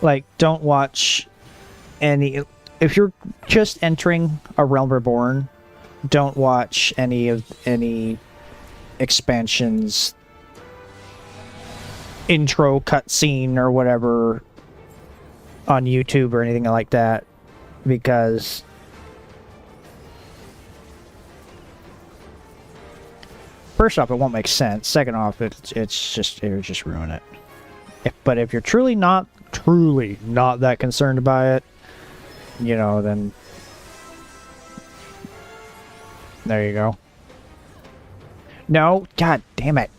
Like, don't watch any... If you're just entering A Realm Reborn, don't watch any expansions intro cutscene or whatever on YouTube or anything like that, because first off, it won't make sense. Second off, it would just ruin it. But if you're truly not that concerned by it, you know, then there you go. No, god damn it.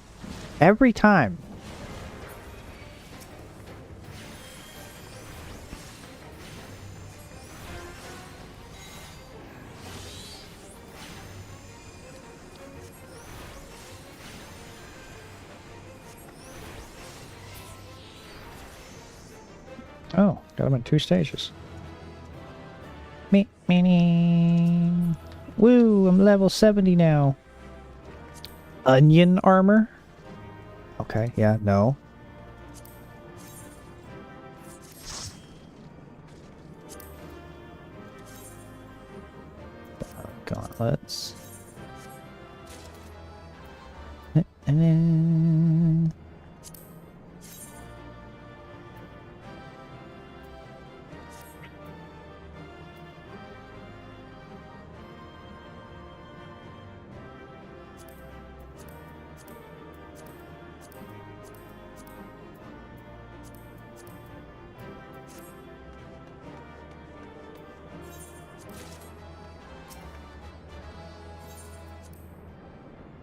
Every time. Oh, got them in 2 stages. Me. Woo, I'm level 70 now. Onion armor? Okay, yeah, no. Gauntlets. And then...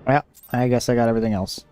Well, I guess I got everything else.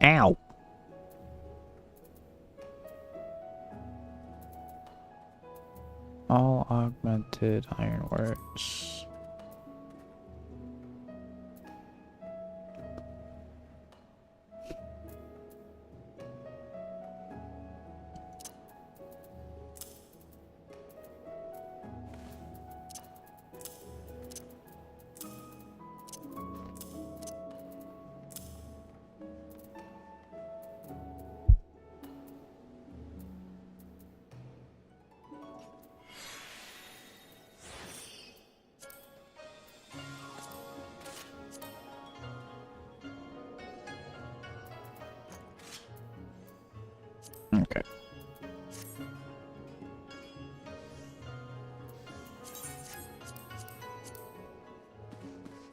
Ow. All augmented ironworks. Okay.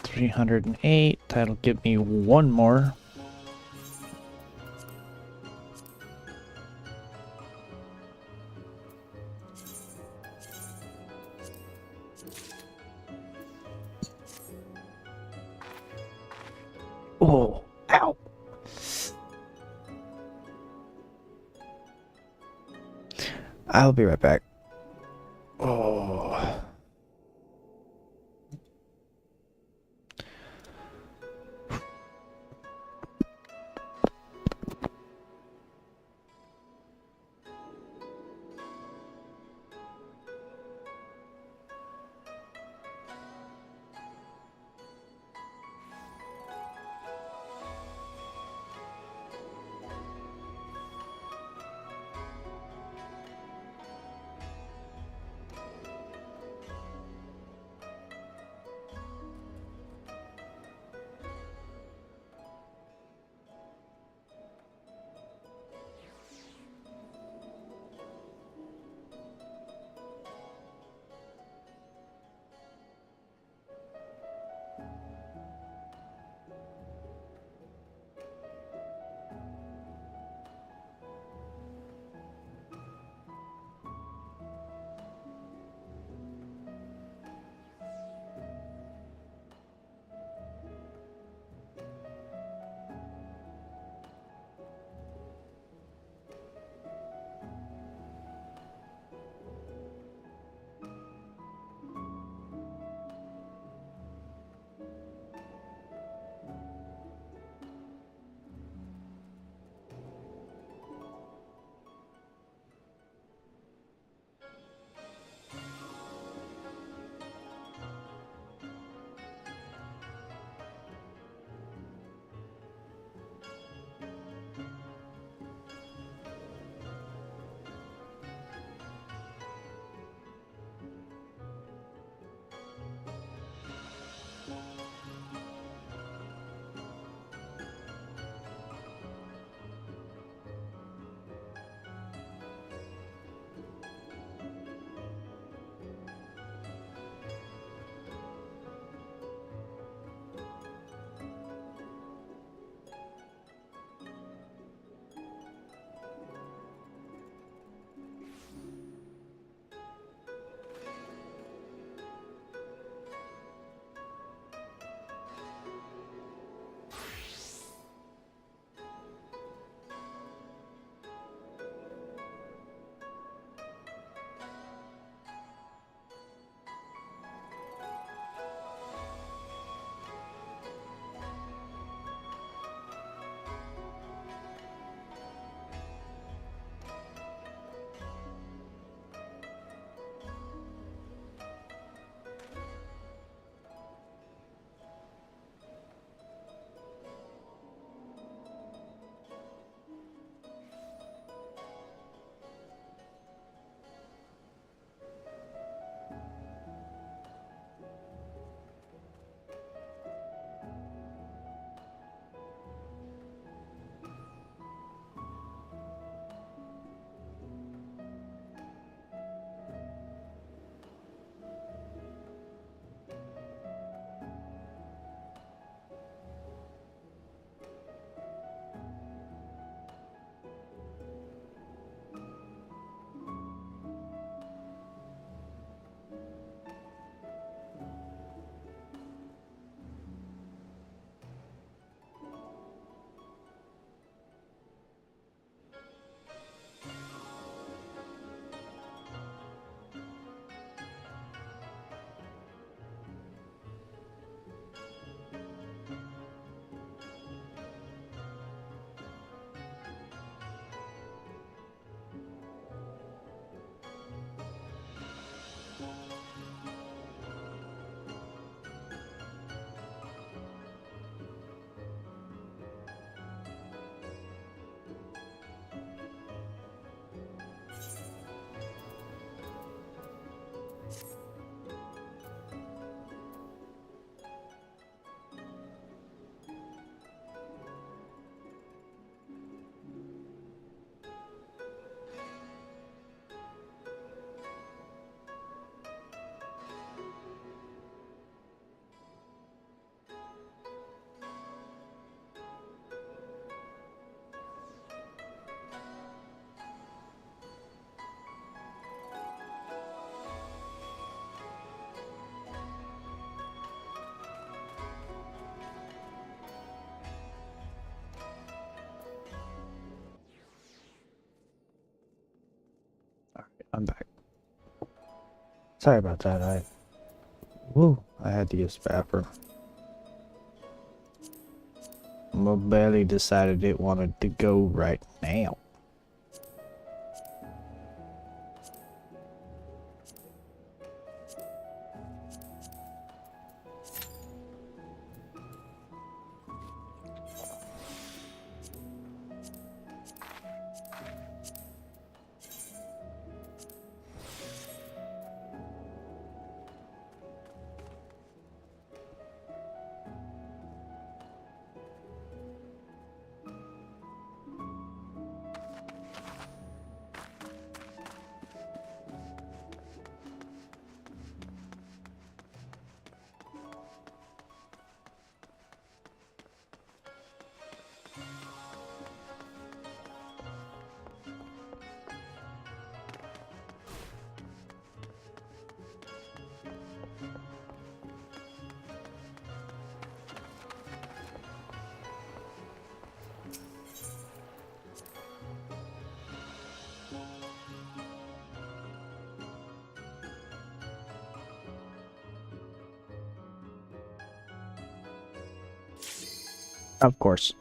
$308. That'll give me 1 more. Oh, ow. I'll be right back. Oh. I'm back. Sorry about that. I had to use the bathroom. My belly decided it wanted to go right now. Of course.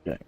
Okay.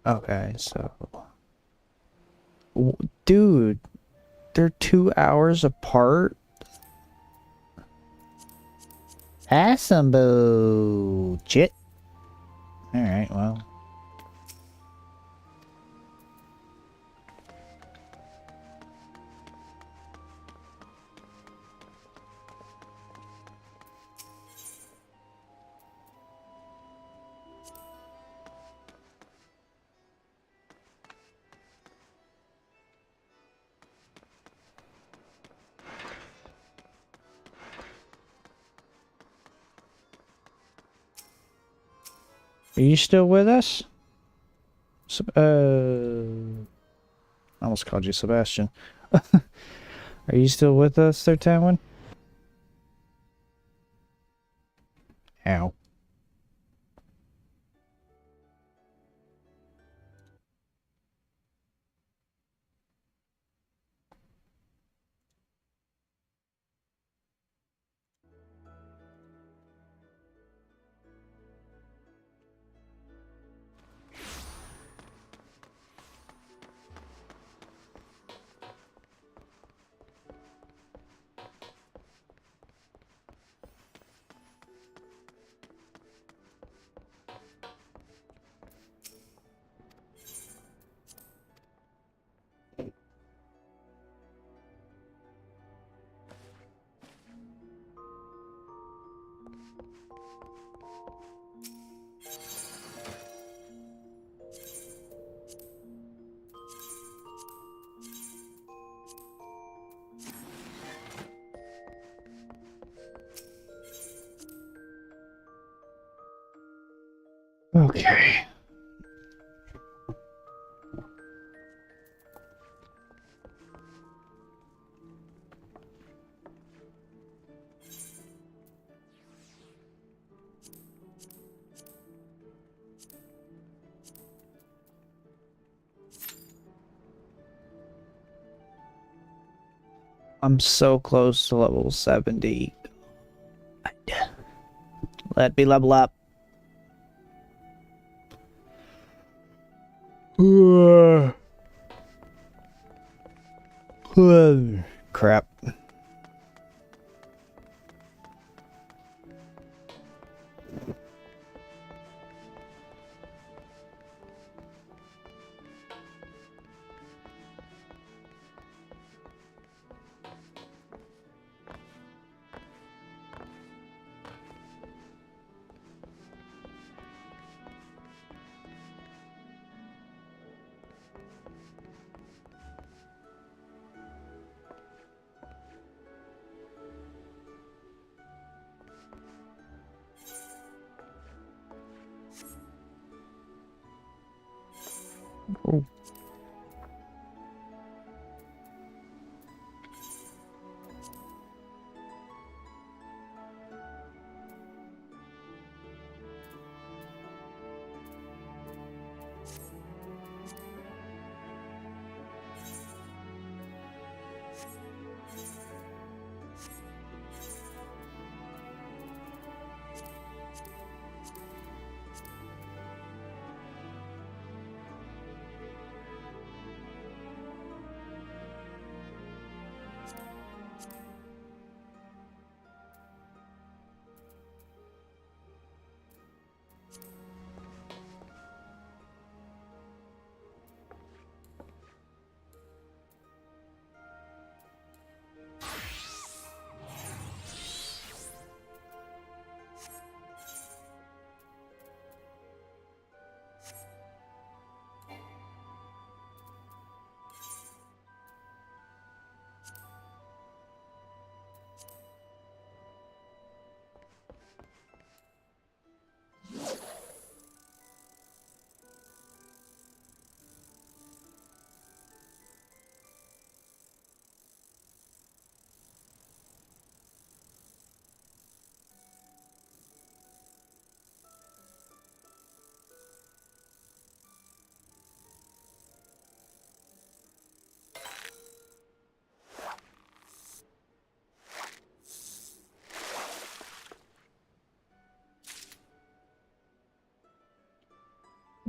Okay, so... Dude, they're 2 hours apart? Awesome, bullshit. Alright, well... Are you still with us? I almost called you Sebastian. Are you still with us there, Tamwin? Ow. Okay. I'm so close to level 70. Let me level up. Crap. Oh.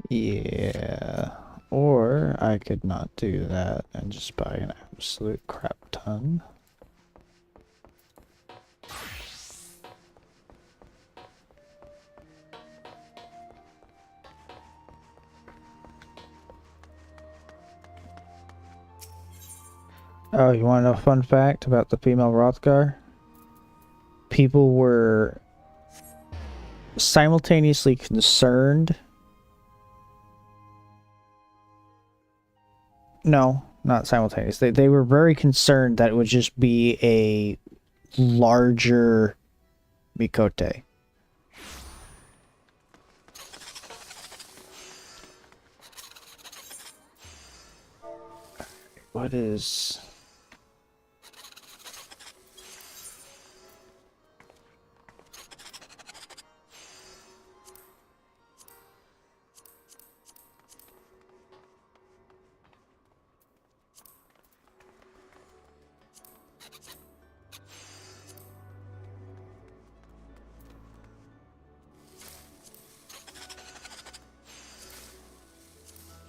Yeah. Or I could not do that and just buy an absolute crap ton. Oh, you want to know a fun fact about the female Rothgar? People were simultaneously concerned. No, not simultaneous. They were very concerned that it would just be a larger Mikote. What is...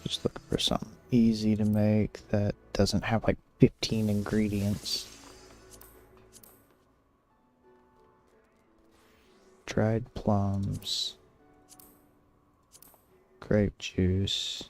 Just looking for something easy to make that doesn't have like 15 ingredients. Dried plums. Grape juice.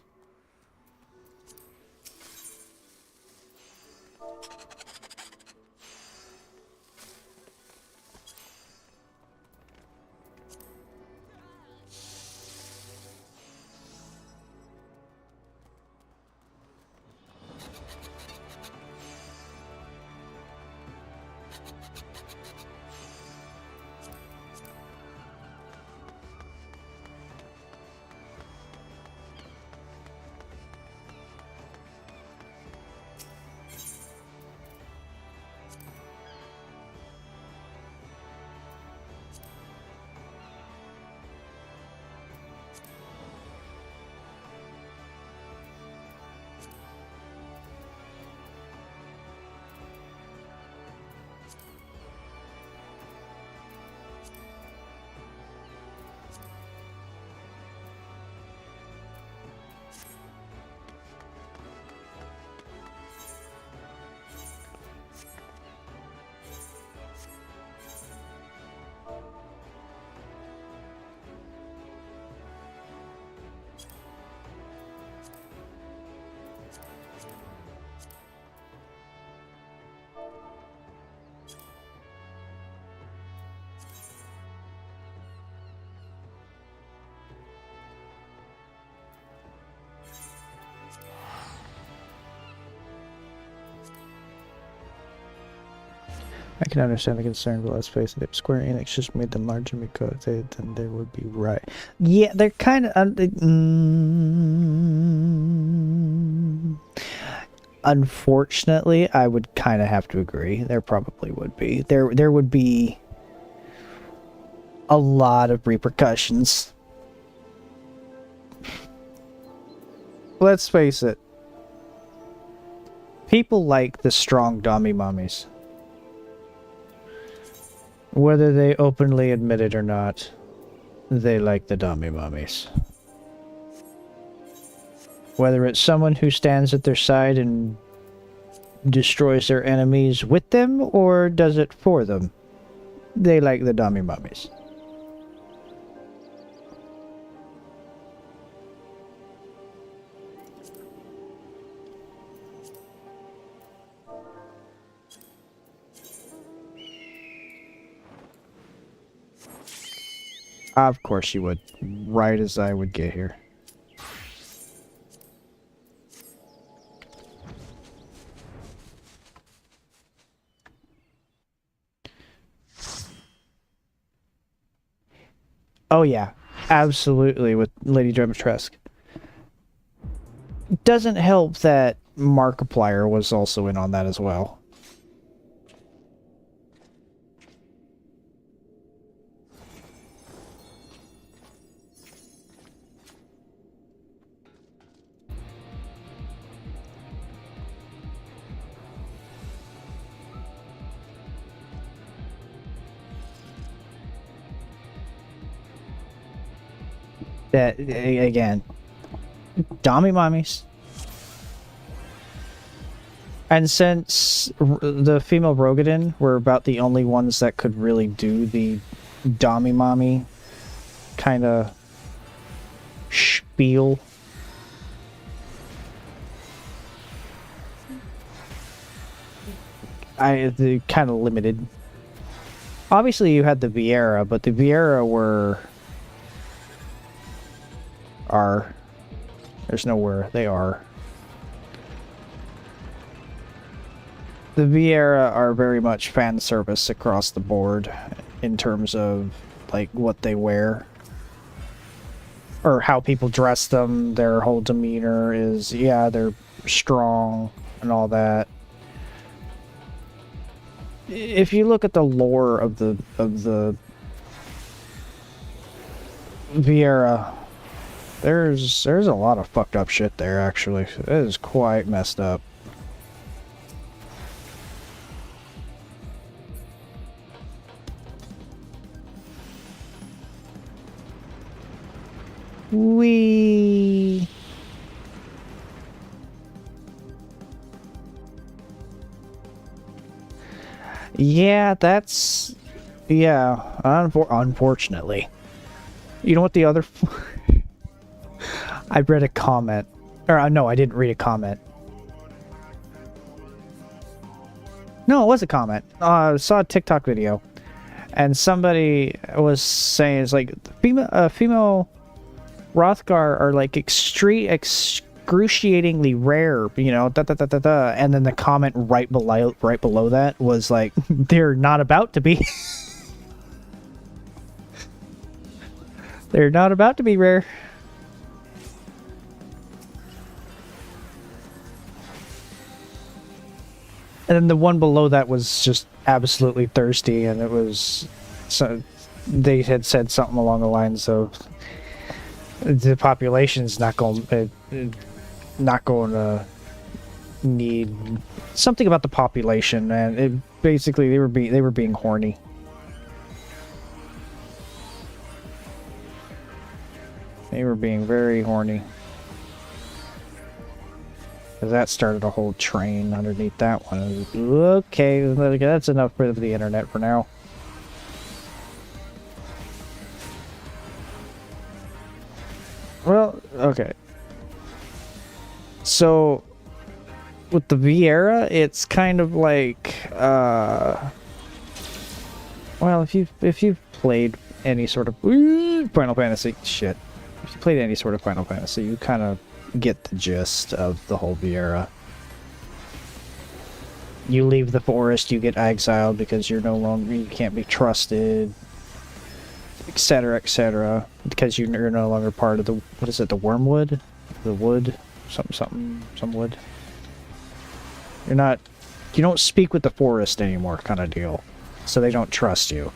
I can understand the concern, but let's face it, if Square Enix just made them larger because then they would be right. Yeah, they're kind of... Unfortunately, I would kind of have to agree. There probably would be. There would be a lot of repercussions. Let's face it. People like the strong dummy mummies. Whether they openly admit it or not, they like the dummy mummies. Whether it's someone who stands at their side and destroys their enemies with them, or does it for them, they like the dummy mummies. Of course you would, right as I would get here. Oh yeah, absolutely, with Lady Dimitrescu. Doesn't help that Markiplier was also in on that as well. That, again, Dami mommies. And since the female Rogadin were about the only ones that could really do the Dami mommy kind of spiel, they kind of limited. Obviously, you had the Viera, but the Viera are. There's nowhere they are. The Viera are very much fan service across the board in terms of like what they wear or how people dress them. Their whole demeanor is, yeah, they're strong and all that. If you look at the lore of the Viera, there's a lot of fucked up shit there. Actually, it is quite messed up. Wee. Yeah, that's... Yeah, unfortunately. You know what the other... I read a comment. Or, no, I didn't read a comment. No, it was a comment. I saw a TikTok video. And somebody was saying, it's like, female Rothgar are like excruciatingly rare, you know, and then the comment right below that was like, they're not about to be. They're not about to be rare. And then the one below that was just absolutely thirsty, and it was, so they had said something along the lines of, the population's not going to need something about the population, and it basically they were being horny. They were being very horny. Because that started a whole train underneath that one. Okay, that's enough for the internet for now. Well, okay. So, with the Viera, it's kind of like, well, if you've played any sort of Final Fantasy, shit. If you played any sort of Final Fantasy, you kind of get the gist of the whole Viera. You leave the forest, you get exiled because you can't be trusted, etc., because you're no longer part of the, what is it, the Wormwood? The wood? Some wood. You don't speak with the forest anymore, kind of deal. So they don't trust you.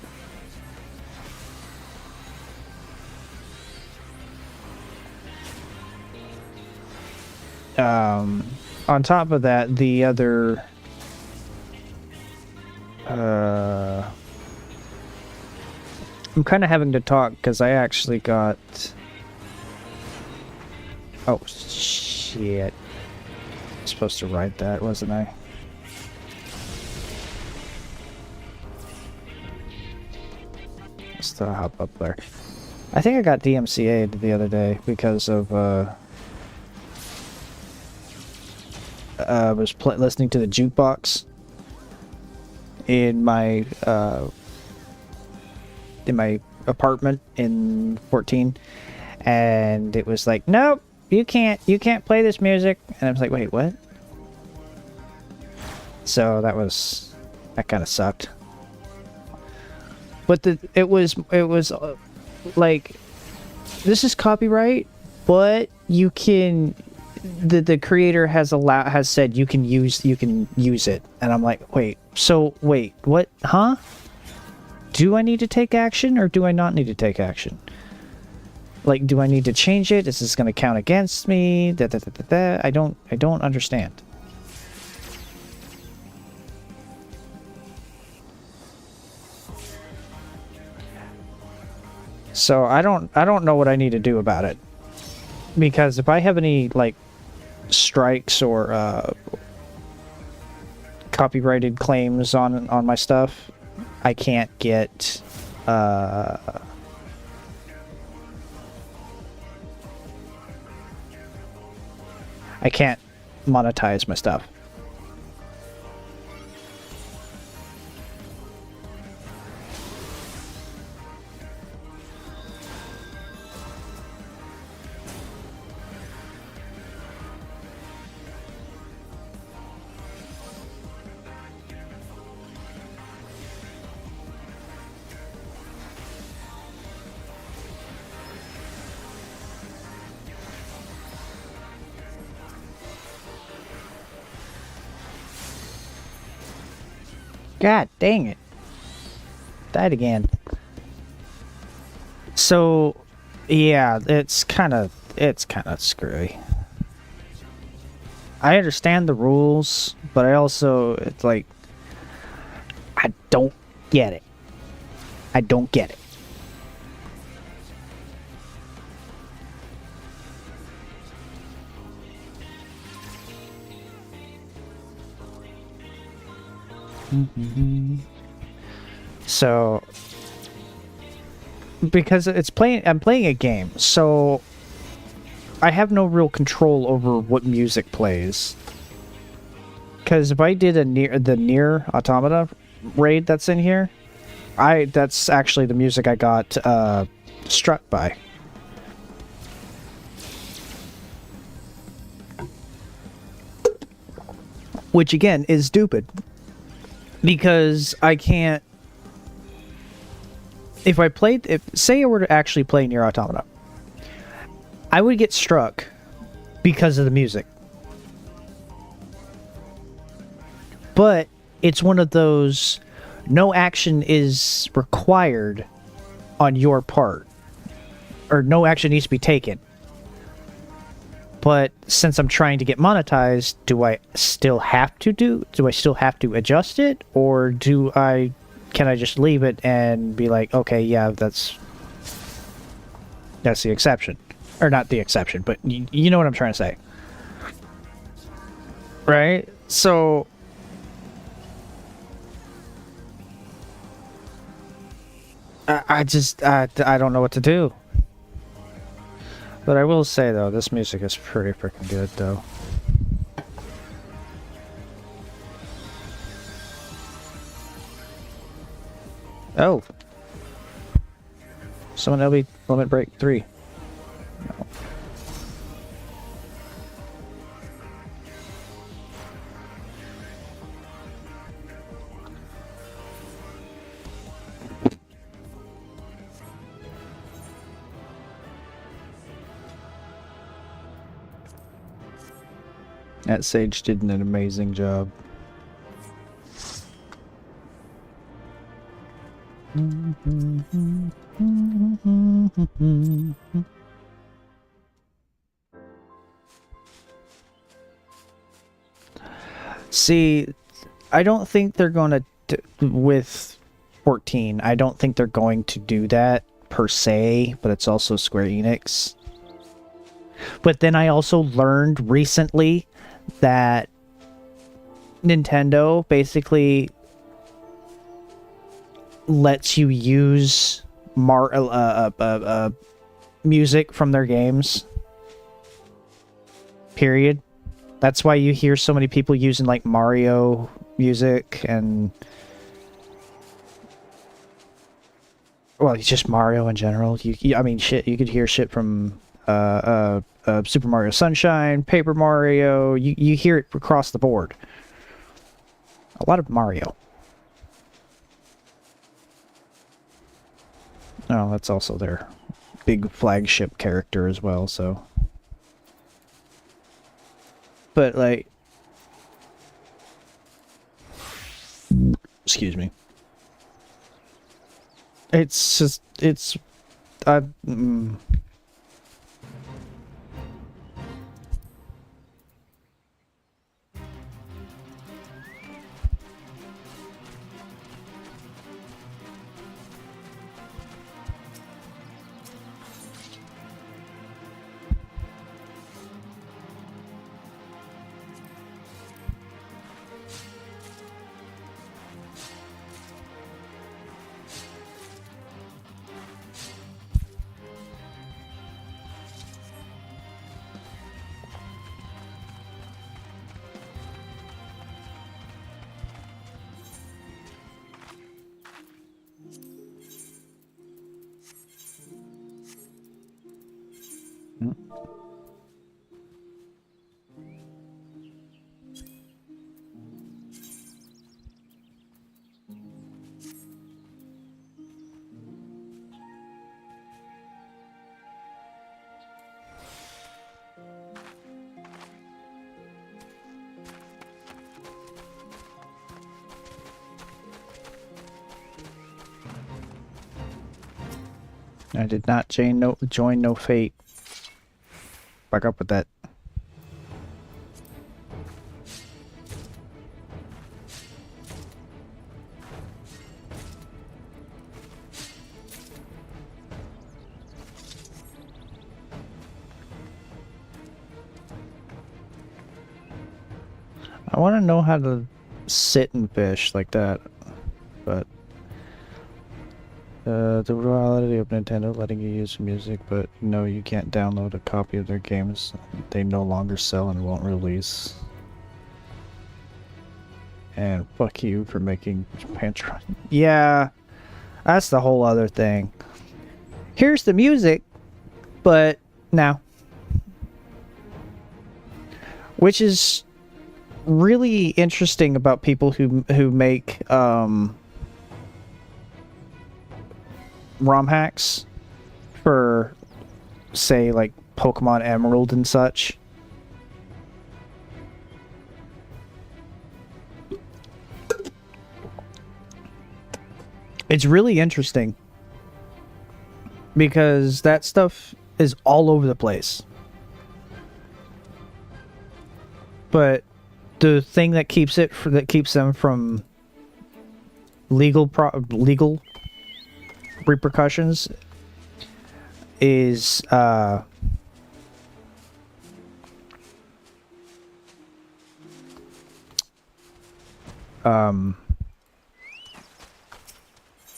On top of that, the other... I'm kind of having to talk because I actually got... Oh, shit. I was supposed to write that, wasn't I? Let's hop up there. I think I got DMCA'd the other day because of, I was listening to the jukebox in my apartment in 14, and it was like, nope, you can't play this music, and I was like, wait, what? So that kind of sucked. But it was like, this is copyright, but you can, the creator has said you can use it, and I'm like, wait, what? Huh? Do I need to take action, or do I not need to take action? Like, do I need to change it? Is this going to count against me? I don't understand. So I don't know what I need to do about it. Because if I have any, like, strikes or copyrighted claims on my stuff, I can't get I can't monetize my stuff. God dang it. Died again. So, yeah, it's kind of screwy. I understand the rules, but I also, it's like, I don't get it. I don't get it. So, because I'm playing a game, so I have no real control over what music plays. Because if I did the Nier Automata raid that's in here, that's actually the music I got struck by. Which again is stupid. Because I can't... say I were to actually play Nier Automata, I would get struck because of the music. But it's one of those, no action is required on your part. Or no action needs to be taken. But since I'm trying to get monetized, do I still have to adjust it? Or can I just leave it and be like, okay, yeah, that's the exception. Or not the exception, but you know what I'm trying to say. Right? So... I don't know what to do. But I will say, though, this music is pretty freaking good, though. Oh! Someone LB Limit Break 3. No. That Sage did an amazing job. See, I don't think they're going to, with 14, I don't think they're going to do that per se, but it's also Square Enix. But then I also learned recently that Nintendo basically lets you use music from their games. Period. That's why you hear so many people using like Mario music and well, it's just Mario in general. I mean, shit. You could hear shit from Super Mario Sunshine, Paper Mario. You hear it across the board. A lot of Mario. Oh, that's also their big flagship character as well, so. But, like... Excuse me. It's just... It's... Hmm. I did not join no fate. Back up with that. I want to know how to sit and fish like that, but the reality of Nintendo letting you use music, but no, you can't download a copy of their games. They no longer sell and won't release. And fuck you for making Pantron. Yeah, that's the whole other thing. Here's the music, but no. Which is really interesting about people who make ROM hacks for, say, like Pokemon Emerald and such. It's really interesting because that stuff is all over the place. But the thing that keeps them from legal repercussions is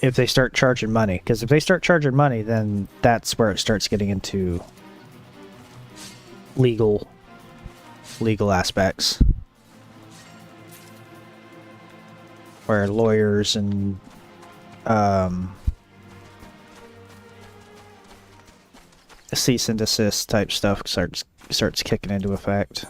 if they start charging money, because if they start charging money, then that's where it starts getting into legal aspects, where lawyers and cease and desist type stuff starts kicking into effect.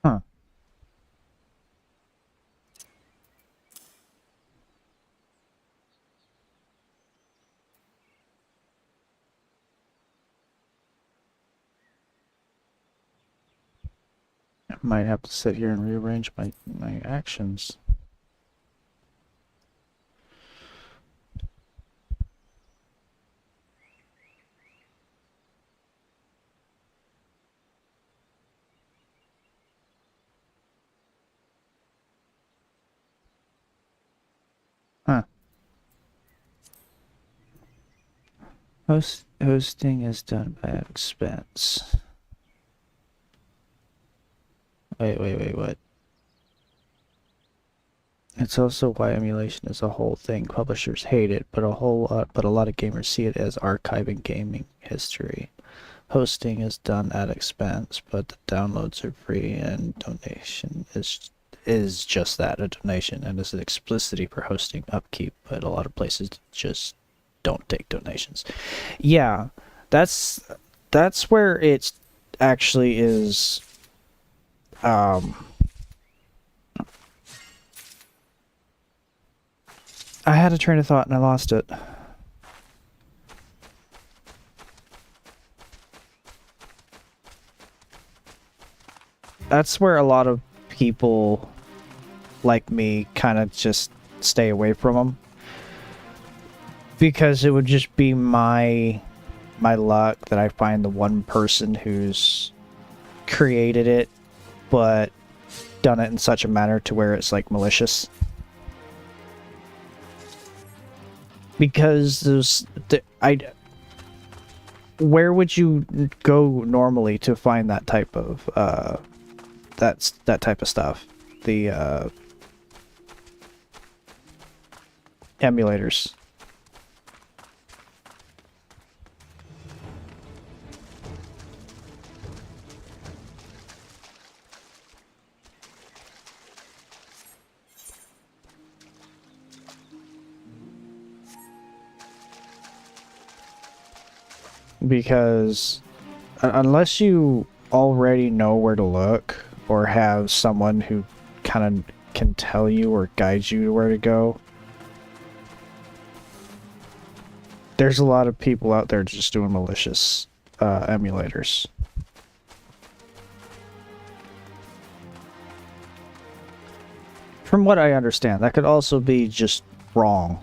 Huh. I might have to sit here and rearrange my actions. Huh. Hosting is done by expense. Wait, what? It's also why emulation is a whole thing. Publishers hate it, but a lot of gamers see it as archiving gaming history. Hosting is done at expense, but the downloads are free, and donation is just that, a donation, and is an explicitity for hosting upkeep, but a lot of places just don't take donations. Yeah, that's where it actually is. I had a train of thought and I lost it. That's where a lot of people like me kind of just stay away from them, because it would just be my luck that I find the one person who's created it but done it in such a manner to where it's like malicious. Because where would you go normally to find that type of that type of stuff? The emulators. Because unless you already know where to look or have someone who kind of can tell you or guide you to where to go, there's a lot of people out there just doing malicious emulators. From what I understand, that could also be just wrong.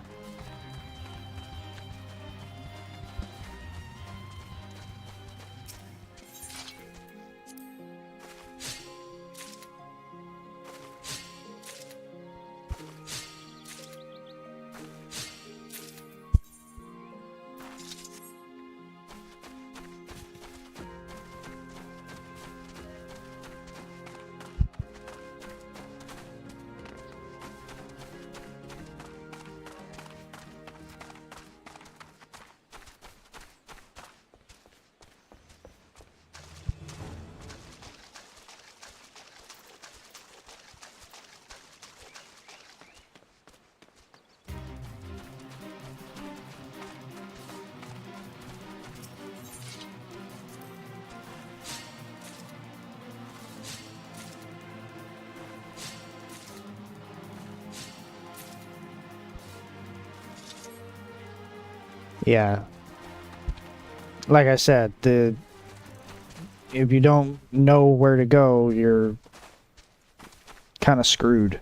Yeah. Like I said, if you don't know where to go, you're kind of screwed.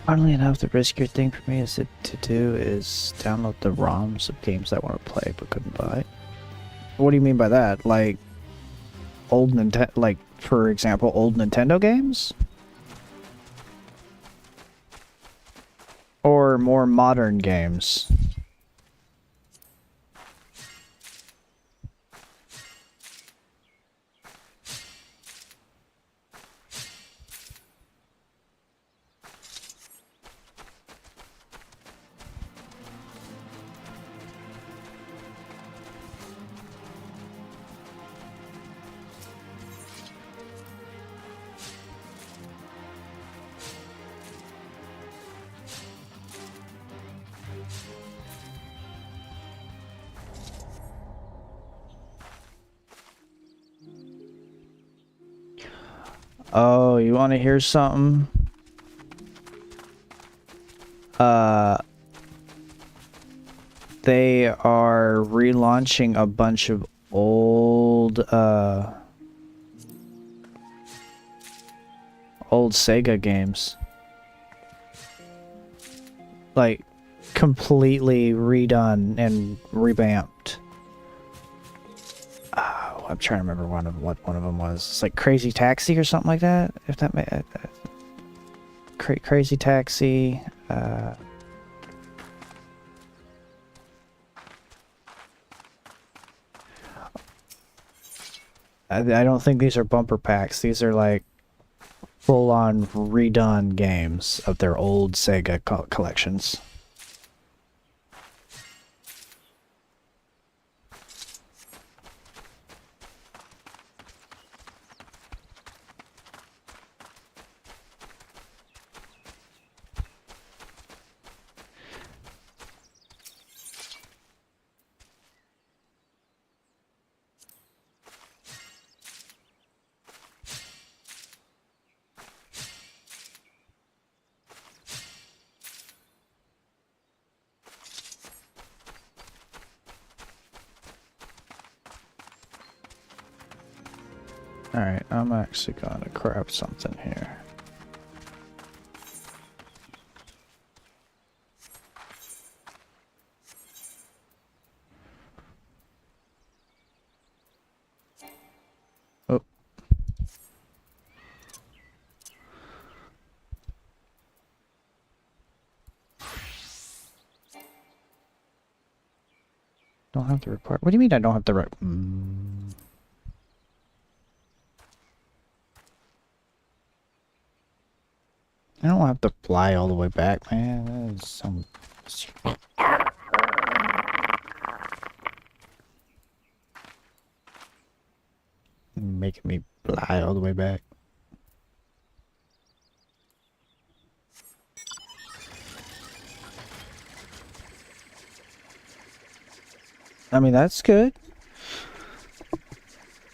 Funnily enough, the riskier thing for me is to do is download the ROMs of games I want to play but couldn't buy. What do you mean by that? Like old Nintendo, like for example, old Nintendo games, or more modern games? Oh, you want to hear something? They are relaunching a bunch of old Sega games. Like, completely redone and revamped. Oh, I'm trying to remember what one of them was. It's like Crazy Taxi or something like that. If that may, Crazy Taxi. I don't think these are bumper packs. These are like full-on redone games of their old Sega collections. Alright, I'm actually gonna grab something here. Oh. Don't have the report. What do you mean I don't have the right? I don't have to fly all the way back, man. That is some... making me fly all the way back. I mean, that's good.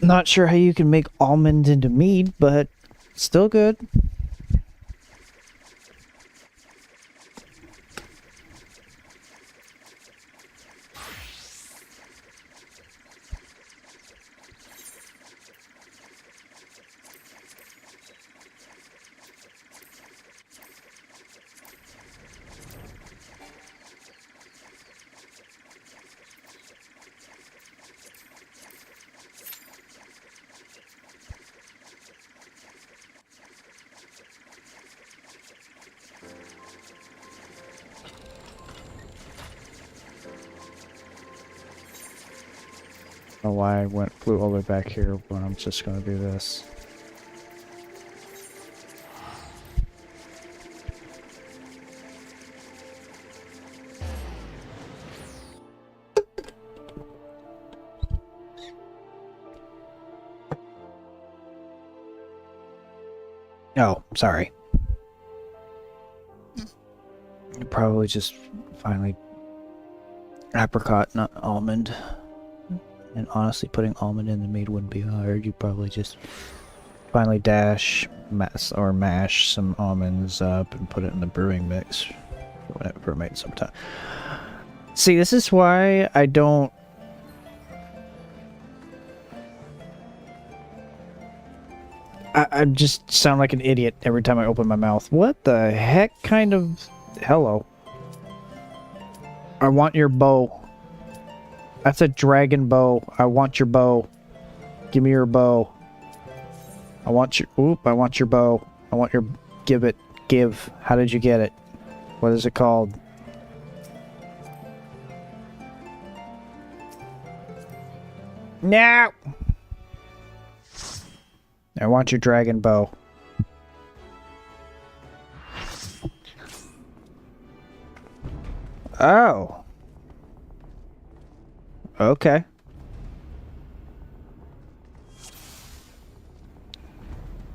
Not sure how you can make almonds into mead, but still good. I don't know why I flew all the way back here when I'm just gonna do this. Oh, sorry. Probably just finally apricot, not almond. And honestly, putting almond in the mead wouldn't be hard. You probably just finally mash some almonds up and put it in the brewing mix when it ferments sometime. See, this is why I don't... I just sound like an idiot every time I open my mouth. What the heck kind of... Hello. I want your bow. That's a dragon bow. I want your bow. Give me your bow. I want your... Oop, I want your bow. I want your... Give it. Give. How did you get it? What is it called? No! I want your dragon bow. Oh. Okay.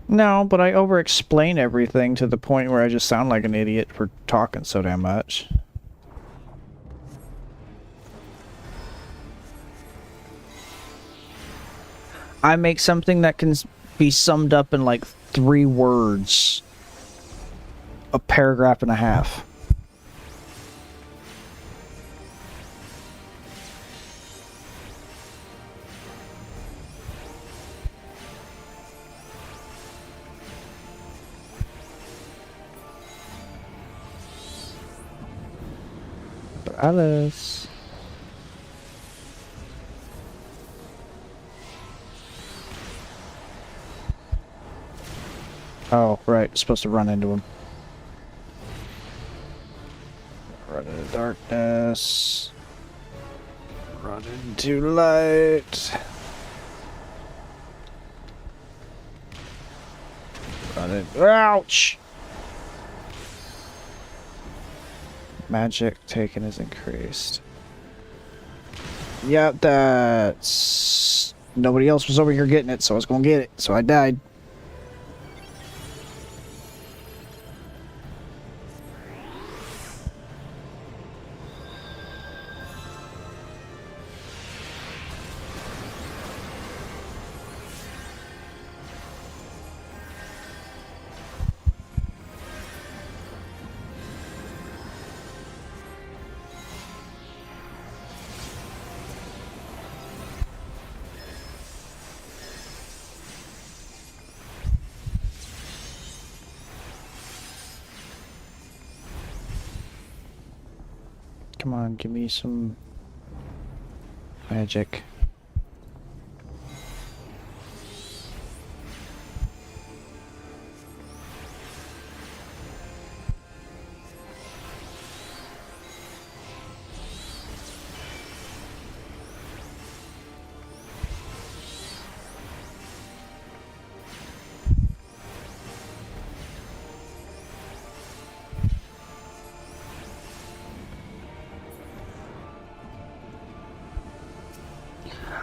No, but I over-explain everything to the point where I just sound like an idiot for talking so damn much. I make something that can be summed up in like 3 words. A paragraph and a half. Alice. Oh, right. Supposed to run into him. Run into darkness. Run into light. Run in. Ouch! Magic taken is increased. Yep, that's... Nobody else was over here getting it, so I was gonna get it. So I died. Come on, give me some magic.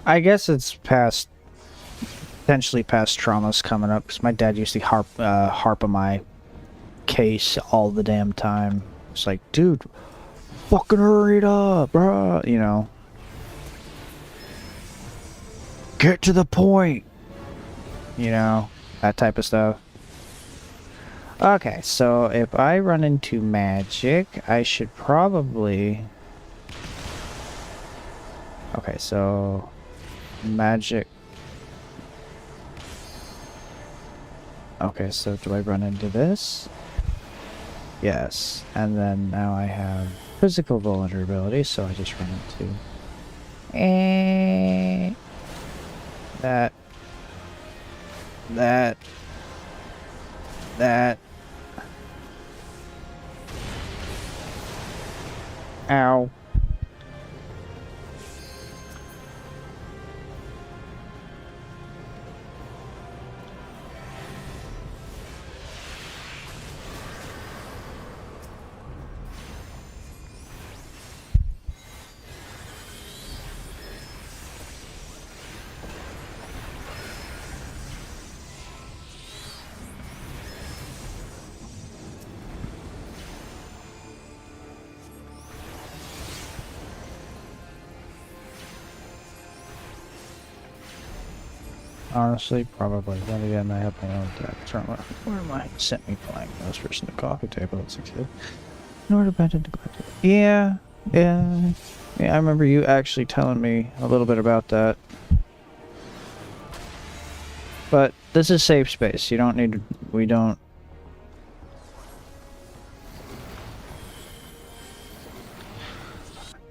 I guess it's past, potentially past traumas coming up, because my dad used to harp on my case all the damn time. It's like, dude, fucking hurry it up, bruh, you know. Get to the point, you know, that type of stuff. Okay, so if I run into magic, I should probably... Okay, so... Magic. Okay, so do I run into this? Yes. And then now I have physical vulnerability, so I just run into that. Ow. Honestly, probably. Then again, I have my own deck. Where am I? Sent me playing those versus the coffee table as a kid. Nor dependent to Yeah. I remember you actually telling me a little bit about that. But this is safe space. You don't need to, we don't...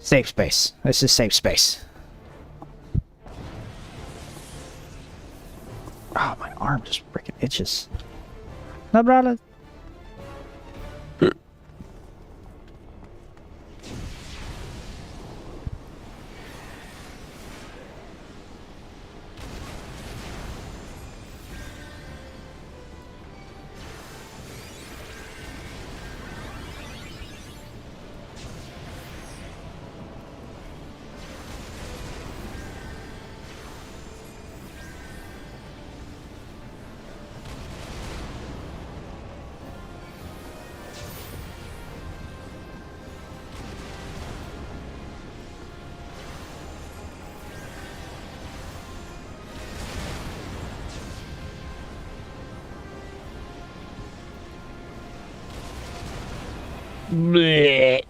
Safe space. This is safe space. Oh, my arm just freaking itches. No problem. Blech.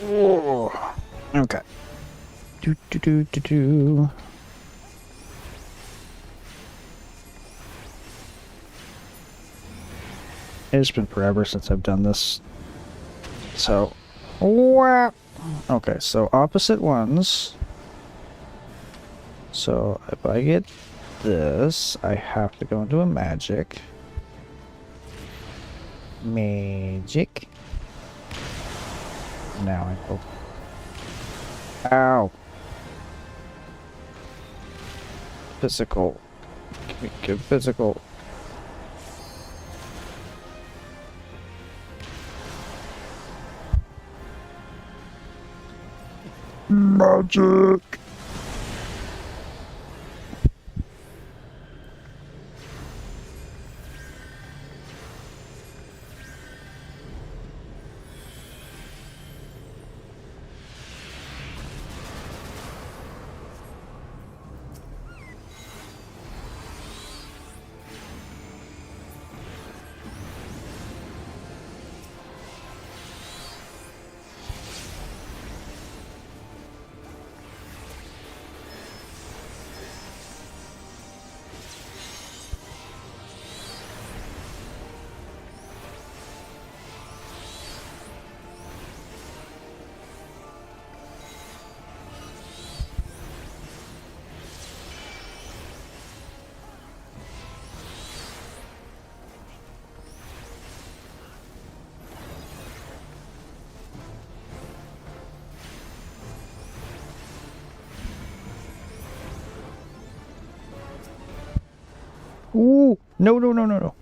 Oh. Okay. Do do do do do. It's been forever since I've done this. So, wow. Okay, so opposite ones. So if I get this, I have to go into a magic. Magic. Now I go. Ow. Physical. Give physical. Magic. Ooh, no, no, no, no, no.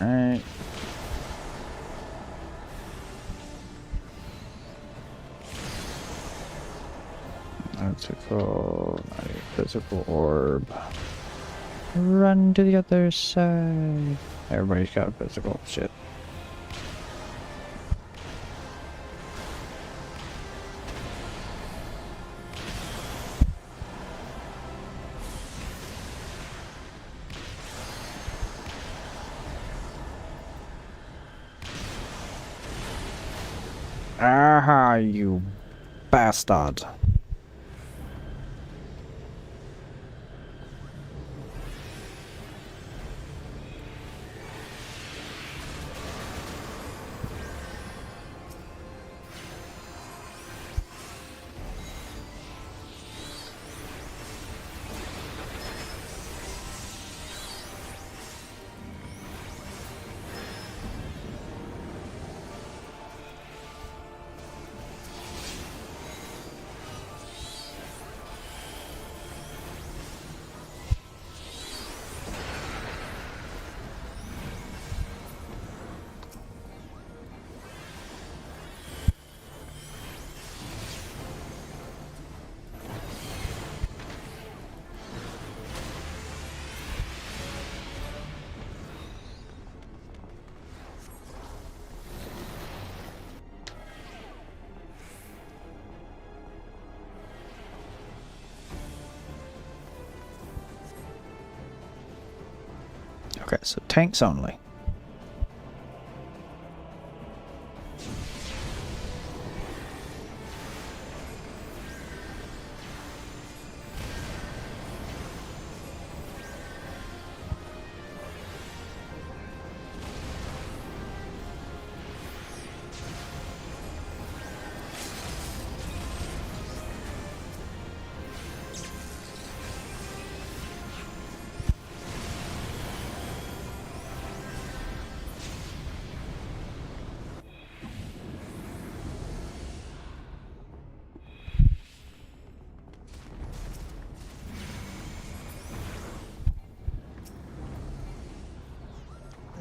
Alright. Magical, physical orb. Run to the other side. Everybody's got a physical shit. Aha, you bastard. Okay, so tanks only.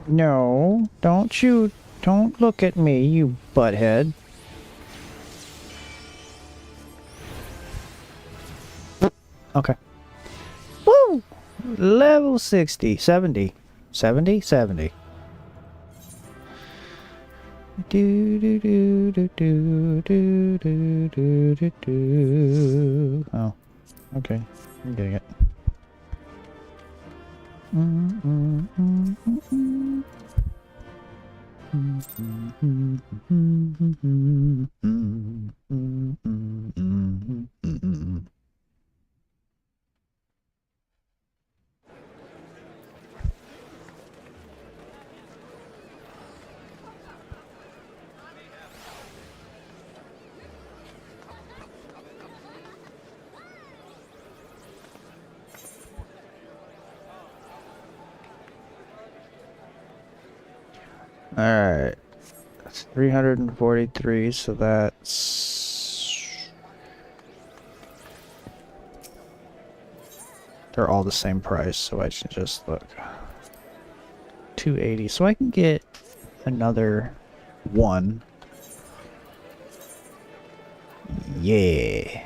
No, don't you. Don't look at me, you butthead. Okay. Woo! Level 60. 70. 70? 70. Do do do do do do do do do do. Oh, okay. I'm getting it. Alright. That's 343, so that's... They're all the same price, so I should just look. 280, so I can get another one. Yeah.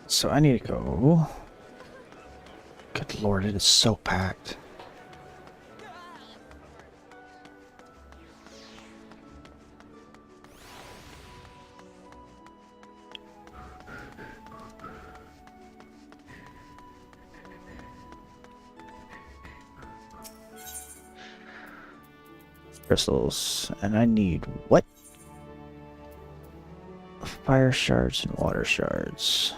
So I need to go. Good lord, it is so packed. Crystals, and I need what? Fire shards and water shards.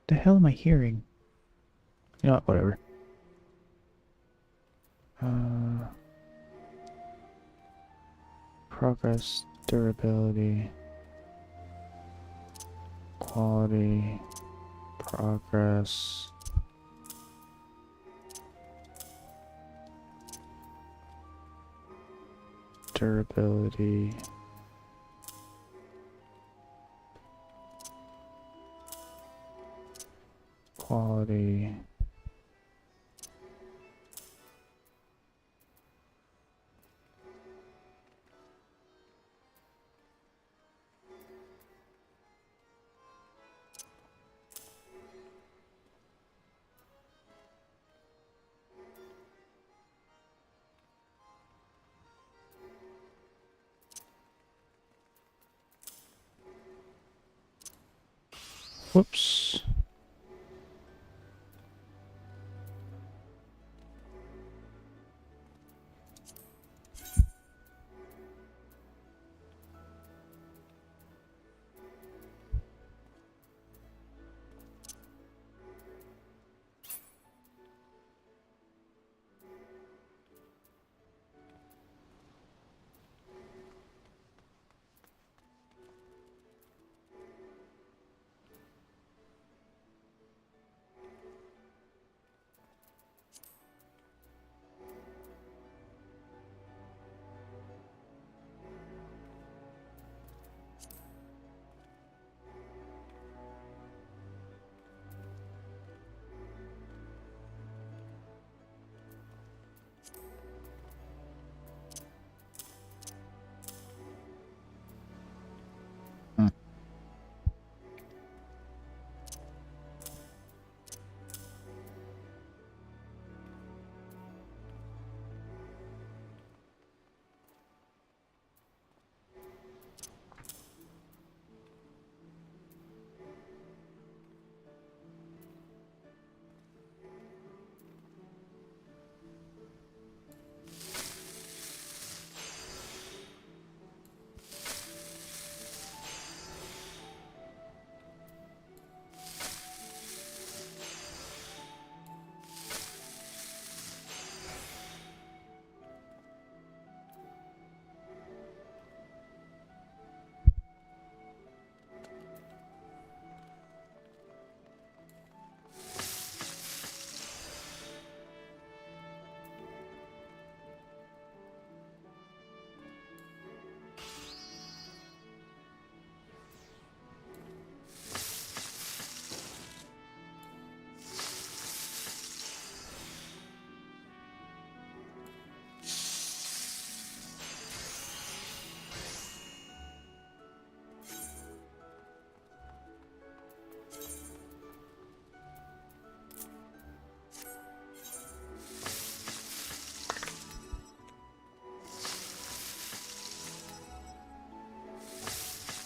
The hell am I hearing? You know what, whatever. Progress, durability, quality, progress. Durability. Quality. Whoops.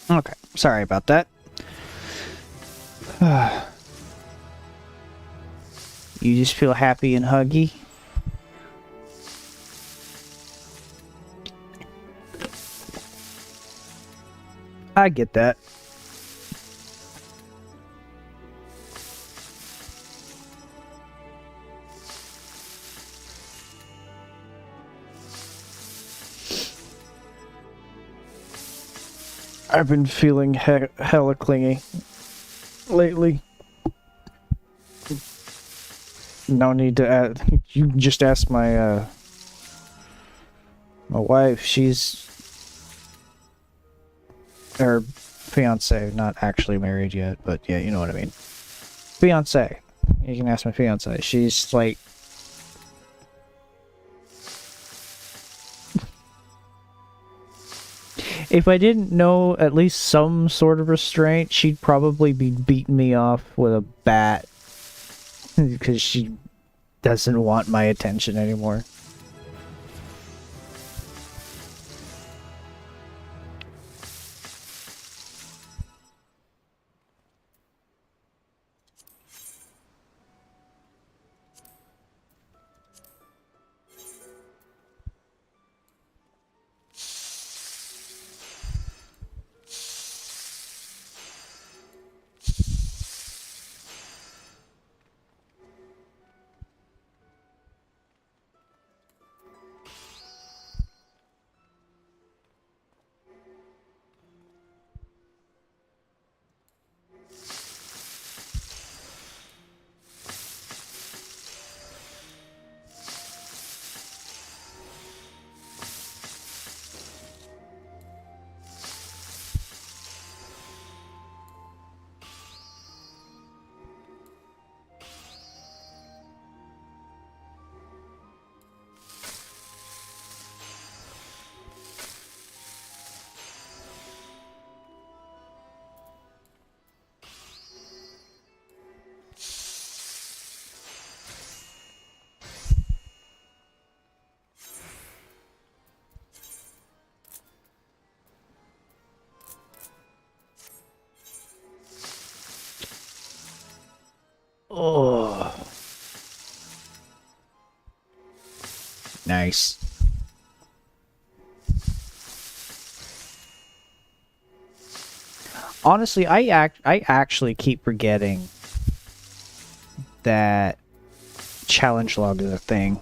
Okay, sorry about that. You just feel happy and huggy? I get that. I've been feeling hella clingy lately. No need to ask. You just ask my my wife. She's her fiance, not actually married yet, but yeah, you know what I mean. Fiance. You can ask my fiance. She's like, if I didn't know at least some sort of restraint, she'd probably be beating me off with a bat because she doesn't want my attention anymore. Oh. Nice. Honestly, I actually keep forgetting that challenge log is a thing.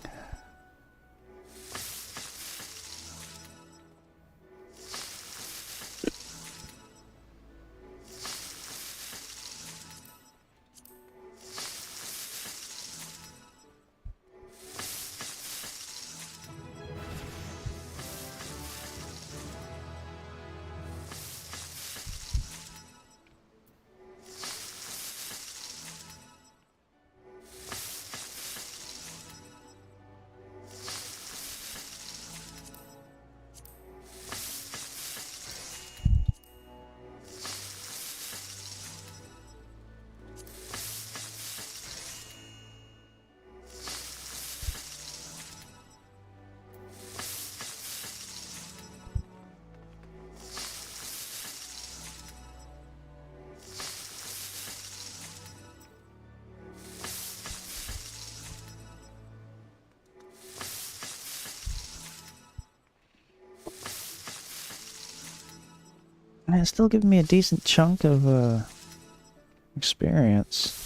Man, it's still giving me a decent chunk of experience.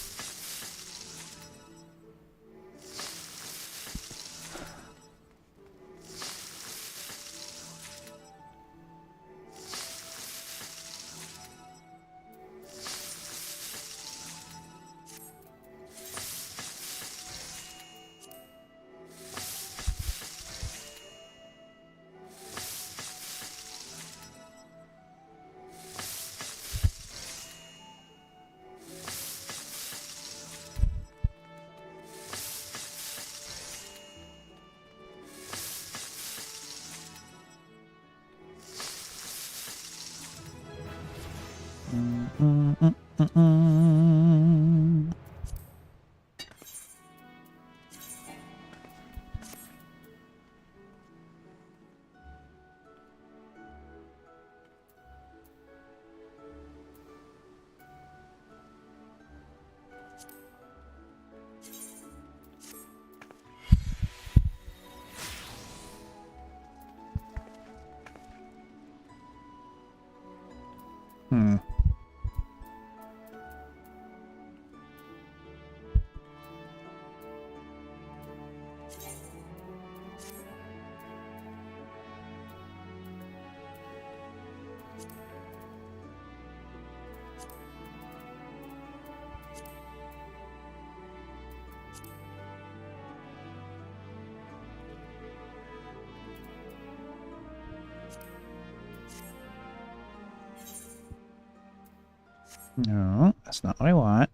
No, that's not what I want.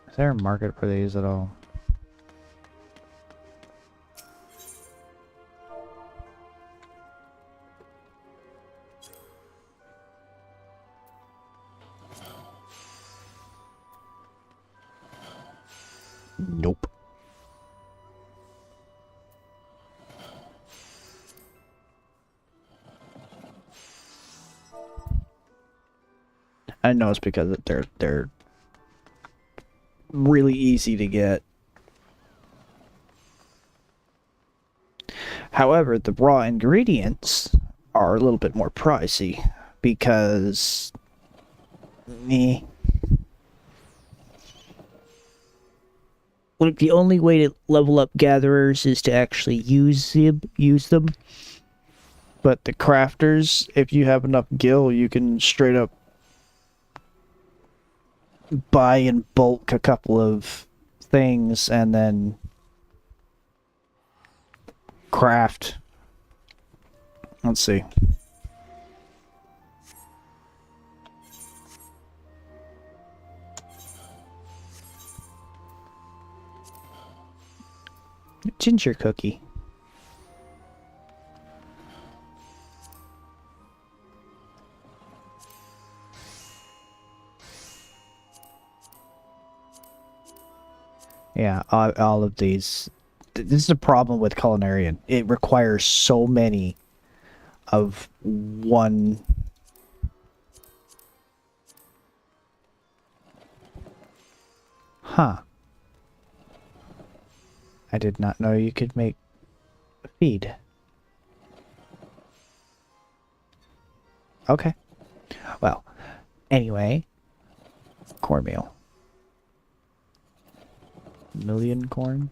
Is there a market for these at all? Nope. I know it's because they're really easy to get. However, the raw ingredients are a little bit more pricey because like the only way to level up gatherers is to actually use them. But the crafters, if you have enough gil, you can straight up buy in bulk a couple of things and then craft. Let's see. Ginger cookie. Yeah, all of these. This is a problem with Culinarian. It requires so many of one. Huh. I did not know you could make a feed. Okay. Well, anyway, cornmeal. Million corn?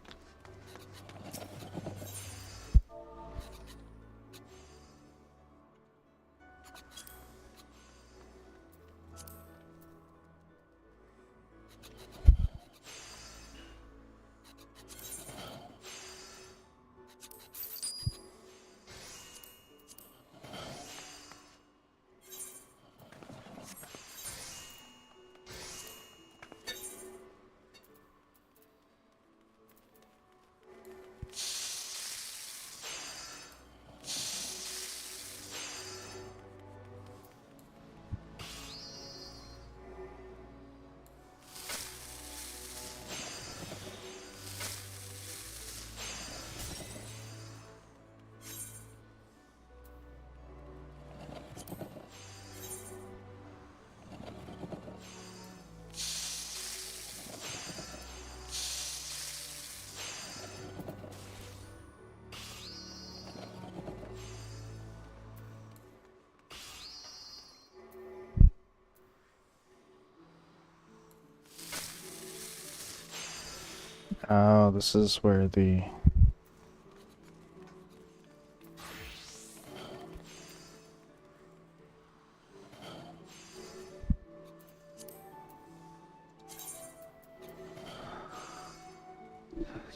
Oh, this is where the...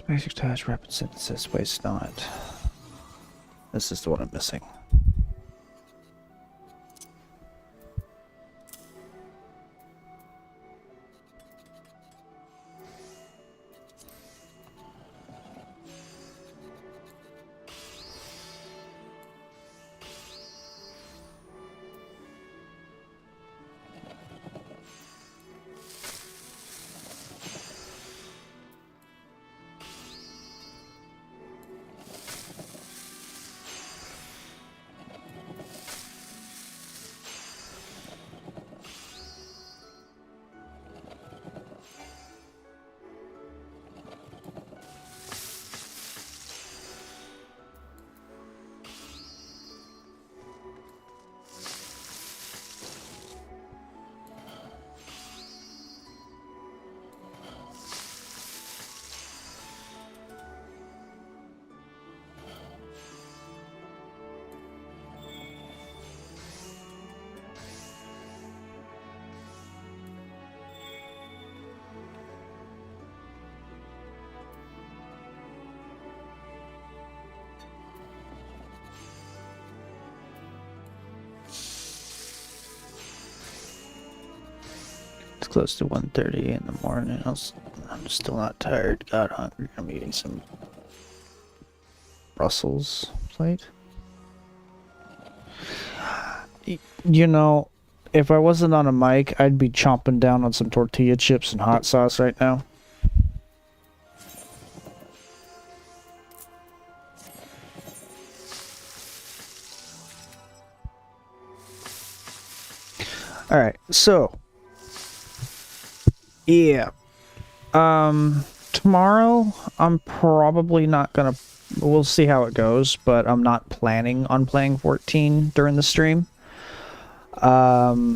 Basic task, rapid synthesis, waste not. This is the one I'm missing. It's close to 1:30 in the morning. I'm still not tired. God hungry. I'm eating some Brussels plate. You know, if I wasn't on a mic, I'd be chomping down on some tortilla chips and hot sauce right now. Alright, so yeah. Tomorrow I'm probably not gonna, we'll see how it goes, but I'm not planning on playing 14 during the stream. I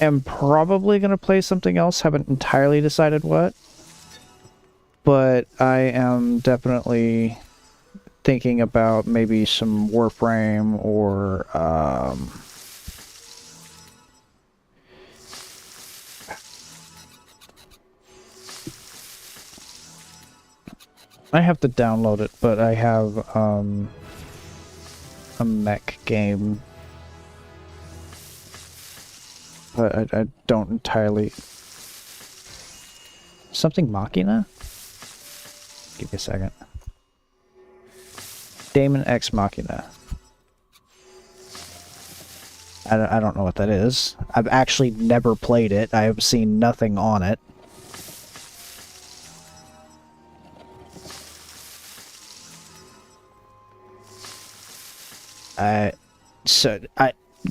am probably gonna play something else, haven't entirely decided what. But I am definitely thinking about maybe some Warframe or I have to download it, but I have a mech game, but I don't entirely. Something Machina? Give me a second. Daemon X Machina. I don't know what that is. I've actually never played it. I have seen nothing on it.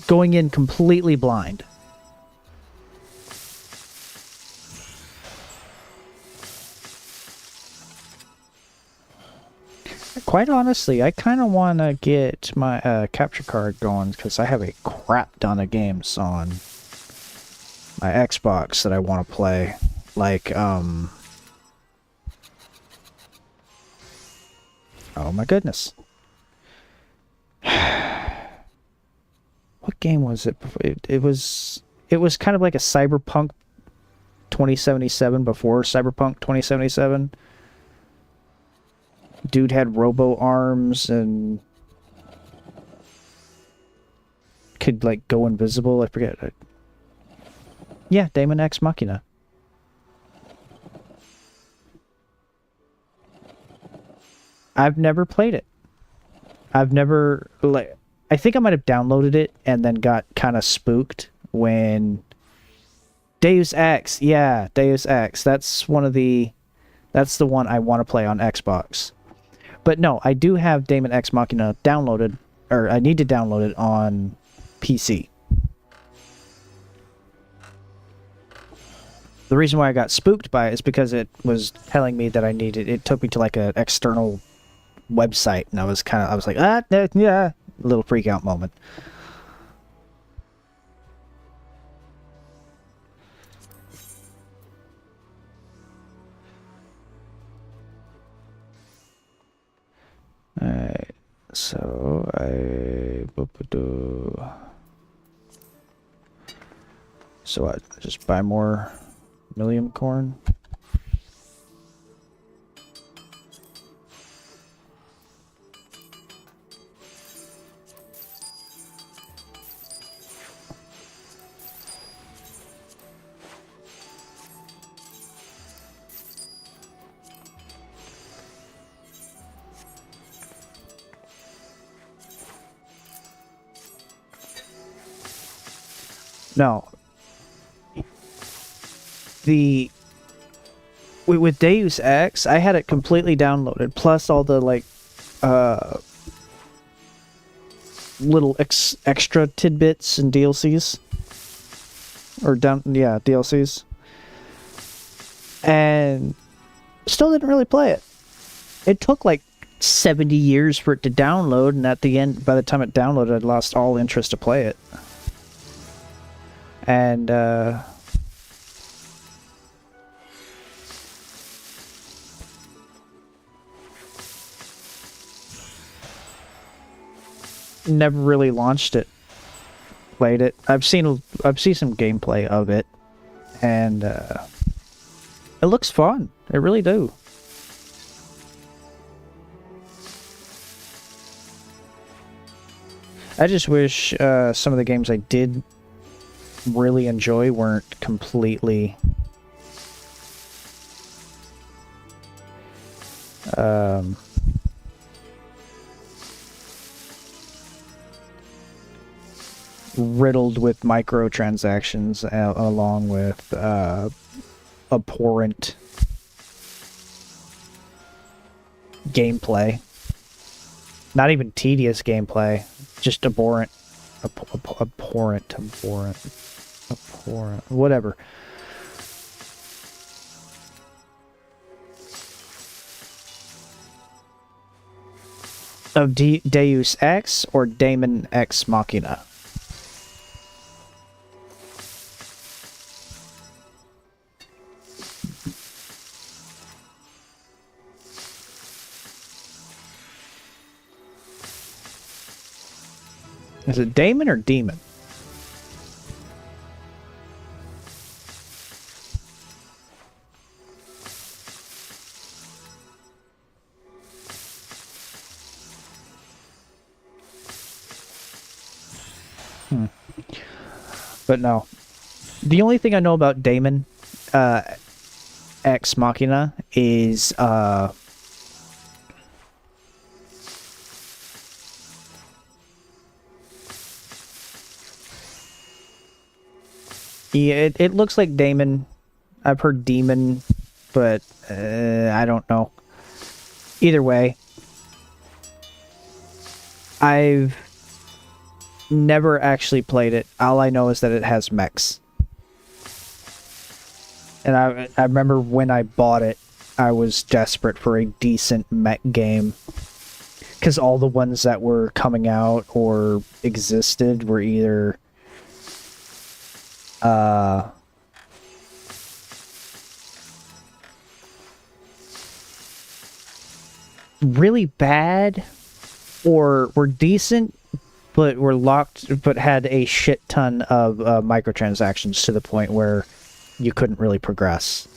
Going in completely blind. Quite honestly, I kind of want to get my capture card going because I have a crap ton of games on my Xbox that I want to play. Like, oh my goodness. What game was it? It was kind of like a Cyberpunk 2077 before Cyberpunk 2077. Dude had robo arms and could like go invisible. I forget. Yeah, Daemon X Machina. I've never played it. I've never like. I think I might have downloaded it and then got kind of spooked when Deus Ex. Yeah, Deus Ex. That's one of the. That's the one I want to play on Xbox. But no, I do have Daemon X Machina downloaded, or I need to download it on PC. The reason why I got spooked by it is because it was telling me that I needed, it took me to like an external website, and I was like, yeah, a little freak out moment. Alright, so so I just buy more Millium corn. No. With Deus Ex, I had it completely downloaded, plus all the like little extra tidbits and DLCs. Or DLCs. And still didn't really play it. It took like 70 years for it to download, and at the end, by the time it downloaded, I'd lost all interest to play it. And never really launched it, played it. I've seen some gameplay of it, and it looks fun. It really do. I just wish some of the games I did really enjoy weren't completely riddled with microtransactions along with abhorrent gameplay. Not even tedious gameplay, just abhorrent. Abhorrent, whatever. Of Deus Ex or Daemon Ex Machina? Is it Daemon or Demon? But no. The only thing I know about Daemon Ex Machina is yeah, it looks like Daemon. I've heard Demon, but I don't know. Either way, I've never actually played it. All I know is that it has mechs. And I remember when I bought it, I was desperate for a decent mech game. Because all the ones that were coming out or existed were either really bad or were decent but were locked, but had a shit ton of microtransactions to the point where you couldn't really progress.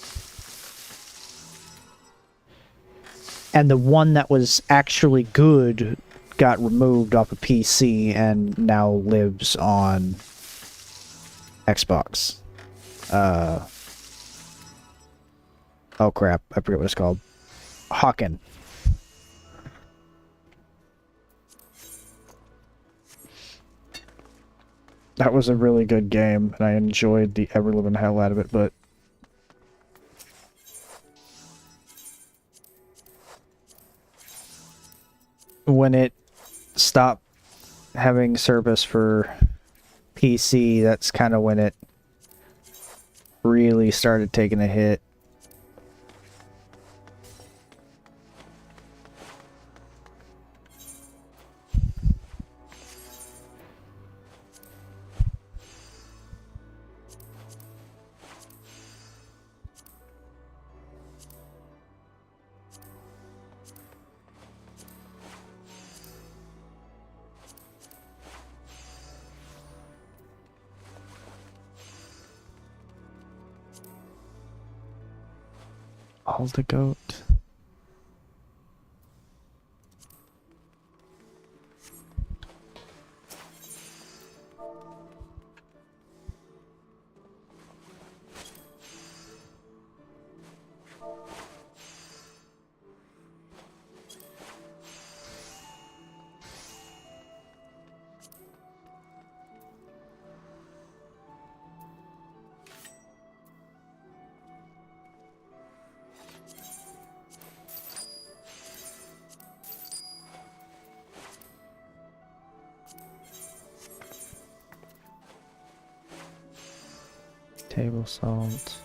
And the one that was actually good got removed off of PC and now lives on Xbox. Oh crap, I forget what it's called. Hawken. That was a really good game, and I enjoyed the ever-living hell out of it, but when it stopped having service for PC, that's kind of when it really started taking a hit. All the goat. Table salt.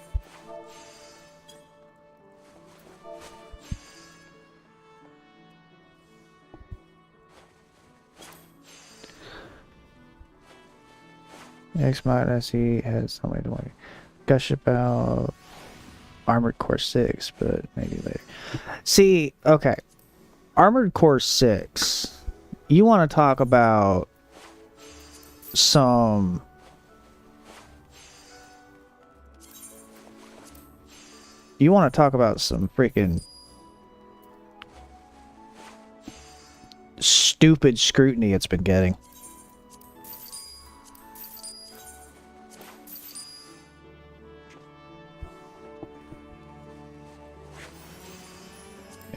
Next mod I see has so many to gush about Armored Core 6, but maybe later. See, okay. Armored Core 6. You want to talk about some freaking stupid scrutiny it's been getting.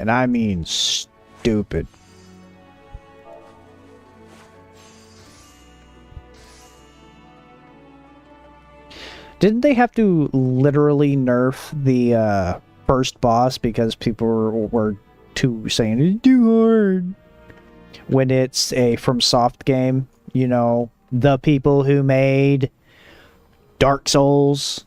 and I mean stupid. Didn't they have to literally nerf the first boss because people were too saying it's too hard? When it's a FromSoft game, you know, the people who made Dark Souls.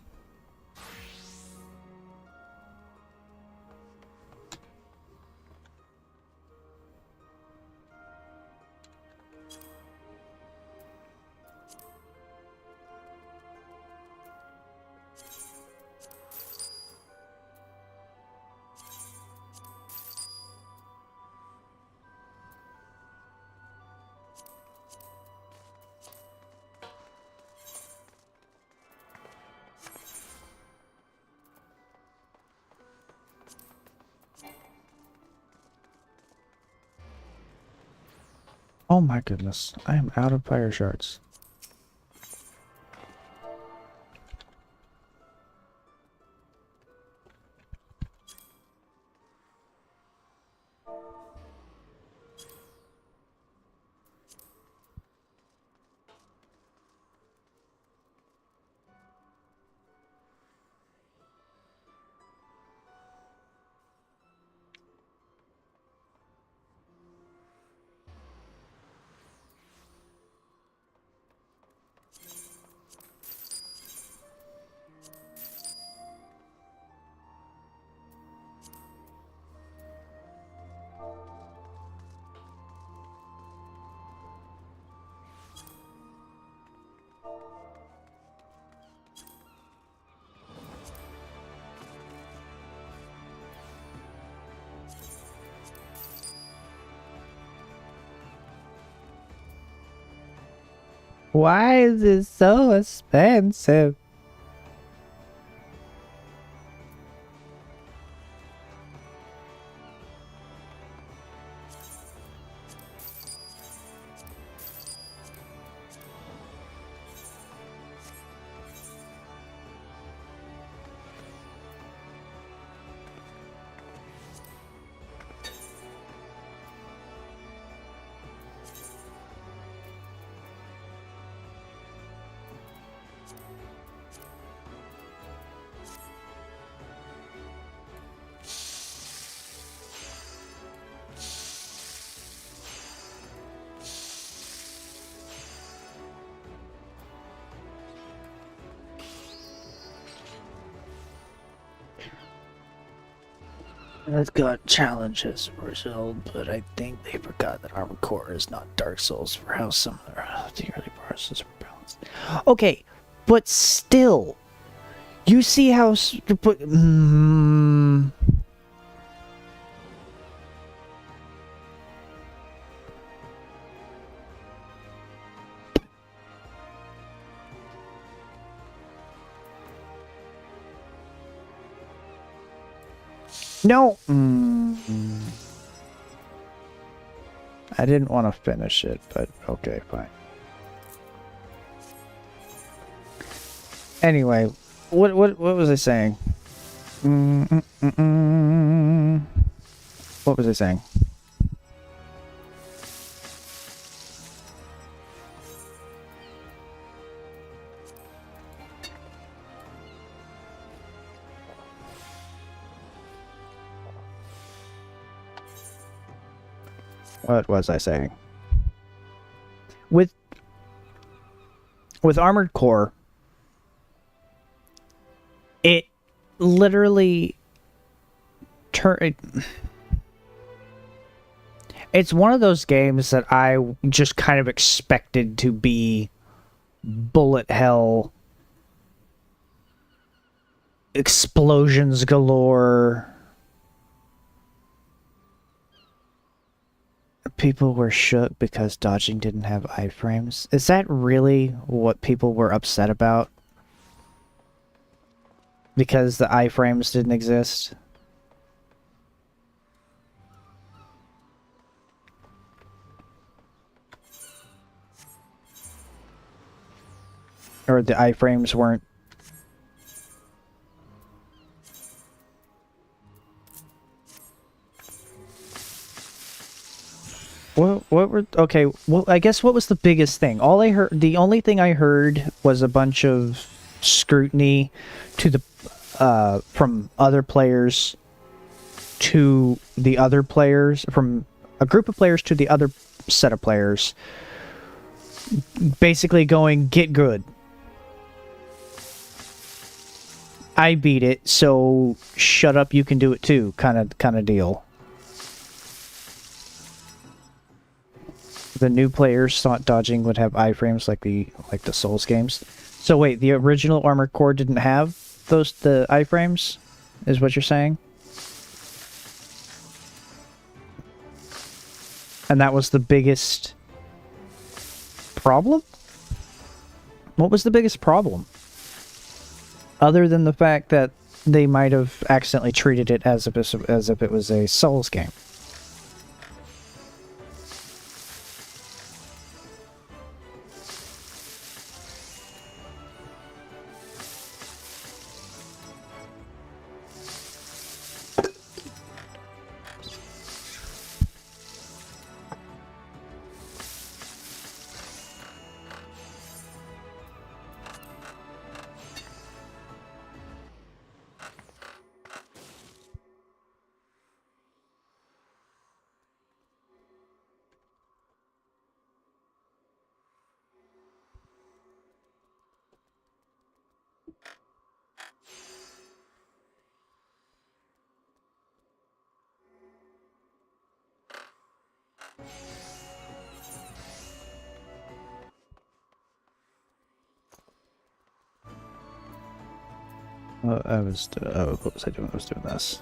Oh my goodness, I am out of fire shards. Why is it so expensive? It's got challenges resolved, but I think they forgot that Armored Core is not Dark Souls for how similar the early parts are balanced. Okay, but still, you see how No. I didn't want to finish it, but okay, fine. Anyway, what was I saying? What was I saying? What was I saying? With Armored Core, it literally it's one of those games that I just kind of expected to be bullet hell, explosions galore. People were shook because dodging didn't have iframes. Is that really what people were upset about? Because the iframes didn't exist? Or the iframes weren't... what were okay? Well, I guess what was the biggest thing? The only thing I heard was a bunch of scrutiny to the from other players to the other players, from a group of players to the other set of players, basically going, get good. I beat it, so shut up, you can do it too, kind of deal. The new players thought dodging would have iframes like the Souls games. So wait, the original Armored Core didn't have the iframes, is what you're saying? And that was the biggest problem? What was the biggest problem? Other than the fact that they might have accidentally treated it as if it was a Souls game. What was I doing? I was doing this.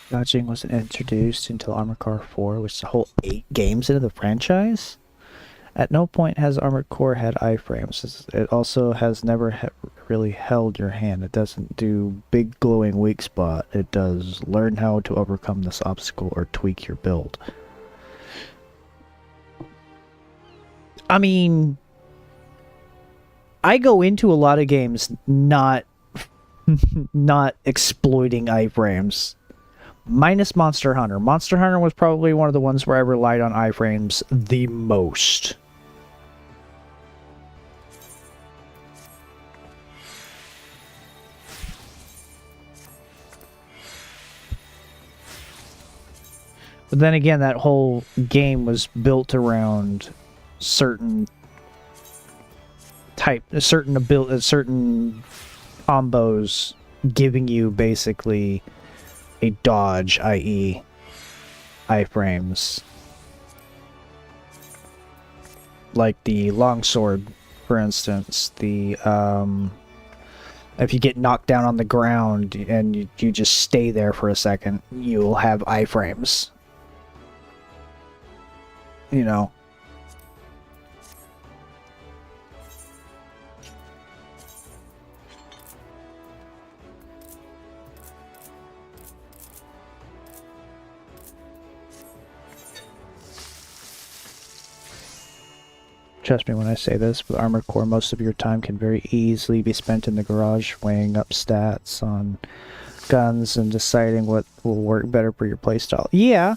Dodging wasn't introduced until Armored Core 4, which is a whole 8 games into the franchise. At no point has Armored Core had iframes. It also has never really held your hand. It doesn't do big glowing weak spot. It does learn how to overcome this obstacle or tweak your build. I mean, I go into a lot of games not exploiting iframes. Minus Monster Hunter. Monster Hunter was probably one of the ones where I relied on iframes the most. But then again, that whole game was built around certain combos giving you basically a dodge, i.e. iframes. Like the longsword, for instance, if you get knocked down on the ground and you just stay there for a second, you'll have iframes. You know. Trust me when I say this, with Armored Core, most of your time can very easily be spent in the garage weighing up stats on guns and deciding what will work better for your playstyle. Yeah,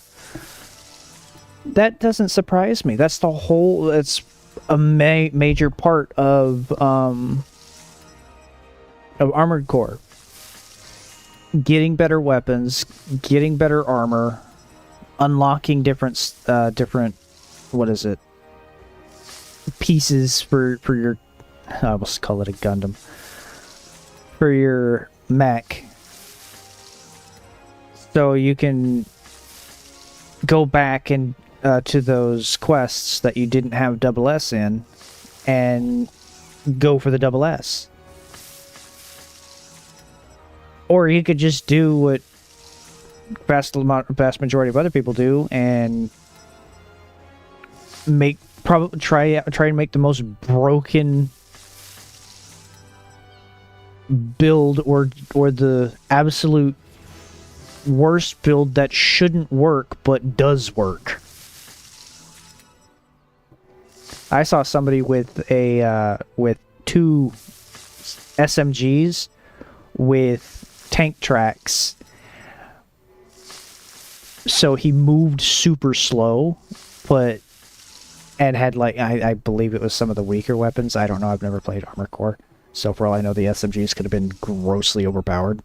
that doesn't surprise me. That's the whole, it's a major part of Armored Core. Getting better weapons, getting better armor, unlocking different, what is it? Pieces for your, I almost call it a Gundam, for your mech, so you can go back and to those quests that you didn't have double S in and go for the double S. Or you could just do what vast majority of other people do and make probably try and make the most broken build or the absolute worst build that shouldn't work but does work. I saw somebody with a with 2 SMGs with tank tracks, so he moved super slow, but and had like I believe it was some of the weaker weapons. I don't know. I've never played Armored Core, so for all I know, the SMGs could have been grossly overpowered.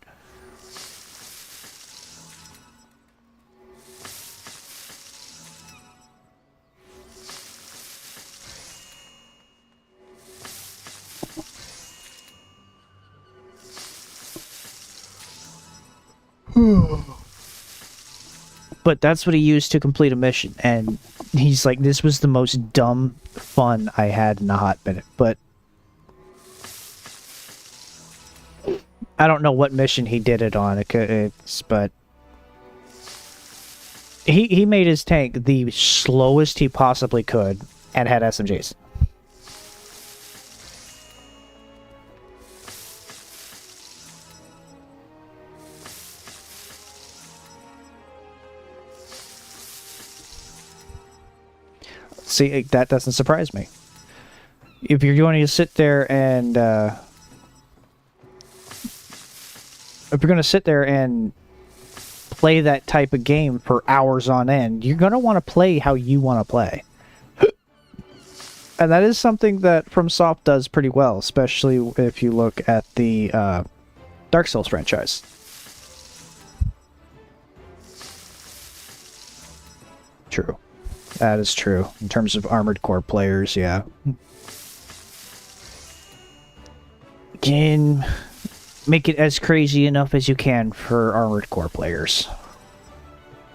But that's what he used to complete a mission, and he's like, this was the most dumb fun I had in a hot minute. But I don't know what mission he did it on. But he made his tank the slowest he possibly could and had SMGs. See, that doesn't surprise me. If you're going to sit there and play that type of game for hours on end, you're going to want to play how you want to play. And that is something that FromSoft does pretty well, especially if you look at the Dark Souls franchise. True. That is true. In terms of Armored Core players, yeah. Can make it as crazy enough as you can for Armored Core players.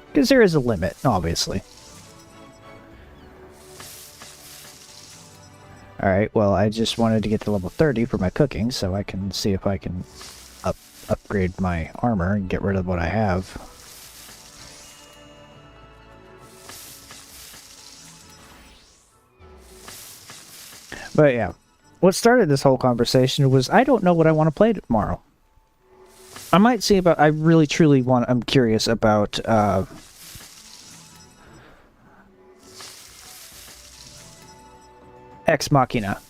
Because there is a limit, obviously. Alright, well, I just wanted to get to level 30 for my cooking, so I can see if I can upgrade my armor and get rid of what I have. But yeah, what started this whole conversation was I don't know what I want to play tomorrow. I might see about, I really truly I'm curious about Ex Machina.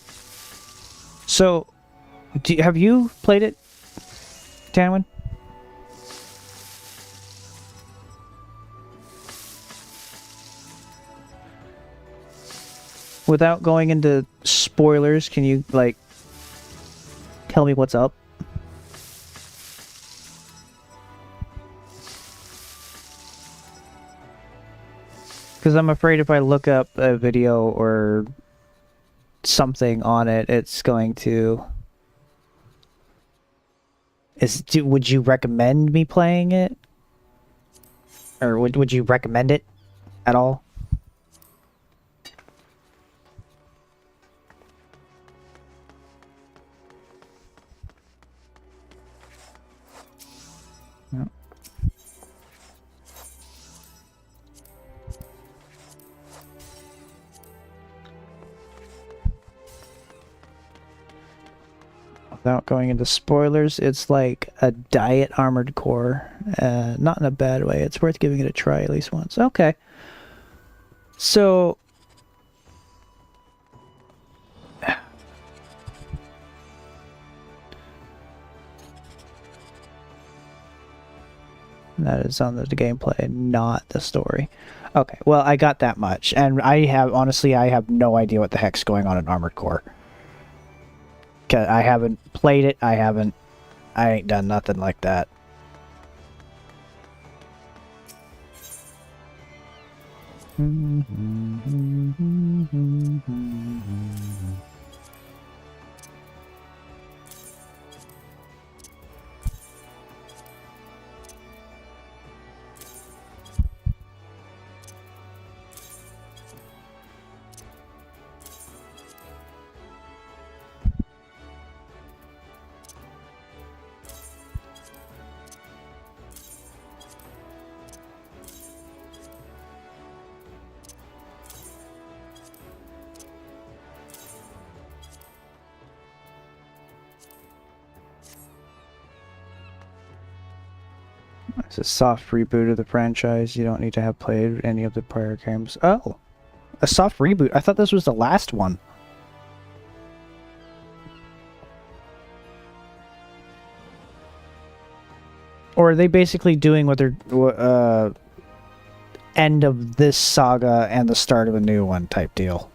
So, have you played it, Tanwin? Without going into spoilers, can you, like, tell me what's up? Because I'm afraid if I look up a video or something on it, it's going to... would you recommend me playing it? Or would you recommend it at all? No. Without going into spoilers, it's like a diet Armored Core. Not in a bad way. It's worth giving it a try at least once. Okay. So... that is on the gameplay, not the story. Okay, well, I got that much. And honestly, I have no idea what the heck's going on in Armored Core. I haven't played it, I ain't done nothing like that. It's a soft reboot of the franchise. You don't need to have played any of the prior games. Oh, a soft reboot. I thought this was the last one. Or are they basically doing what they're end of this saga and the start of a new one type deal?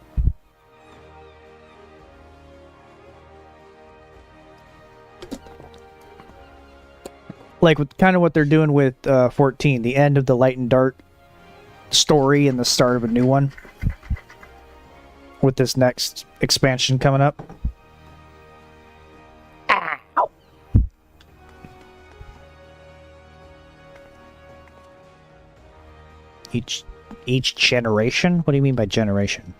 Like kind of what they're doing with 14, the end of the Light and Dark story and the start of a new one with this next expansion coming up. Ow. Each generation? What do you mean by generation?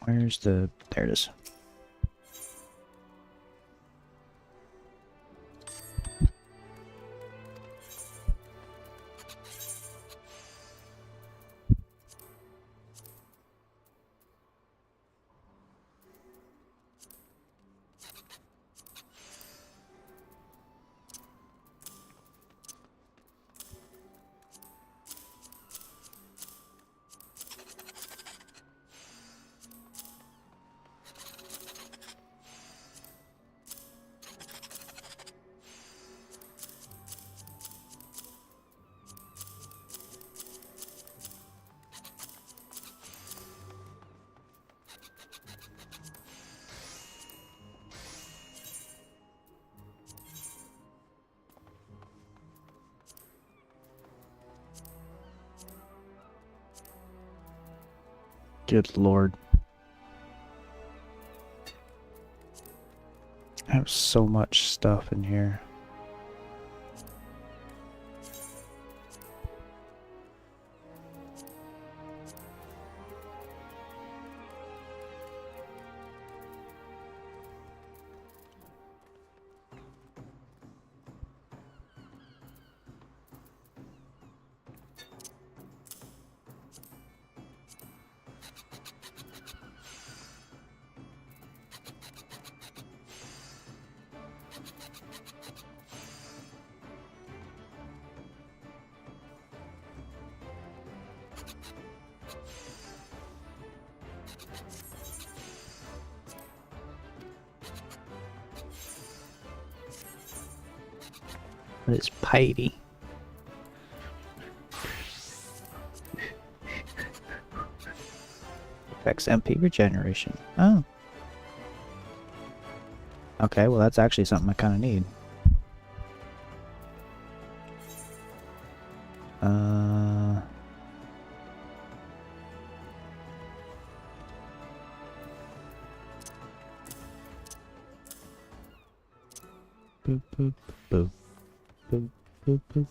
Where's the... There it is. Good lord. I have so much stuff in here. What is piety? Affects MP regeneration. Oh. Okay, well that's actually something I kind of need. Boop, boop, boop. Boop, boop, boop.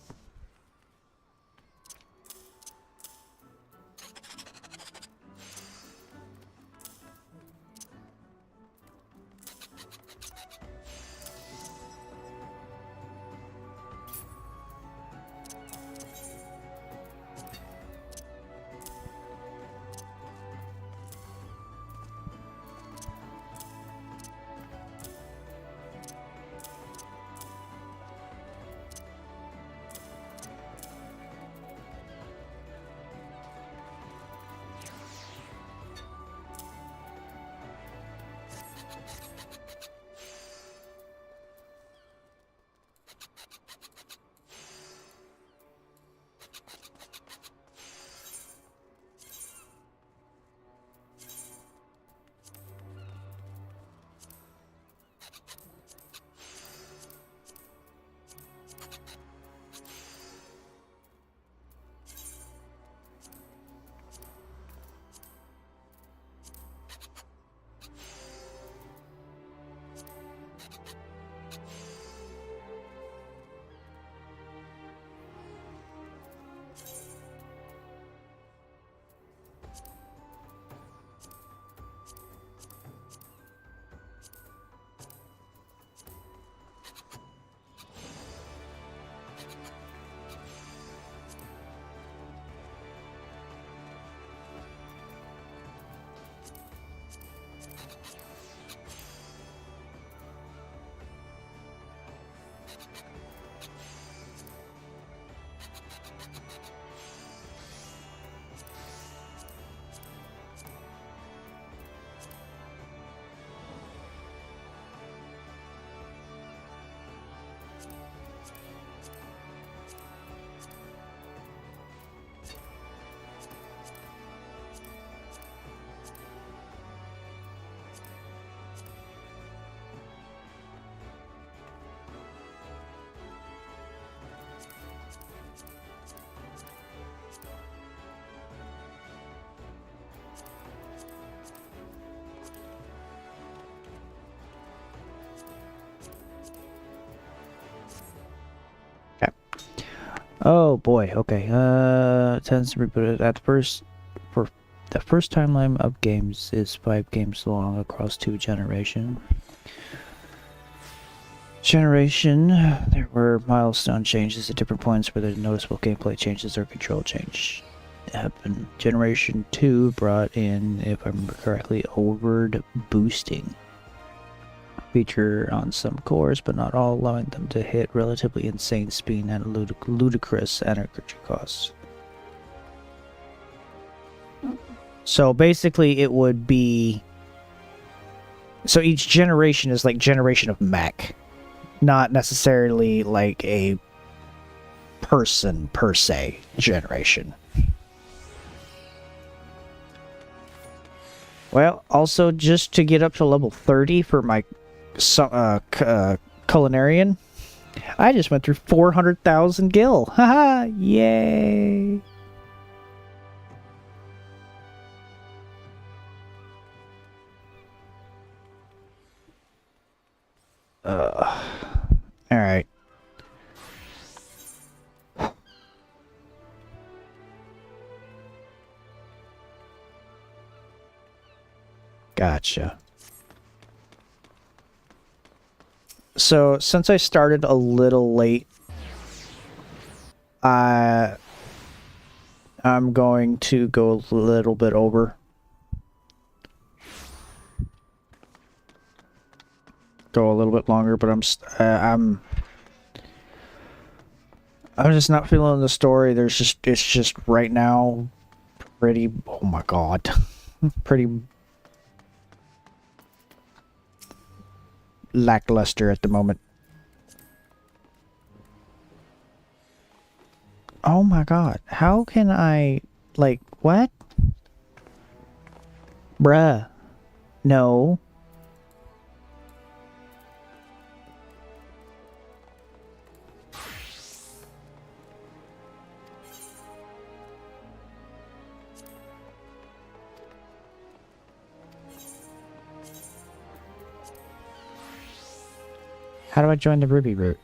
Oh boy, okay. Tends to reboot it at first. For the first timeline of games is 5 games long across 2 generations. There were milestone changes at different points where there noticeable gameplay changes or control change happened. Generation 2 brought in, if I remember correctly, overed boosting feature on some cores, but not all, allowing them to hit relatively insane speed and ludicrous energy costs. So basically it would be... So each generation is like generation of mech. Not necessarily like a person per se generation. Well, also just to get up to level 30 for my culinarian, I just went through 400,000 gil. Haha, yay. Alright. Gotcha. So, since I started a little late, I'm going to go a little bit over. Go a little bit longer, but I'm just not feeling the story. It's just right now pretty, oh my god. Pretty lackluster at the moment. Oh my god. How can I, like, what? Bruh. No. How do I join the Ruby route?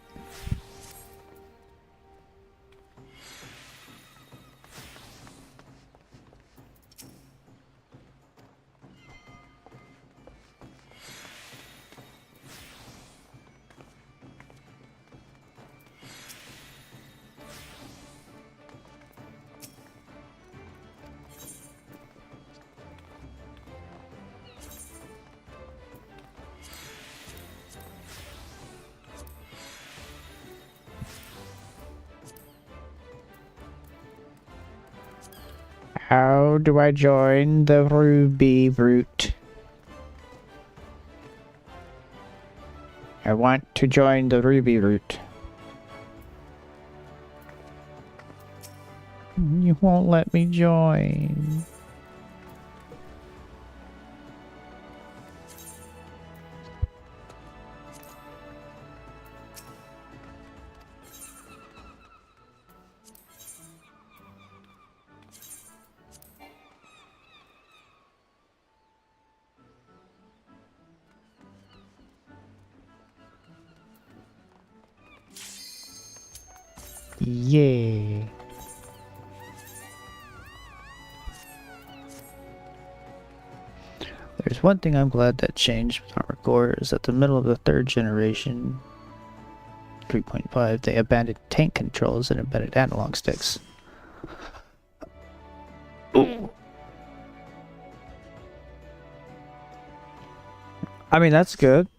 How do I join the Ruby route? I want to join the Ruby route. You won't let me join. Yeah. There's one thing I'm glad that changed with Armored Core is at the middle of the 3rd generation, 3.5, they abandoned tank controls and embedded analog sticks. Ooh. I mean, that's good.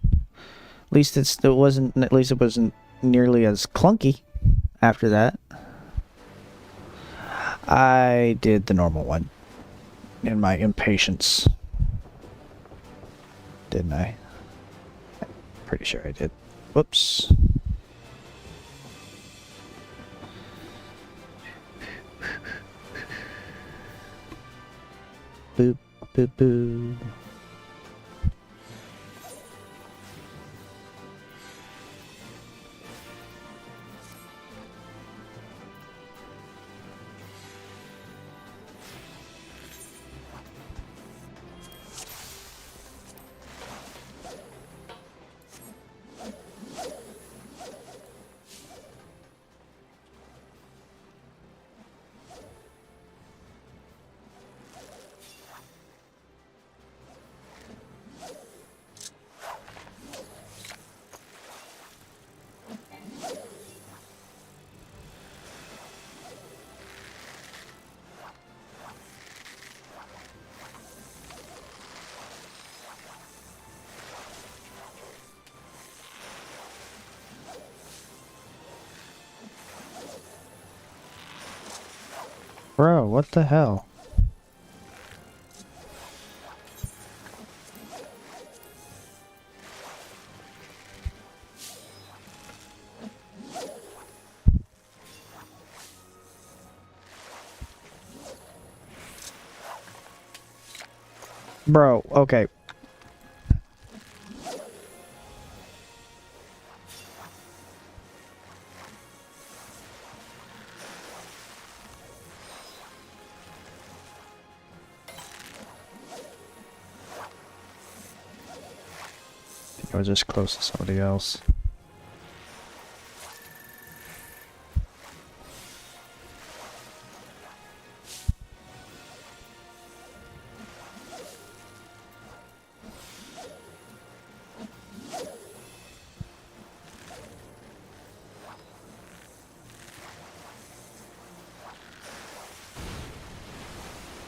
At least it wasn't nearly as clunky after that. I did the normal one in my impatience. Didn't I? Pretty sure I did. Whoops. Boop, boop, boop. Bro, what the hell? Bro, okay. I was just close to somebody else.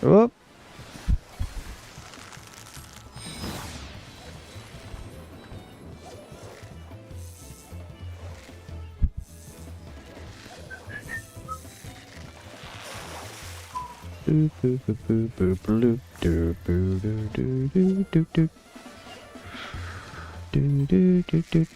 Whoop. Boo boo boo boo boo boo doo boo doo doo doo doo doo doo doo doo doo.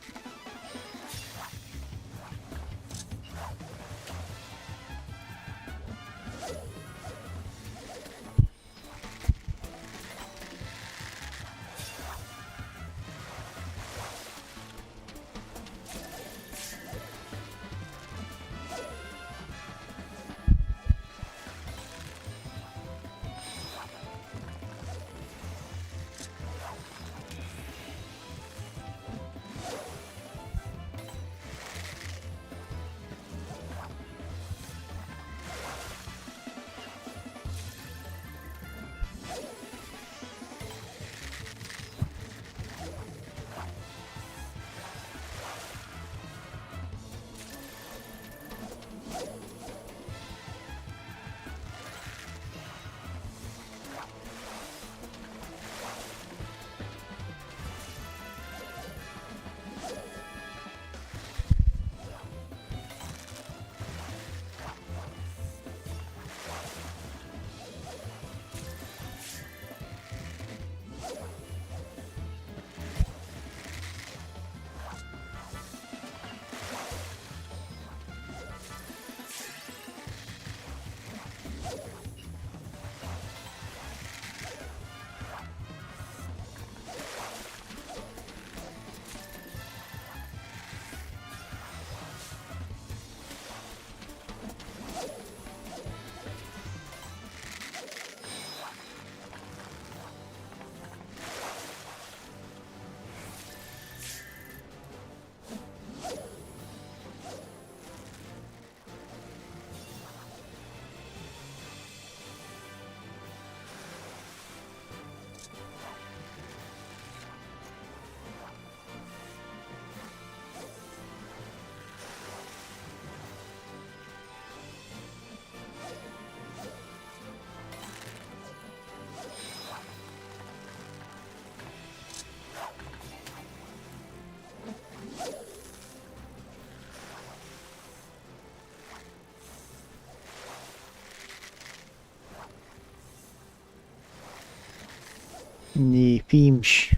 Nee, films.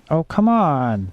Oh, come on.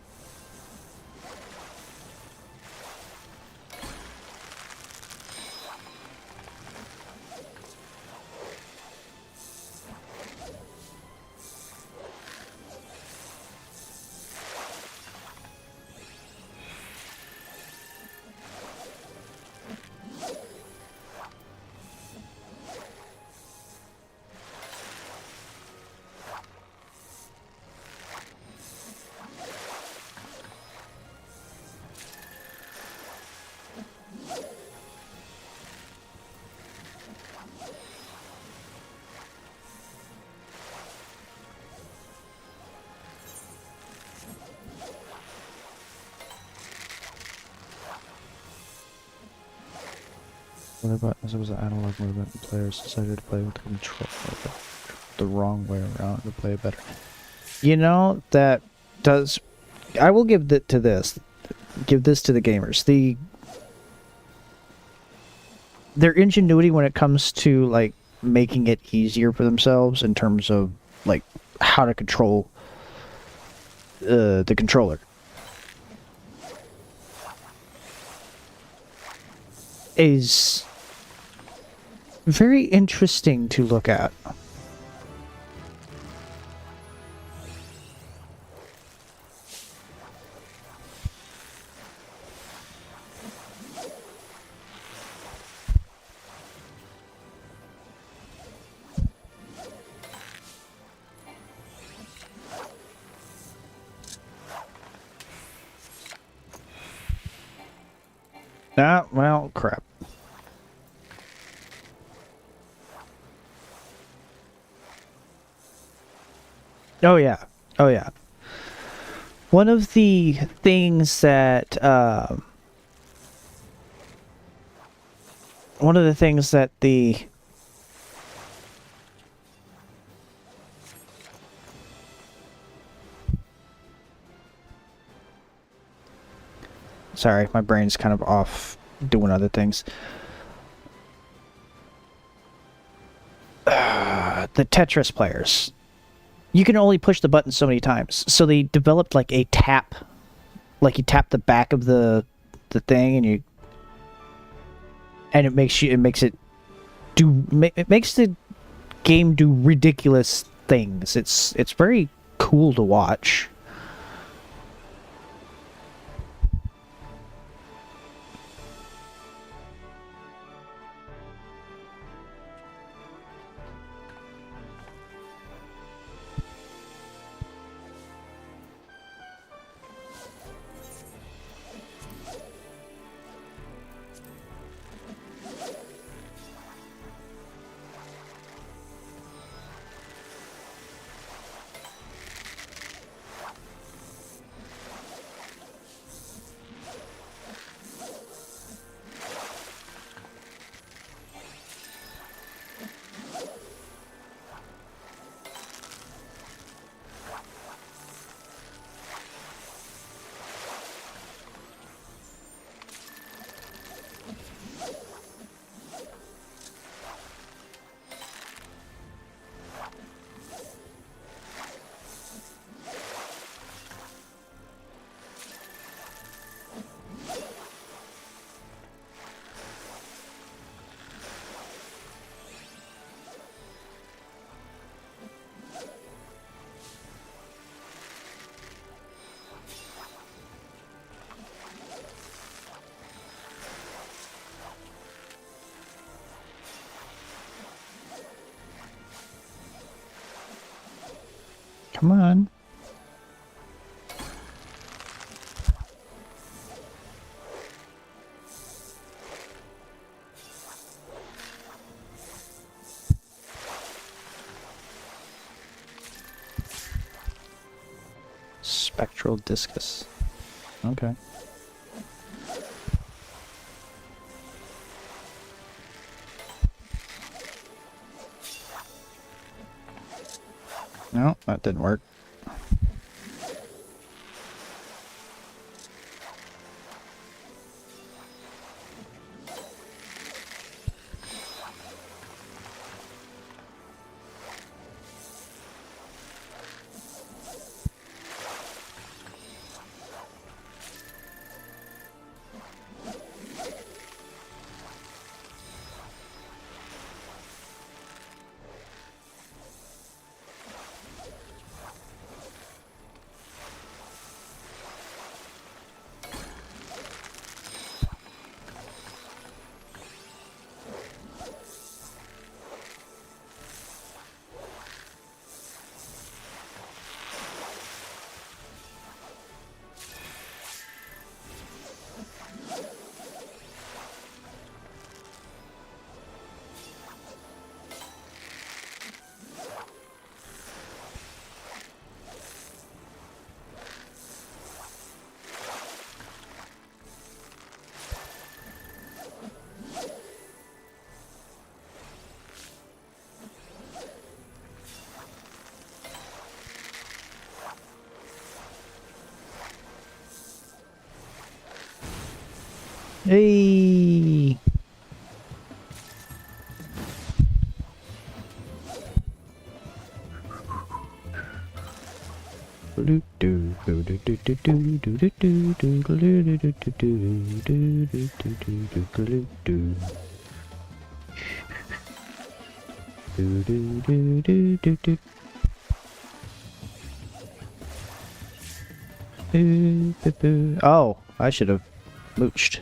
Other buttons was an analog movement, and players decided to play with the control the wrong way around to play better. You know, that does... I will give that to this. Give this to the gamers. Their ingenuity when it comes to, like, making it easier for themselves in terms of, like, how to control the controller. Is very interesting to look at. Ah, well, crap. Oh yeah. Oh yeah. One of the things that the sorry, my brain's kind of off doing other things. The Tetris players. You can only push the button so many times. So they developed like a tap, like you tap the back of the thing and it makes it makes the game do ridiculous things. It's very cool to watch. Come on. Spectral discus. Okay. No, that didn't work. Hey! Oh, I should have mooched.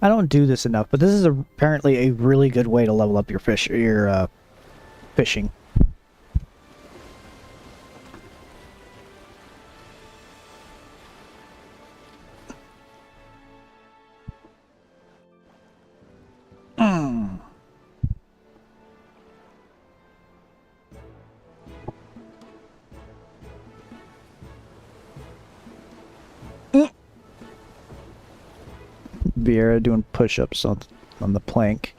I don't do this enough, but this is apparently a really good way to level up your fishing. Vieira doing push-ups on the plank.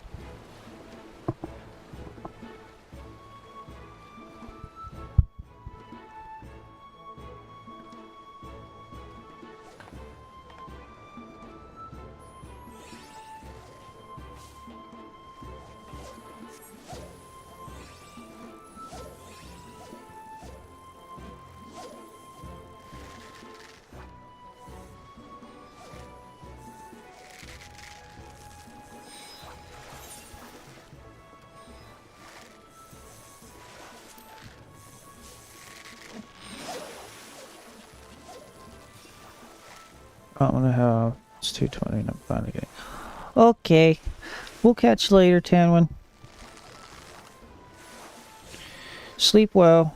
I'm gonna have it's 2:20 and I'm finally getting. Okay, we'll catch you later, Tanwin. Sleep well.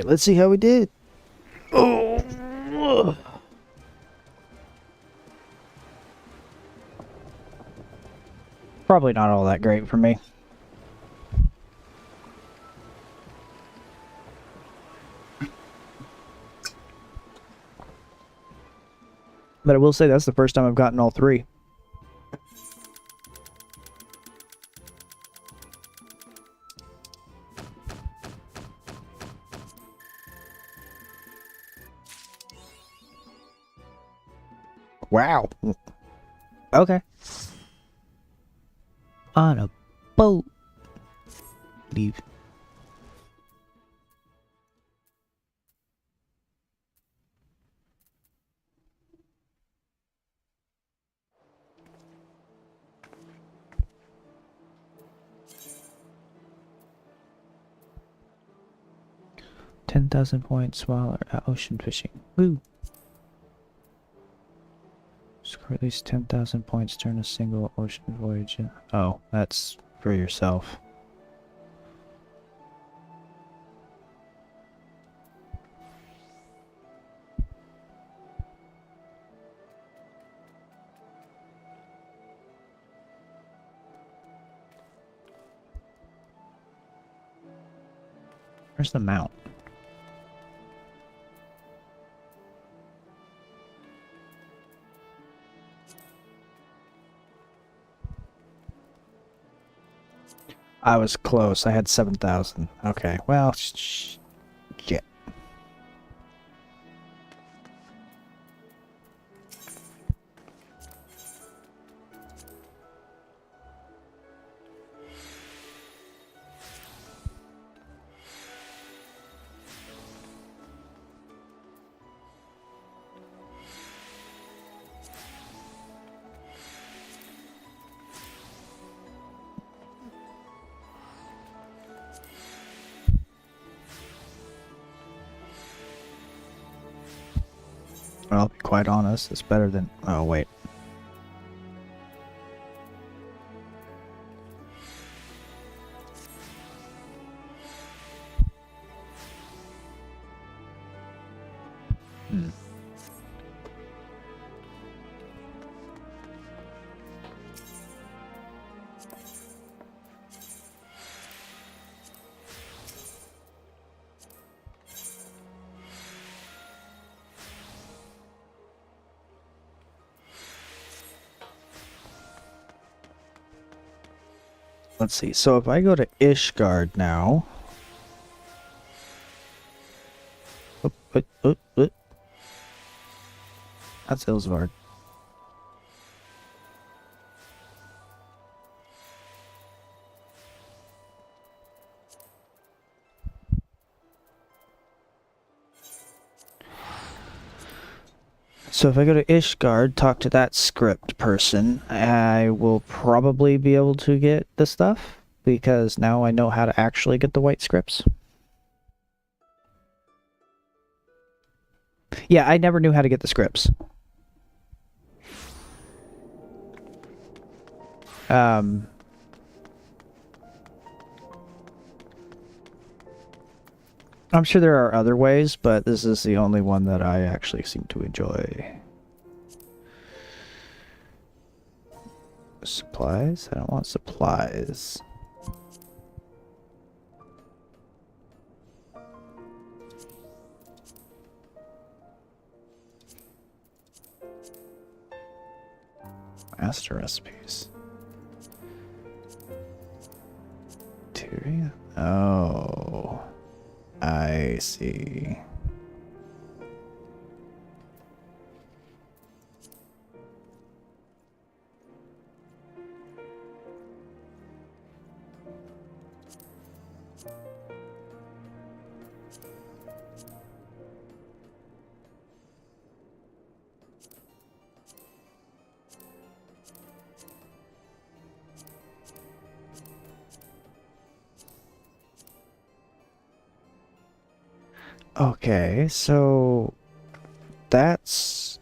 let's see how we did. Oh. Probably not all that great for me. But I will say that's the first time I've gotten all three. Wow. Okay. On a boat. Leave. $10,000 while ocean fishing. Woo! Score at least 10,000 points during a single ocean voyage. Oh, that's for yourself. Where's the mount? I was close. I had 7,000. Okay, well, shit. I'll be quite honest, it's better than... Oh, wait. Let's see. So if I go to Ishgard now... That's Ilsvard. So if I go to Ishgard, talk to that script person, I will probably be able to get the stuff, because now I know how to actually get the white scripts. Yeah, I never knew how to get the scripts. I'm sure there are other ways, but this is the only one that I actually seem to enjoy. Supplies? I don't want supplies. Master recipes. Tyria? Oh. I see. Okay, so that's...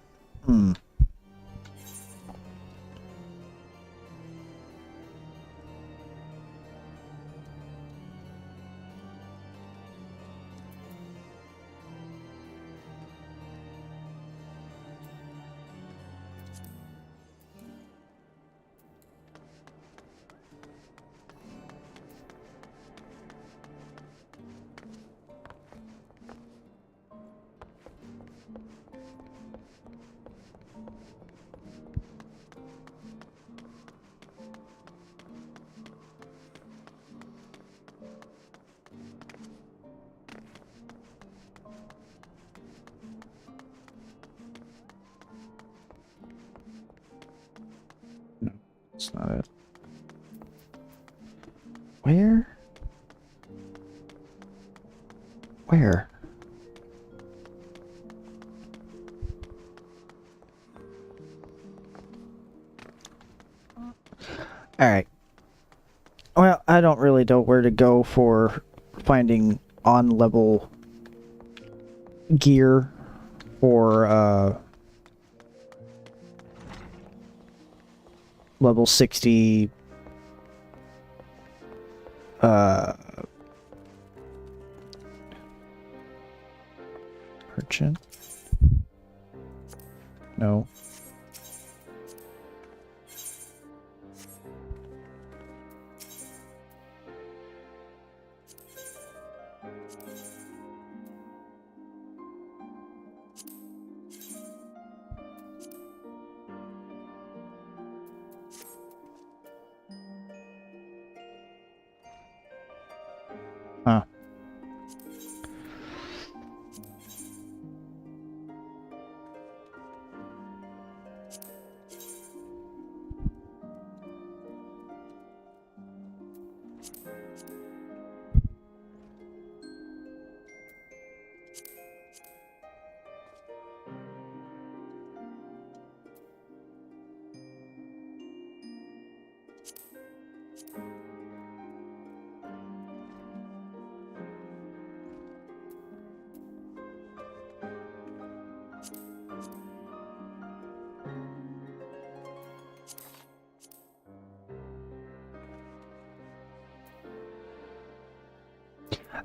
That's not it. Where? Where? Alright. Well, I don't really know where to go for finding on-level gear or, level 60, merchant? No. Huh.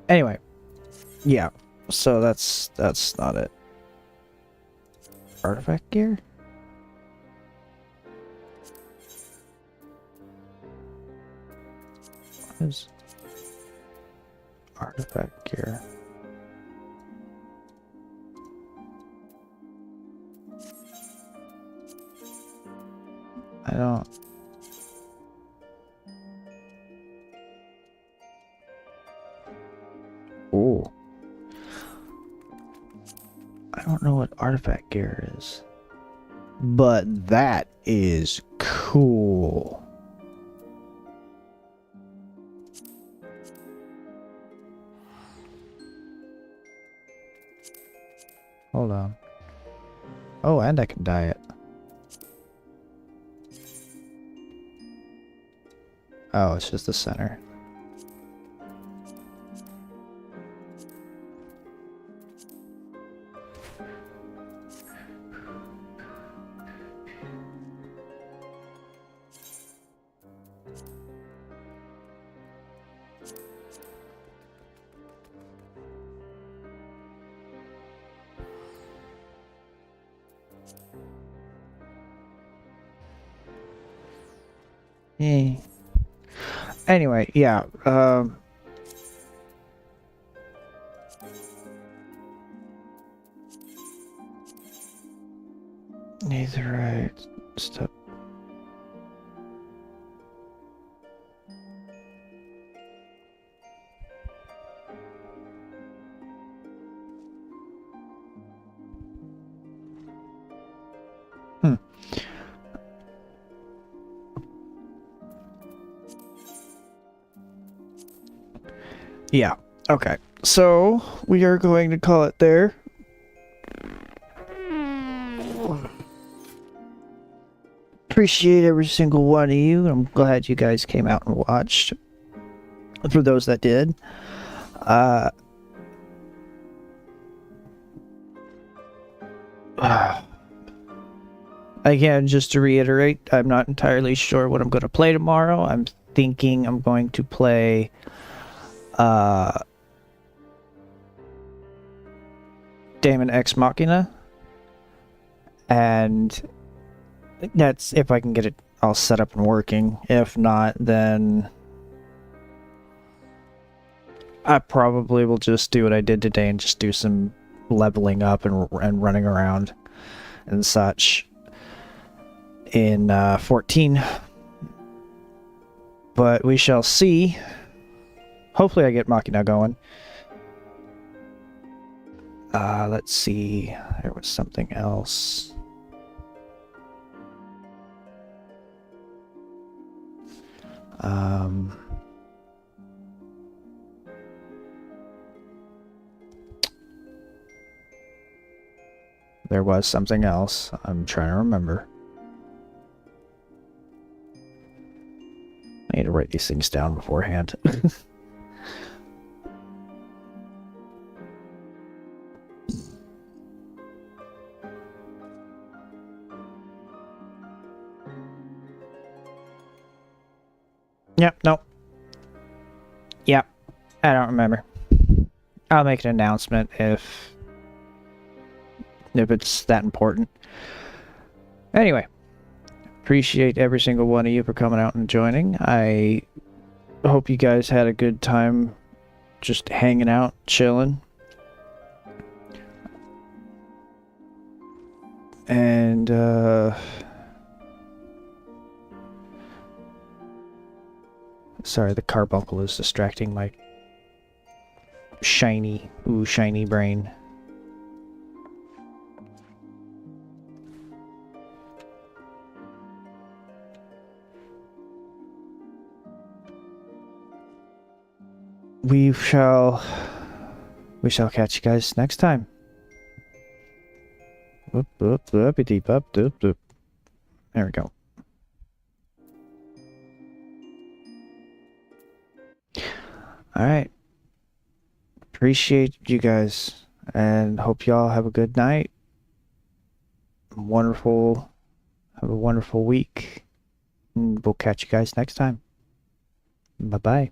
Anyway, yeah. So that's not it. Artifact gear? What is artifact gear? I don't. Ooh. I don't know what artifact gear is. But that is cool. Hold on. Oh, and I can dye it. Oh, it's just the center. Eh. Anyway, yeah. Netherite stuff. Hmm. Yeah. Okay. So we are going to call it there. Appreciate every single one of you. I'm glad you guys came out and watched. For those that did. Again, just to reiterate, I'm not entirely sure what I'm going to play tomorrow. I'm thinking I'm going to play Daemon Ex Machina. And that's if I can get it all set up and working. If not, then I probably will just do what I did today and just do some leveling up and running around and such in 14. But we shall see. Hopefully I get Machina going. Let's see. There was something else. There was something else. I'm trying to remember. I need to write these things down beforehand. Yep, nope. Yep, I don't remember. I'll make an announcement if it's that important. Anyway, appreciate every single one of you for coming out and joining. I hope you guys had a good time just hanging out, chilling. And, sorry, the carbuncle is distracting my shiny brain. We shall catch you guys next time. Whoop, whoop, whoopity doop, doop, doop. There we go. Alright. Appreciate you guys and hope y'all have a good night. Have a wonderful week. And we'll catch you guys next time. Bye-bye.